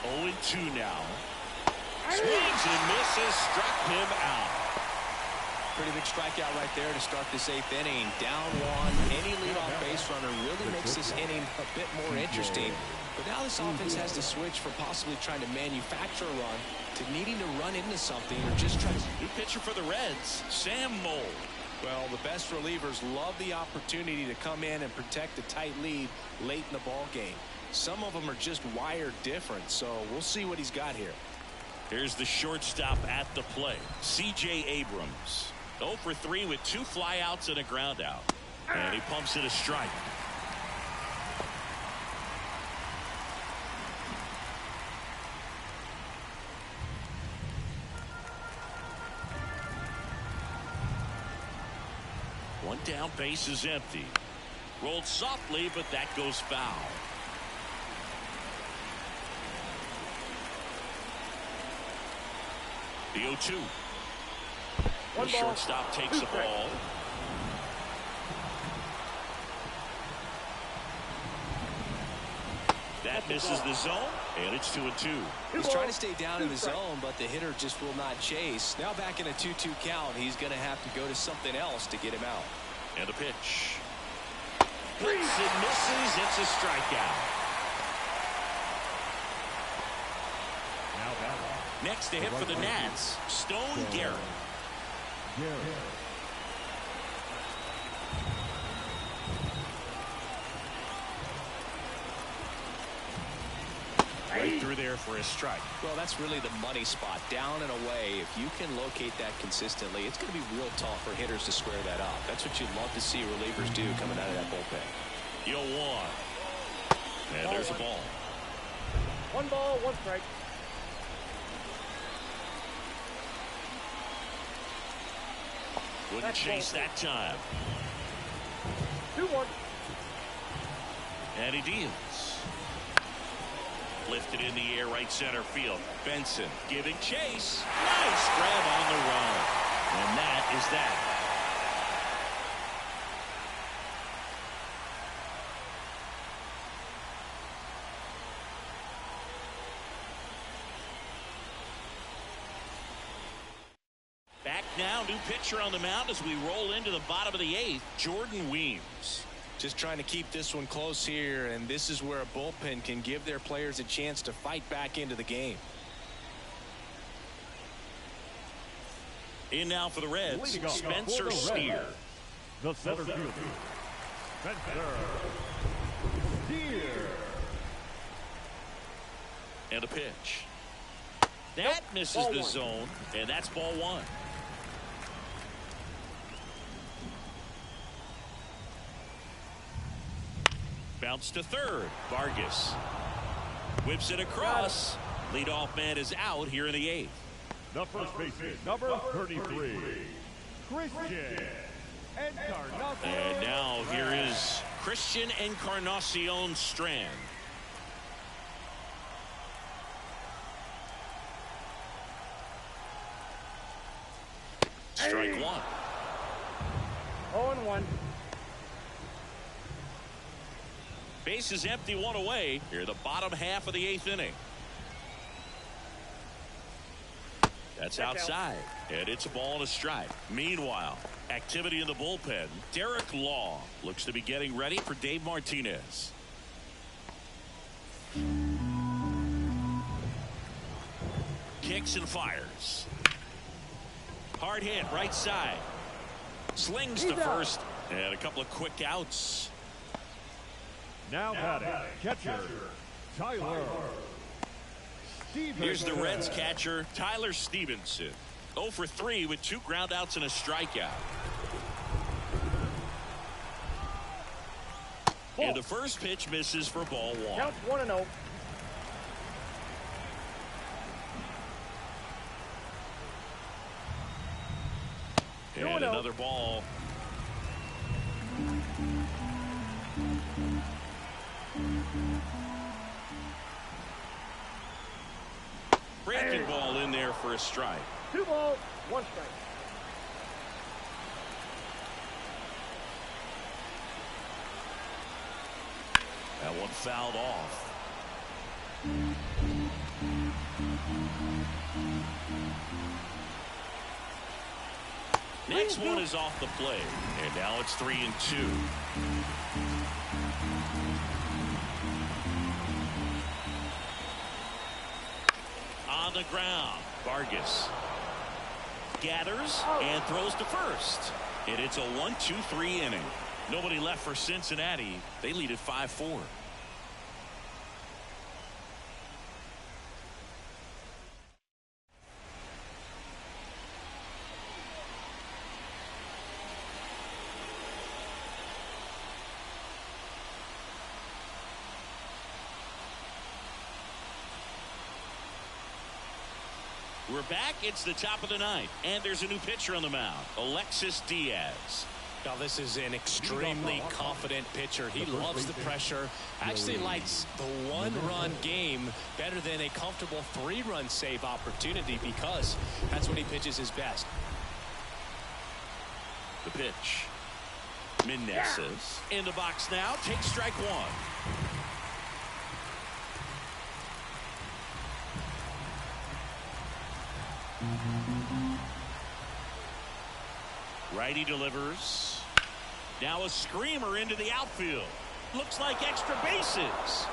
0-2 now. Swings and misses, struck him out. Pretty big strikeout right there to start this 8th inning. Down one. Any leadoff base runner really makes this inning a bit more interesting. But now this offense has to switch from possibly trying to manufacture a run to needing to run into something or just try to... New pitcher for the Reds, Sam Moll. Well, the best relievers love the opportunity to come in and protect a tight lead late in the ball game. Some of them are just wired different, so we'll see what he's got here. Here's the shortstop at the plate, C.J. Abrams. 0 for 3 with 2 flyouts and a ground out. And he pumps it a strike. One down, base is empty. Rolled softly, but that goes foul. The 0-2. The shortstop takes the ball. That misses the zone, and it's 2-2. He's trying to stay down in the zone, but the hitter just will not chase. Now back in a 2-2 count, he's going to have to go to something else to get him out. And a pitch. Hits and misses. It's a strikeout. Next to hit for the Nats, Stone Garrett. Right through there for a strike. Well, that's really the money spot. Down and away. If you can locate that consistently, it's going to be real tough for hitters to square that up. That's what you'd love to see relievers do coming out of that bullpen. 0-1. And there's a ball. 1 ball, 1 strike. Wouldn't chase that time. 2-1. And he deals. Lifted in the air, right center field. Benson giving chase. Nice grab on the run. And that is that. Back now, new pitcher on the mound as we roll into the bottom of the 8th, Jordan Weems. Just trying to keep this one close here, and this is where a bullpen can give their players a chance to fight back into the game. In now for the Reds, Spencer Steer. The center fielder, Spencer Steer. And a pitch. That misses the zone, and that's ball 1. Bounce to third. Vargas whips it across. Leadoff man is out here in the 8th. The first baseman, number 33, Christian Encarnacion. And now here is Christian Encarnacion Strand. Strike 1. 0-1. Base is empty, 1 away. Here the bottom half of the 8th inning. That's outside. And it's a ball and a strike. Meanwhile, activity in the bullpen. Derek Law looks to be getting ready for Dave Martinez. Kicks and fires. Hard hit, right side. Slings to first. And a couple of quick outs. Now batting, catcher, Tyler Stevenson. Here's the Reds catcher, Tyler Stevenson. 0 for 3 with 2 groundouts and a strikeout. And the first pitch misses for ball 1. Count 1-0. And another ball. Breaking ball in there for a strike. 2 balls, 1 strike. That one fouled off. Next one is off the play. And now it's 3-2. On the ground, Vargas gathers and throws to first. And it's a 1-2-3 inning. Nobody left for Cincinnati. They lead at 5-4. We're back. It's the top of the ninth, and there's a new pitcher on the mound, Alexis Diaz. Now, this is an extremely confident pitcher. He loves the pressure. Actually likes the one-run game better than a comfortable three-run save opportunity because that's when he pitches his best. The pitch. Meneses in the box now. Takes strike one. Righty delivers. Now a screamer into the outfield. Looks like extra bases.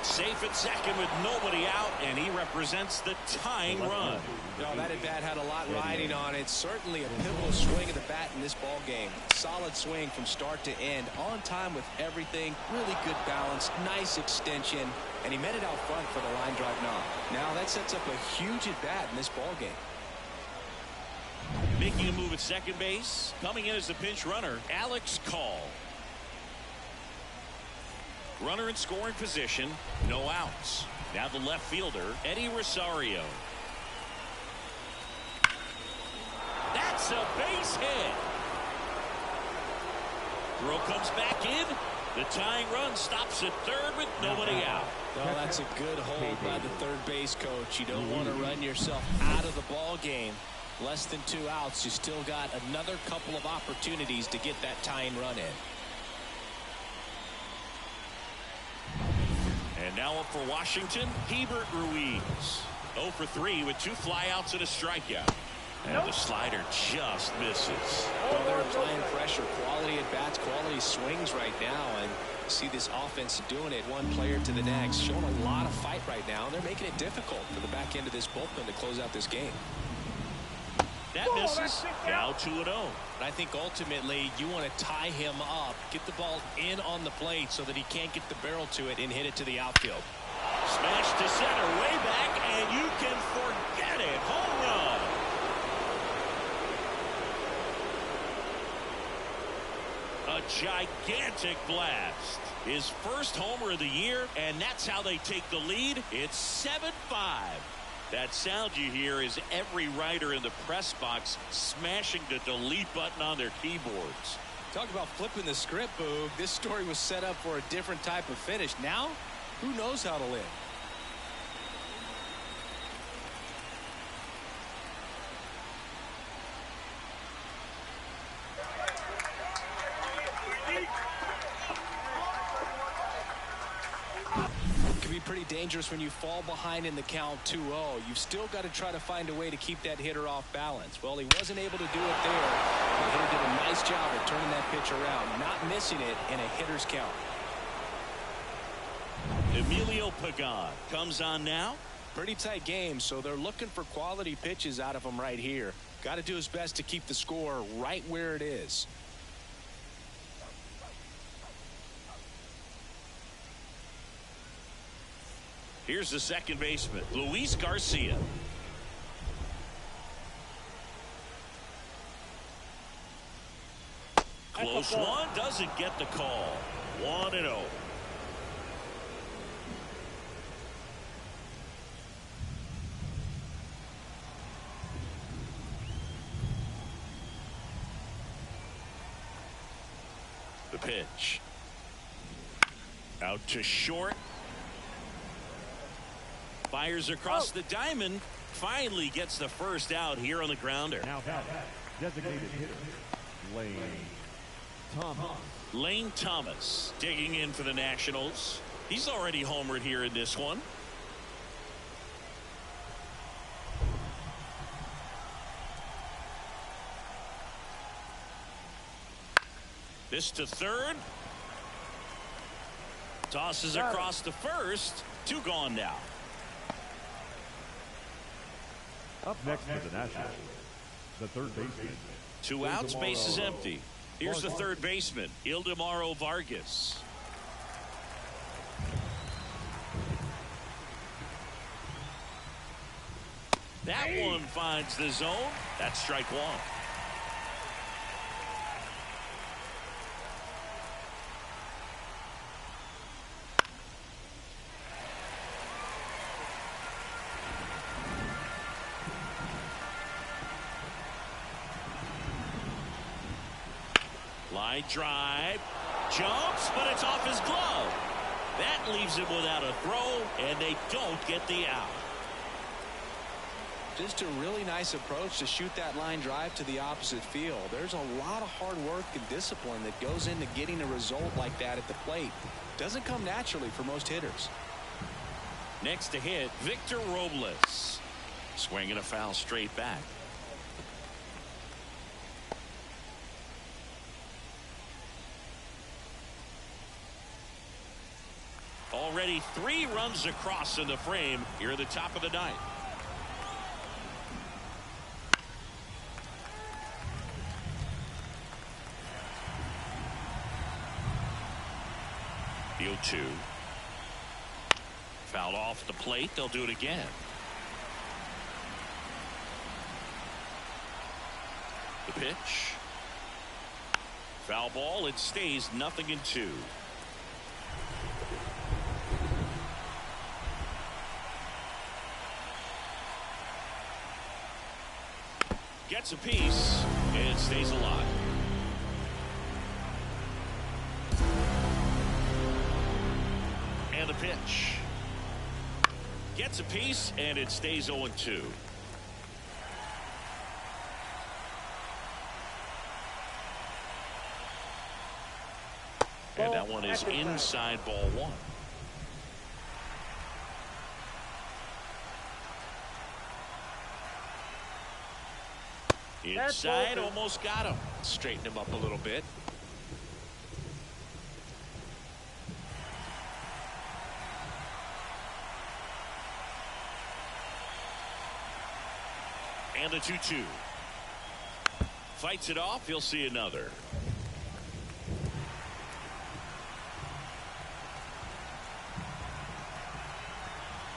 Safe at second with nobody out, and he represents the tying run. No, that at bat had a lot riding on it. Certainly a pivotal swing of the bat in this ball game. Solid swing from start to end. On time with everything. Really good balance. Nice extension. And he met it out front for the line drive knock. Now that sets up a huge at bat in this ball game. Making a move at second base. Coming in as the pinch runner, Alex Call. Runner in scoring position. No outs. Now the left fielder, Eddie Rosario. That's a base hit. Throw comes back in. The tying run stops at third with nobody out. Well, that's a good hold by the third base coach. You don't want to run yourself out of the ball game. Less than 2 outs. You still got another couple of opportunities to get that tying run in. And now up for Washington, Hebert Ruiz. 0 for 3 with 2 flyouts and a strikeout. And the slider just misses. Well, they're applying pressure. Quality at bats, quality swings right now. And see this offense doing it one player to the next. Showing a lot of fight right now. And they're making it difficult for the back end of this bullpen to close out this game. That misses. Now 2-0. But I think ultimately you want to tie him up, get the ball in on the plate so that he can't get the barrel to it and hit it to the outfield. Smash to center, way back, and you can forget it. Home run. A gigantic blast. His first homer of the year, and that's how they take the lead. It's 7-5. That sound you hear is every writer in the press box smashing the delete button on their keyboards. Talk about flipping the script, Boog. This story was set up for a different type of finish. Now, who knows how to live? Pretty dangerous when you fall behind in the count 2-0. You've still got to try to find a way to keep that hitter off balance. Well, he wasn't able to do it there. The hitter did a nice job of turning that pitch around, not missing it in a hitter's count. Emilio Pagan comes on now. Pretty tight game, so they're looking for quality pitches out of him right here. Got to do his best to keep the score right where it is. Here's the second baseman, Luis Garcia. Close one, doesn't get the call. 1-0. The pitch. Out to short. Fires across the diamond. Finally gets the first out here on the grounder. Now designated hitter, Lane Thomas. Lane Thomas digging in for the Nationals. He's already homered here in this one. This to third. Tosses across to first. 2 gone now. Up next for the Nationals, the third baseman. 2 outs, base is empty. Here's the third baseman, Ildemaro Vargas. That one finds the zone. That's strike 1. Line drive, jumps, but it's off his glove. That leaves him without a throw, and they don't get the out. Just a really nice approach to shoot that line drive to the opposite field. There's a lot of hard work and discipline that goes into getting a result like that at the plate. Doesn't come naturally for most hitters. Next to hit, Victor Robles. Swinging a foul straight back. Already 3 runs across in the frame here at the top of the 9th. The 0-2. Fouled off the plate. They'll do it again. The pitch. Foul ball. It stays 0-2. Gets a piece and stays alive. And the pitch. Gets a piece and it stays 0-2. And that one is inside ball 1. Inside, almost got him. Straighten him up a little bit. And the 2-2. Fights it off. He'll see another.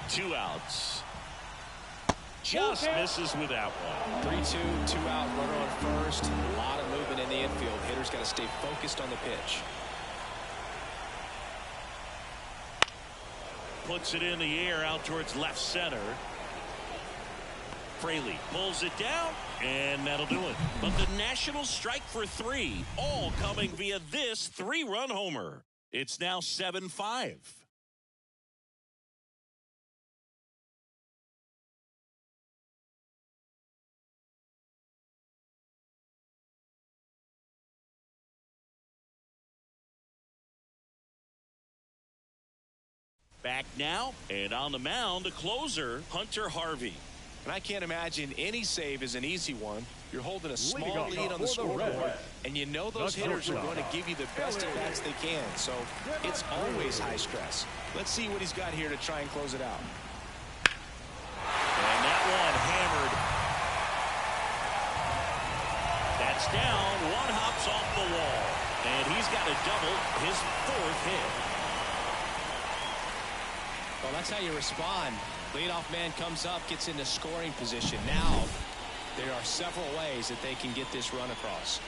Two outs. Just misses with that one. 3-2, 2 out, runner on first. A lot of movement in the infield. Hitters got to stay focused on the pitch. Puts it in the air out towards left center. Fraley pulls it down, and that'll do it. But the Nationals strike for 3, all coming via this 3-run homer. It's now 7-5. Back now, and on the mound, the closer, Hunter Harvey. And I can't imagine any save is an easy one. You're holding a small lead on the scoreboard, and you know those hitters are going to give you the best at bats they can. So it's always high stress. Let's see what he's got here to try and close it out. And that one hammered. That's down. One hops off the wall. And he's got a double, his 4th hit. Well, that's how you respond. Leadoff man comes up, gets into scoring position. Now, there are several ways that they can get this run across.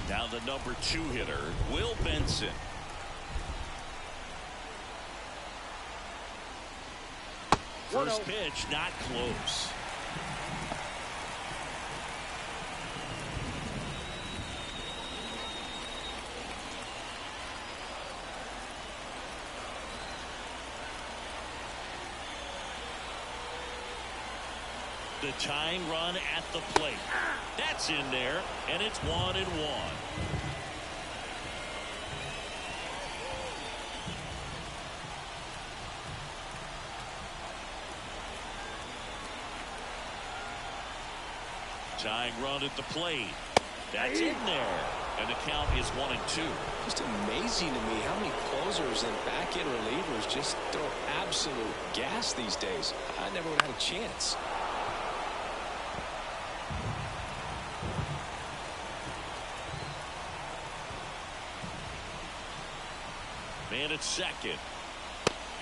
Now the number 2 hitter, Will Benson. First pitch, not close. The tying run at the plate. That's in there, and it's 1-1. Tying run at the plate. That's in there. And the count is 1-2. Just amazing to me how many closers and back-end relievers just throw absolute gas these days. I never would have had a chance. Man at second.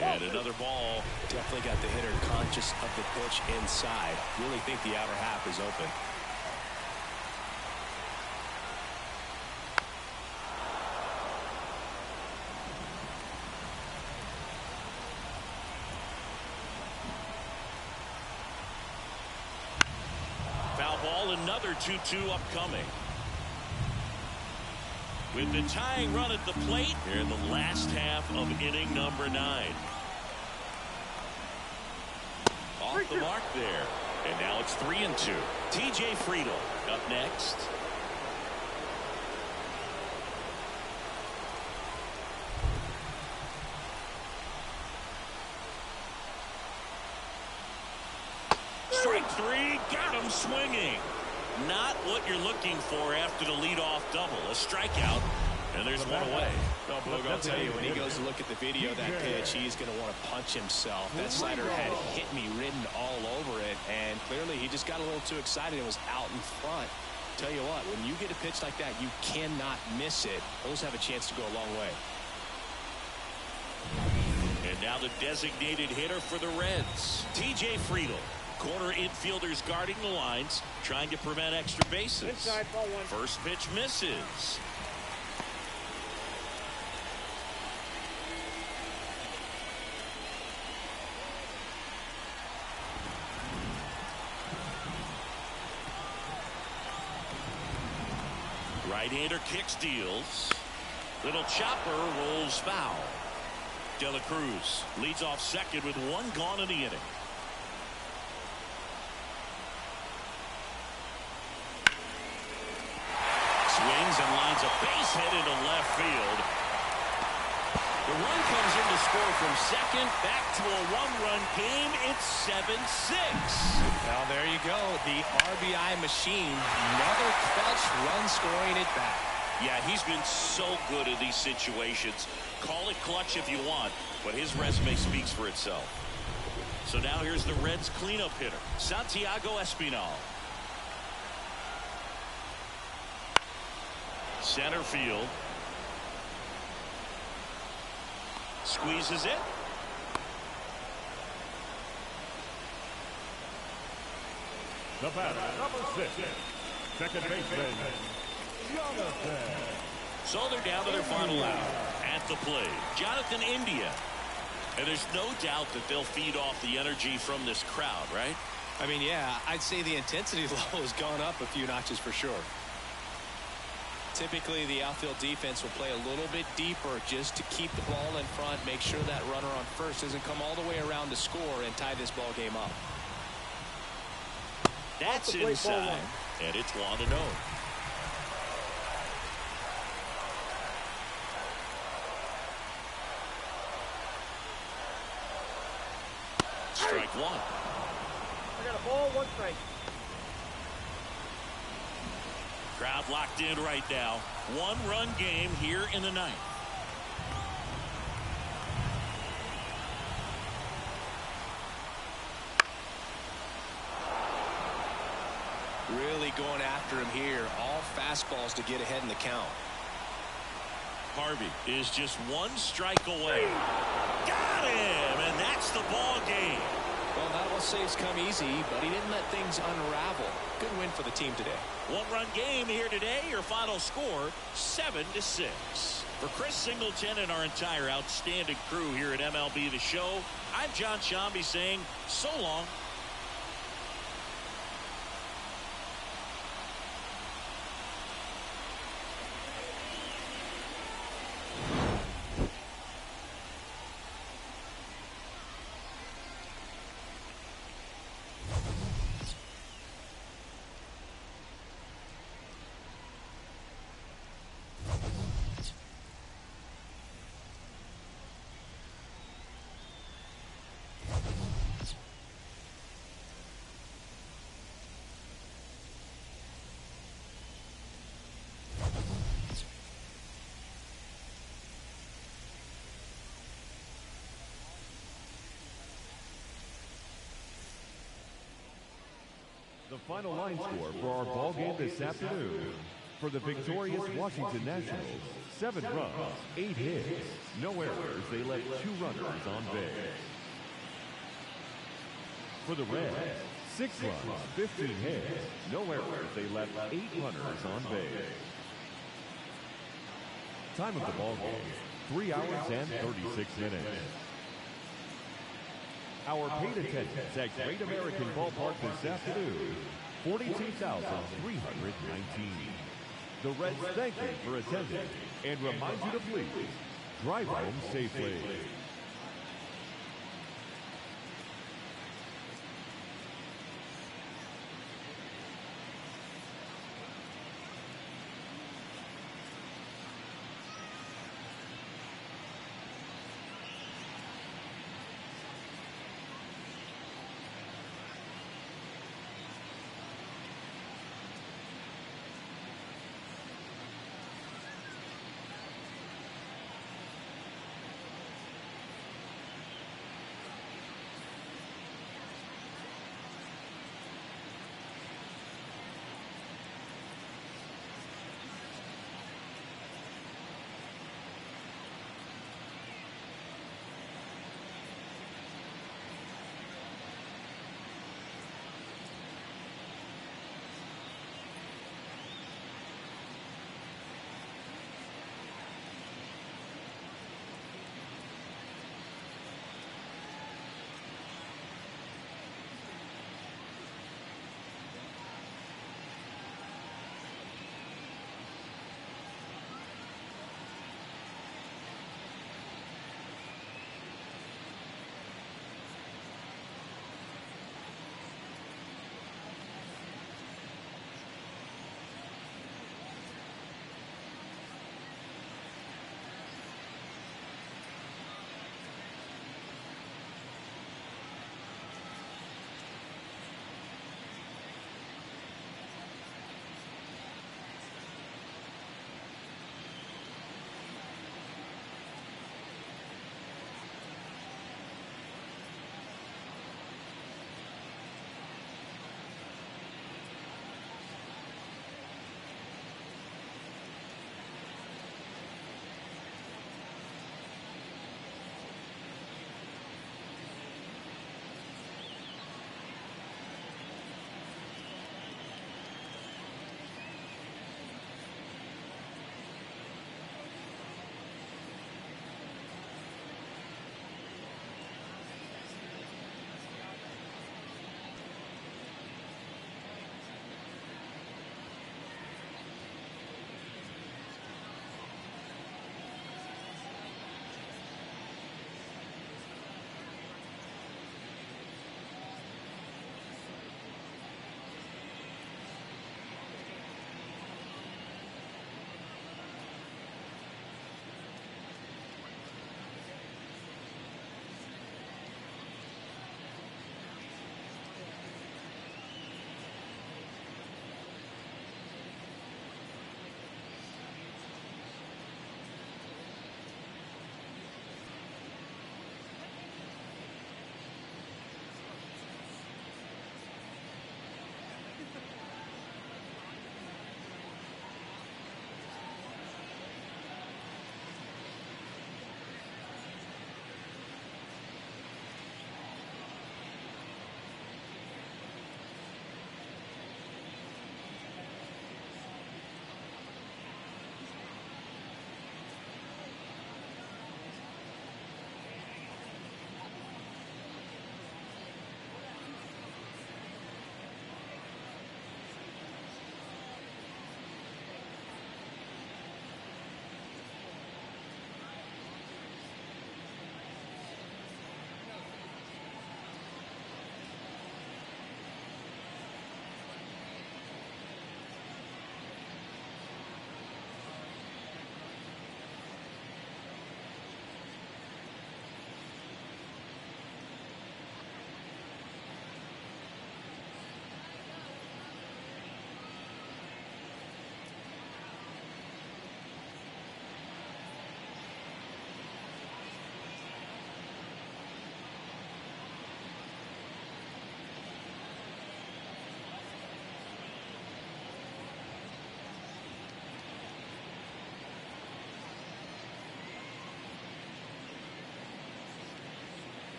And another ball. Definitely got the hitter conscious of the pitch inside. Really think the outer half is open. Foul ball, another 2-2 upcoming. With the tying run at the plate here in the last half of inning number 9. Off the mark there. And now it's 3-2. TJ Friedl up next. Strike 3, got him swinging. Not what you're looking for after the leadoff double. A strikeout, and there's one away. Look, I'll tell you, when he goes to look at the video of that pitch, he's going to want to punch himself. That slider had hit me written all over it, and clearly he just got a little too excited and was out in front. Tell you what, when you get a pitch like that, you cannot miss it. Those have a chance to go a long way. And now the designated hitter for the Reds, TJ Friedl. Corner infielders guarding the lines, trying to prevent extra bases. Inside, ball 1. First pitch misses. Right-hander kicks, deals. Little chopper rolls foul. De La Cruz leads off second with 1 gone in the inning. Swings and lines a base hit into left field. The run comes in to score from second. Back to a 1-run game. It's 7-6. Now there you go. The RBI machine. Another clutch run scoring at bat. Yeah, he's been so good in these situations. Call it clutch if you want, but his resume speaks for itself. So now here's the Reds cleanup hitter, Santiago Espinal. Center field. Squeezes it. The batter, number 6, second baseman, Jonathan. So they're down to their final out. At the plate, Jonathan India. And there's no doubt that they'll feed off the energy from this crowd, right? I mean, yeah, I'd say the intensity level has gone up a few notches for sure. Typically, the outfield defense will play a little bit deeper just to keep the ball in front, make sure that runner on first doesn't come all the way around to score and tie this ball game up. That's inside, and it's 1-0. Strike 1. I got a ball, 1 strike. Crowd locked in right now. 1-run game here in the 9th. Really going after him here. All fastballs to get ahead in the count. Harvey is just 1 strike away. Got him, and that's the ball game. Well, not all saves come easy, but he didn't let things unravel. Good win for the team today. 1-run game here today. Your final score, 7-6. For Chris Singleton and our entire outstanding crew here at MLB The Show, I'm John Shambi saying so long. final line score for our ball game this afternoon. For the victorious Washington Nationals, 7 runs, 8 hits, no errors. They left 2 runners on base. For the Reds, 6 runs, 15 hits, no errors. They left 8 runners on base. Time of the ball game, 3 hours and 36 minutes. Our paid attendance at Great American Ballpark this afternoon, 42,319. The Reds thank you for attending and remind you to please drive home safely.